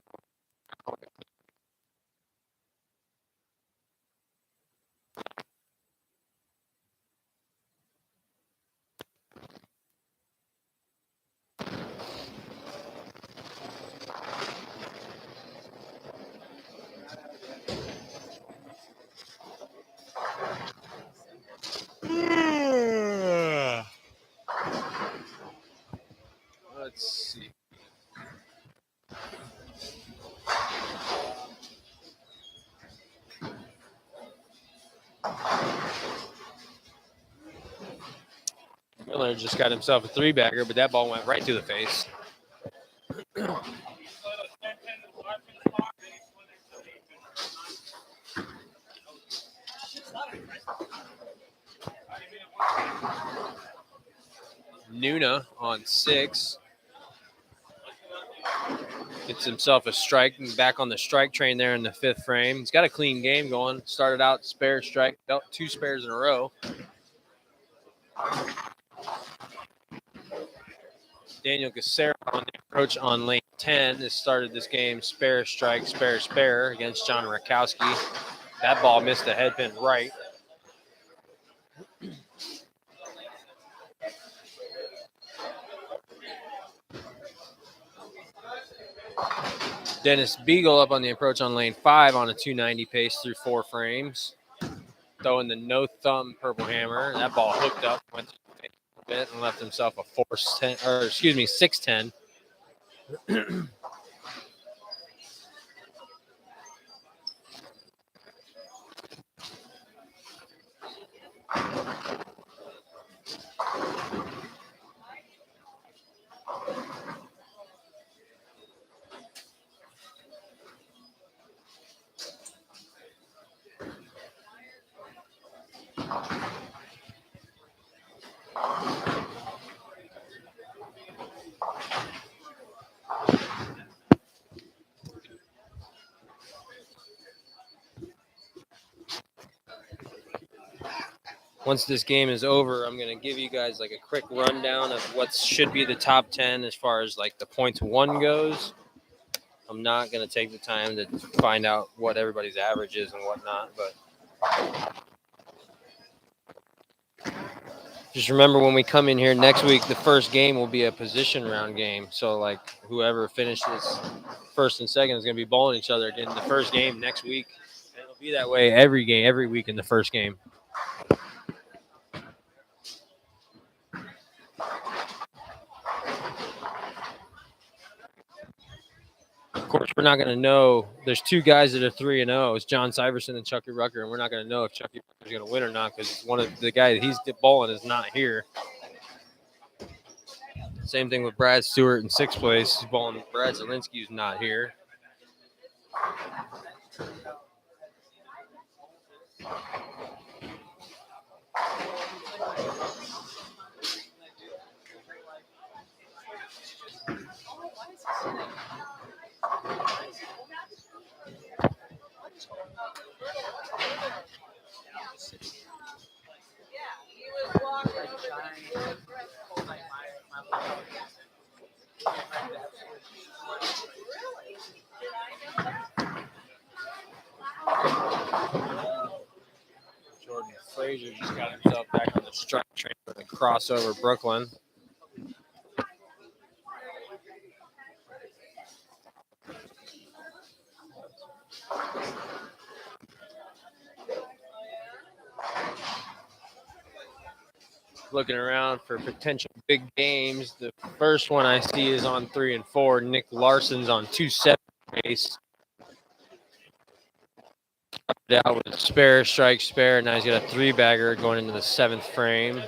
Let's see. Miller just got himself a 3-bagger, but that ball went right through the face. Nuna on 6. Gets himself a strike and back on the strike train there in the 5th frame. He's got a clean game going. Started out spare strike, dealt 2 spares in a row. Daniel Gacero on the approach on lane 10 has started this game spare strike, spare against John Rakowski. That ball missed the head pin right. Dennis Beagle up on the approach on lane 5 on a 290 pace through 4 frames. Throwing the no thumb purple hammer. That ball hooked up, went a bit, and left himself a 610. Once this game is over, I'm going to give you guys like a quick rundown of what should be the top 10 as far as like the points won goes. I'm not going to take the time to find out what everybody's average is and whatnot, but just remember when we come in here next week, the first game will be a position round game. So like whoever finishes first and second is going to be bowling each other in the first game next week. And it'll be that way every week in the first game. Of course, we're not going to know. There's 2 guys that are 3-0. It's John Syverson and Chucky Rucker, and we're not going to know if Chucky Rucker's going to win or not because one of the guys he's bowling is not here. Same thing with Brad Stewart in 6th place. He's bowling Brad Zielinski, who's not here. Jordan Frazier just got himself back on the strike train with a crossover Brooklyn. Looking around for potential big games. The first one I see is on 3 and 4. Nick Larson's on 2-7 pace. That was spare, strike, spare. Now he's got a 3-bagger going into the 7th frame.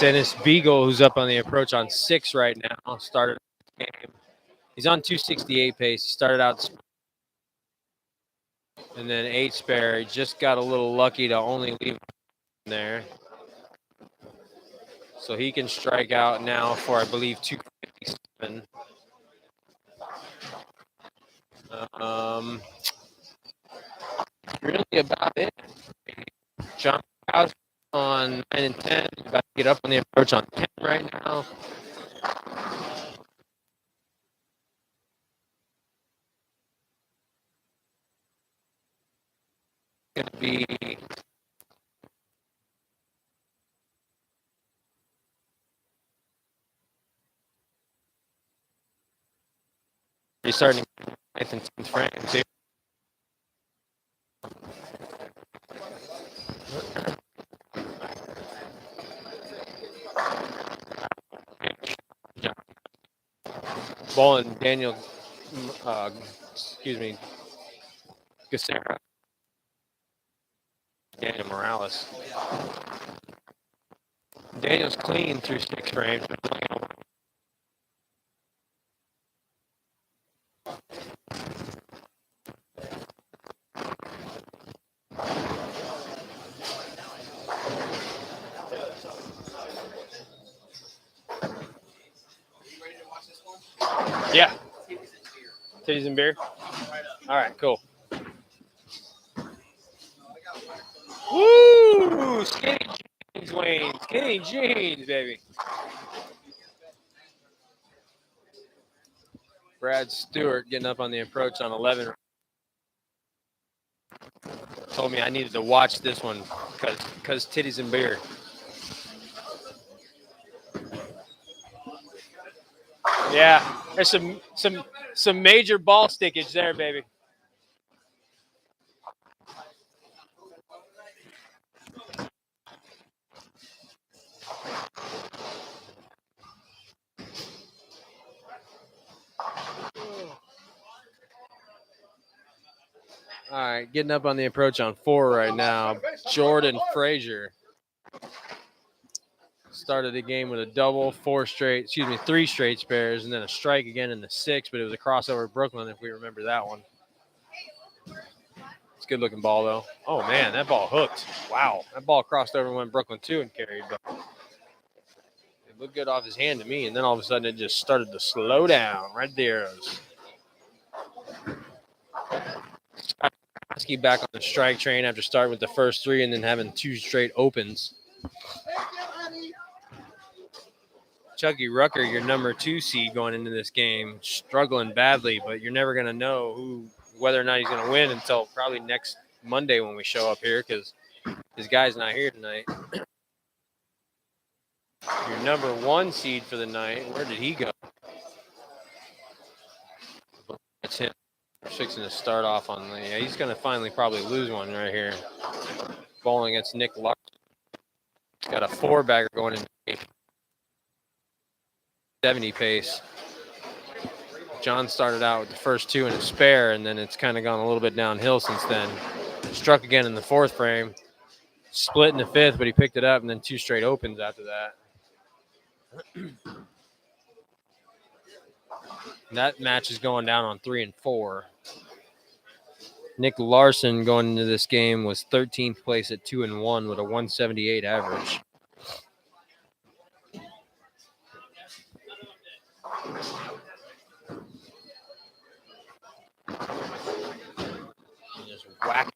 Dennis Beagle, who's up on the approach on 6 right now, started the game. He's on 268 pace. He started out and then 8 spare. He just got a little lucky to only leave there. So he can strike out now for, I believe, 257. Really about it. John Krause on 9 and 10. He's about to get up on the approach on 10 right now. Going to be starting 9th and 10th frames here. Ball and Daniel, Gacera. Daniel Morales. Daniel's clean through 6 frames. Yeah. Titties and beer? All right, cool. Woo! Skinny jeans, Wayne. Skinny jeans, baby. Brad Stewart getting up on the approach on 11. Told me I needed to watch this one because titties and beer. Yeah, there's some major ball stickage there, baby. All right, getting up on the approach on 4 right now. Jordan Frazier started the game with a double, 3 straight spares, and then a strike again in the 6th, but it was a crossover at Brooklyn, if we remember that one. It's a good looking ball, though. Oh, man, that ball hooked. Wow, that ball crossed over and went Brooklyn 2 and carried, but it looked good off his hand to me, and then all of a sudden it just started to slow down right there. Back on the strike train after starting with the first 3 and then having 2 straight opens. Chucky Rucker, your number 2 seed going into this game, struggling badly, but you're never going to know whether or not he's going to win until probably next Monday when we show up here because his guy's not here tonight. Your number 1 seed for the night, where did he go? That's him. Fixing to start off on the. Yeah, he's going to finally probably lose one right here. Bowling against Nick Larson. He's got a 4-bagger going in 70 pace. John started out with the first 2 in a spare, and then it's kind of gone a little bit downhill since then. Struck again in the 4th frame. Split in the 5th, but he picked it up, and then 2 straight opens after that. That match is going down on 3 and 4. Nick Larson going into this game was 13th place at 2 and 1 with a 178 average. Just whack.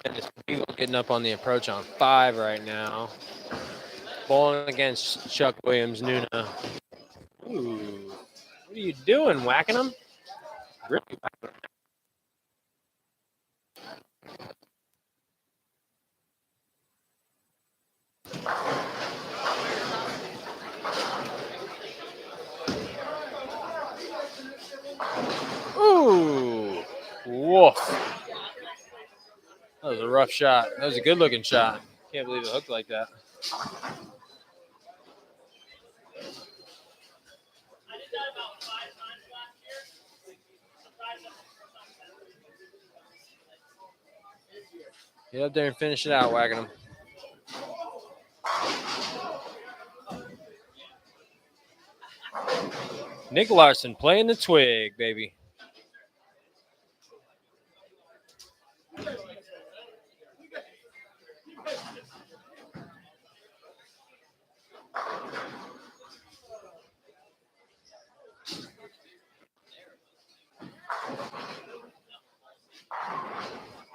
And this Beagle getting up on the approach on 5 right now. Bowling against Chuck Williams, Nuna. Ooh. What are you doing, whacking him? Really whacking him. Woof. That was a rough shot. That was a good looking shot. Can't believe it hooked like that. Get up there and finish it out, whacking him. Nick Larson playing the twig, baby.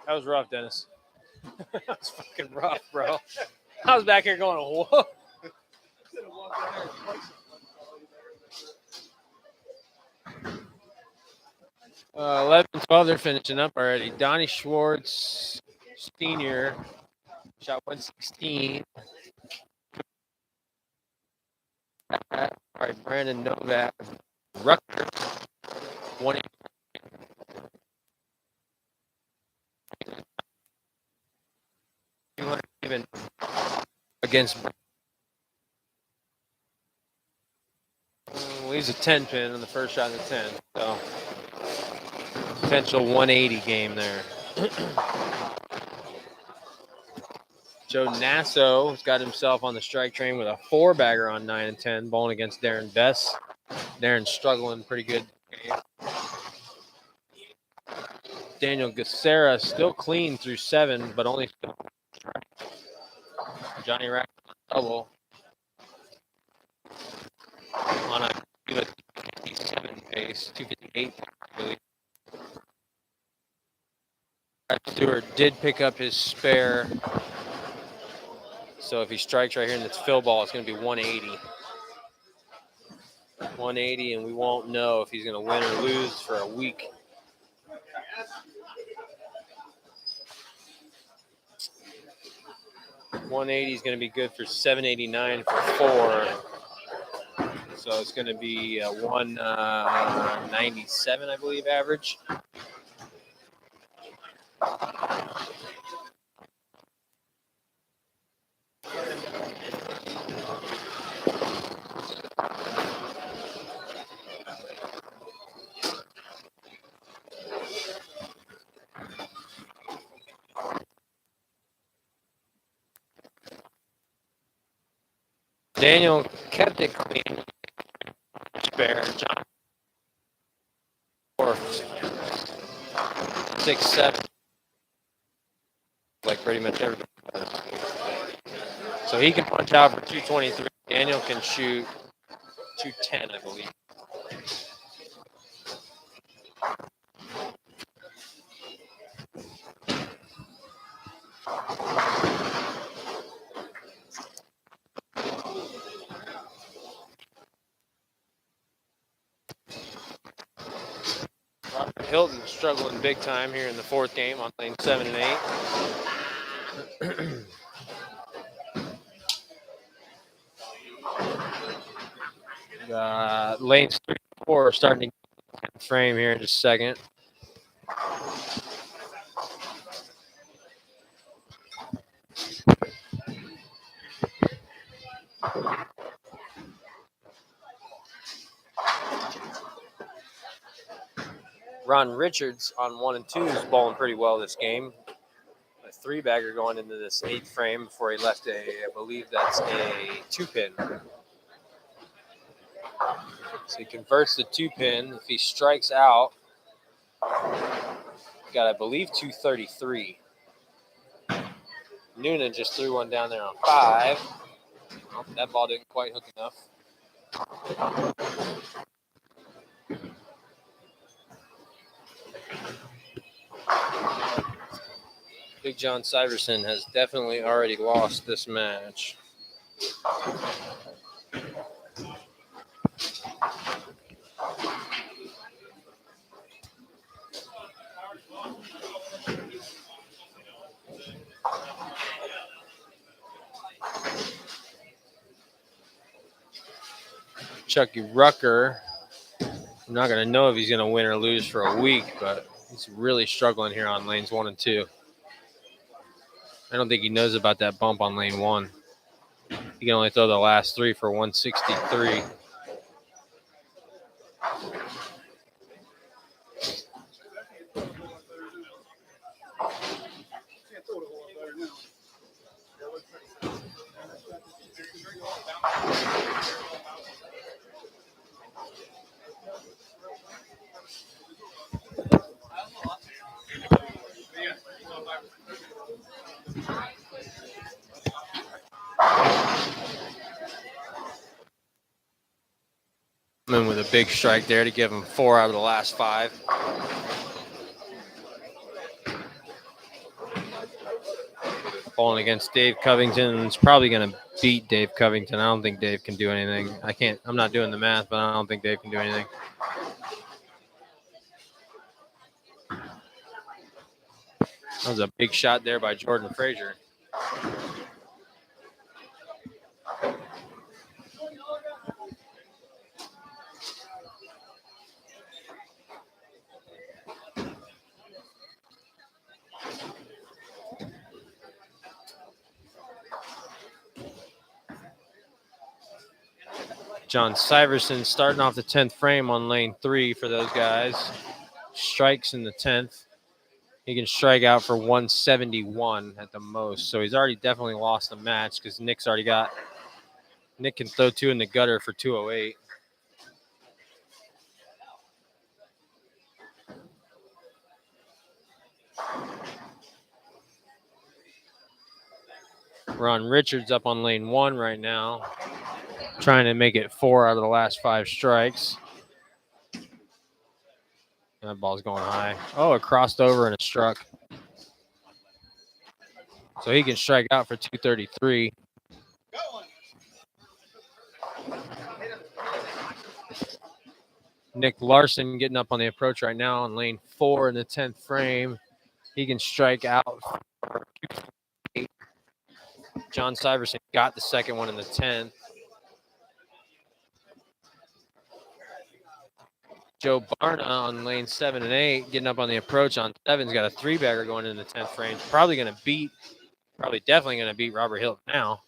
That was rough, Dennis. That was fucking rough, bro. I was back here going, whoa. 11-12, they're finishing up already. Donnie Schwartz, senior, shot 116. All right, Brandon Novak, Rucker, 180. Even against leaves a 10 pin on the first shot of the 10. So potential 180 game there. Joe Nasso has got himself on the strike train with a 4-bagger on 9 and 10, bowling against Darren Bess. Darren's struggling pretty good. Daniel Gacera still clean through 7, but only Johnny Rack double on a 257 pace, 258, I believe. Stewart did pick up his spare, so if he strikes right here in this fill ball, it's going to be 180. 180, and we won't know if he's going to win or lose for a week. $180 is going to be good for 789 for 4. So it's going to be 197, I believe, average. Daniel kept it clean. Spare. John. 4, 6, 7. Like pretty much everybody does. So he can punch out for 223. Daniel can shoot 210, I believe. Robert Hilton struggling big time here in the 4th game on lane 7 and 8. Lanes 3 and 4 are starting to frame here in just a second. Ron Richards on 1 and 2 is bowling pretty well this game. A 3-bagger going into this 8th frame before he left I believe that's a 2-pin. So he converts the 2-pin. If he strikes out, got, I believe, 233. Noonan just threw one down there on 5. Oh, that ball didn't quite hook enough. Big John Syverson has definitely already lost this match. Chucky Rucker, I'm not going to know if he's going to win or lose for a week, but He's really struggling here on lanes 1 and 2. I don't think he knows about that bump on lane 1. He can only throw the last 3 for 163. And with a big strike there to give him 4 out of the last 5. Falling against Dave Covington. It's probably going to beat Dave Covington. I don't think Dave can do anything. I'm not doing the math, but I don't think Dave can do anything. That was a big shot there by Jordan Frazier. John Syverson starting off the 10th frame on lane 3 for those guys. Strikes in the 10th. He can strike out for 171 at the most. So he's already definitely lost the match because Nick can throw 2 in the gutter for 208. Ron Richards up on lane 1 right now, trying to make it 4 out of the last 5 strikes. That ball's going high. Oh, it crossed over and it struck. So he can strike out for 233. Nick Larson getting up on the approach right now on lane 4 in the 10th frame. He can strike out for 248. John Syverson got the second one in the 10th. Joe Barna on lane 7 and 8, getting up on the approach on 7's got a 3-bagger going in the 10th frame. Probably definitely going to beat Robert Hilton now.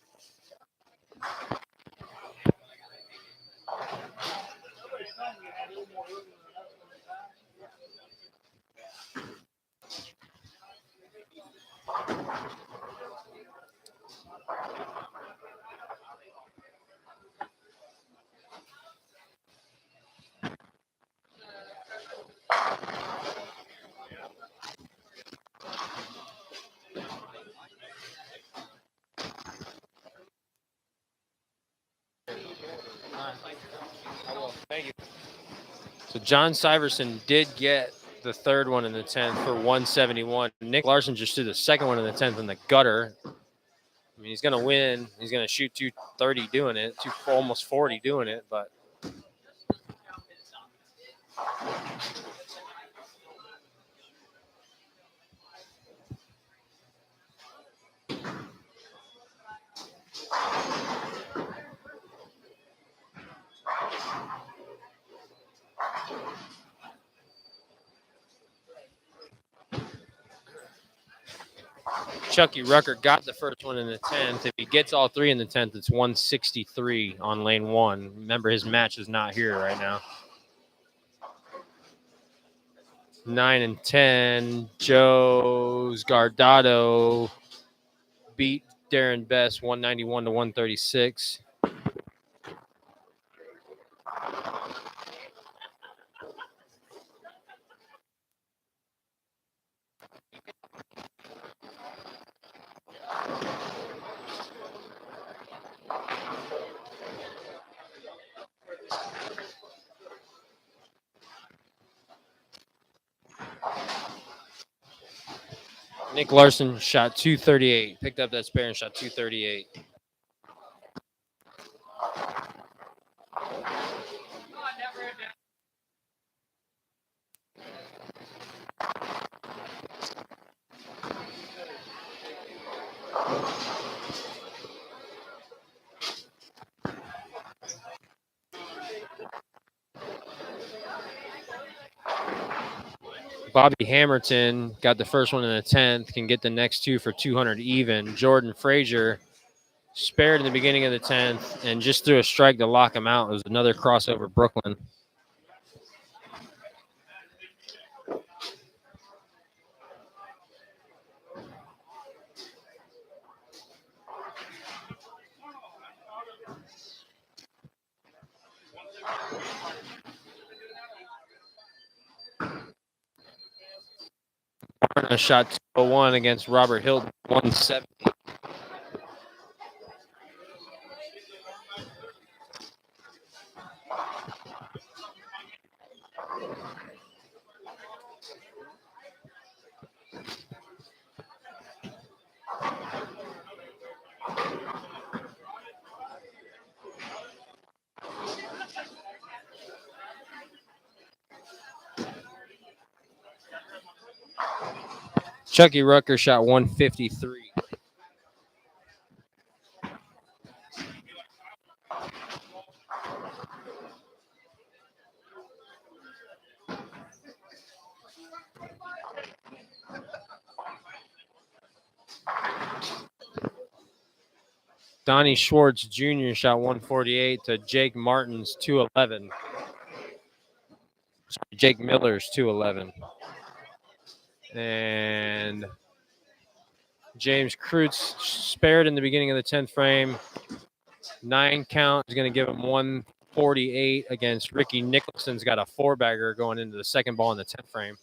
Thank you. So John Syverson did get the third one in the 10th for 171. Nick Larson just threw the second one in the 10th in the gutter. I mean, he's going to win. He's going to shoot 230 doing it, almost 40 doing it, but Chucky Rucker got the first one in the 10th. If he gets all 3 in the 10th, it's 163 on lane 1. Remember, his match is not here right now. 9 and 10, Joe's Guardado beat Darren Best 191 to 136. Nick Larson shot 238, picked up that spare and shot 238. Bobby Hamilton got the first one in the 10th, can get the next two for 200 even. Jordan Frazier spared in the beginning of the 10th and just threw a strike to lock him out. It was another crossover Brooklyn. A shot 201 against Robert Hilton, 170. Chucky Rucker shot 153. Donnie Schwartz Jr. shot 148 to Jake Martin's 211. Jake Miller's 211. And James Kreutz spared in the beginning of the 10th frame. 9 count is going to give him 148 against Ricky Nicholson's got a 4-bagger going into the second ball in the 10th frame.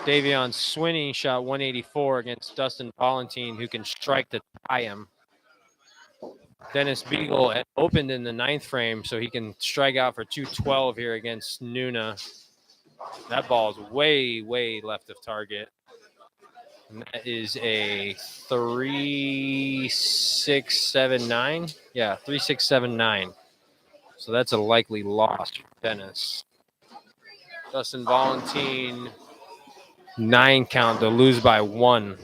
Davion Swinney shot 184 against Dustin Valentine, who can strike to tie him. Dennis Beagle opened in the 9th frame, so he can strike out for 212 here against Nuna. That ball is way, way left of target. And that is a 3.679. Yeah, 3.679. So that's a likely loss for Dennis. Dustin Valentine, 9 count to lose by 1.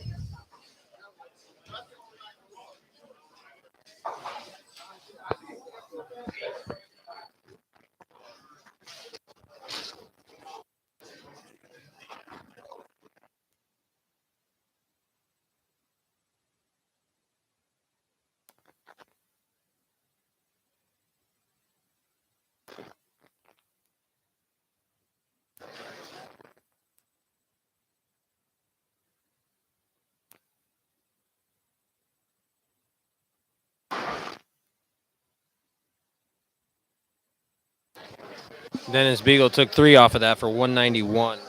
Dennis Beagle took 3 off of that for 191.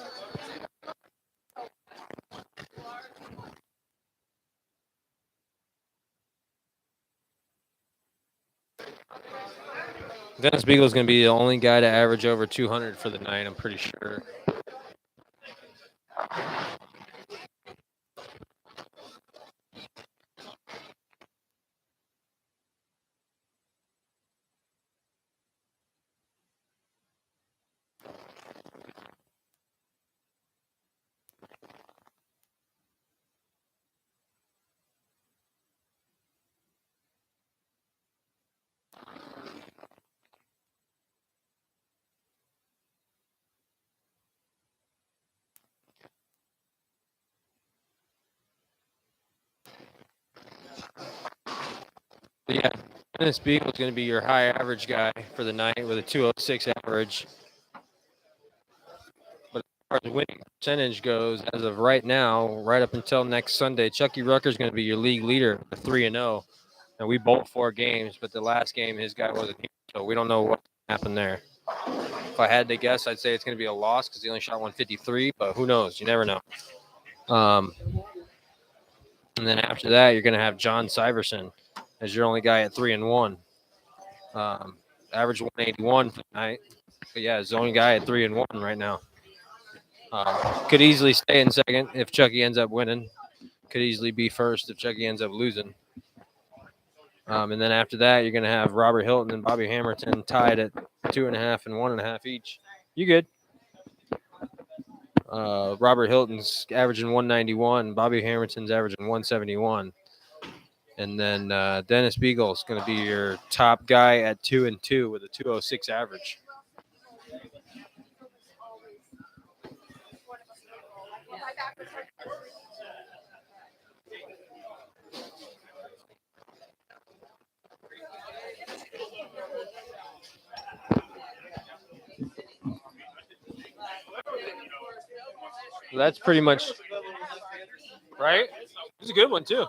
Dennis Beagle is going to be the only guy to average over 200 for the night, I'm pretty sure. Yeah, Dennis Beagle is going to be your high average guy for the night with a 206 average. But as far as winning percentage goes, as of right now, right up until next Sunday, Chucky Rucker is going to be your league leader at 3-0. And we bowled 4 games, but the last game his guy wasn't here, so we don't know what happened there. If I had to guess, I'd say it's going to be a loss because he only shot 153, but who knows? You never know. And then after that, you're going to have John Syverson as your only guy at 3-1. Average 181 for the night. But yeah, his only guy at 3-1 right now. Could easily stay in second if Chucky ends up winning. Could easily be first if Chucky ends up losing. And then after that, you're going to have Robert Hilton and Bobby Hamilton tied at 2.5 and 1.5 each. You good? Robert Hilton's averaging 191. Bobby Hamilton's averaging 171. And then Dennis Beagle is going to be your top guy at 2-2 with a 206 average. That's pretty much right. It's a good one too.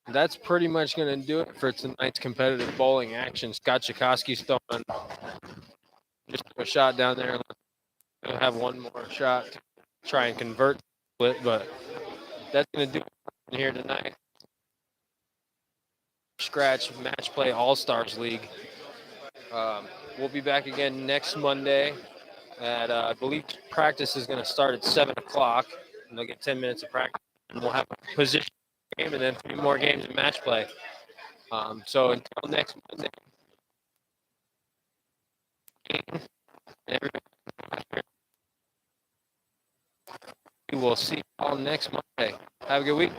That's pretty much going to do it for tonight's competitive bowling action. Scott Chakosky's throwing just a shot down there. We'll have one more shot to try and convert it, but that's going to do it here tonight. Scratch Match Play All-Stars League. We'll be back again next Monday. I believe practice is going to start at 7 o'clock, and they'll get 10 minutes of practice. And we'll have a position game and then 3 more games of match play. So until next Monday, everybody, we will see you all next Monday. Have a good week.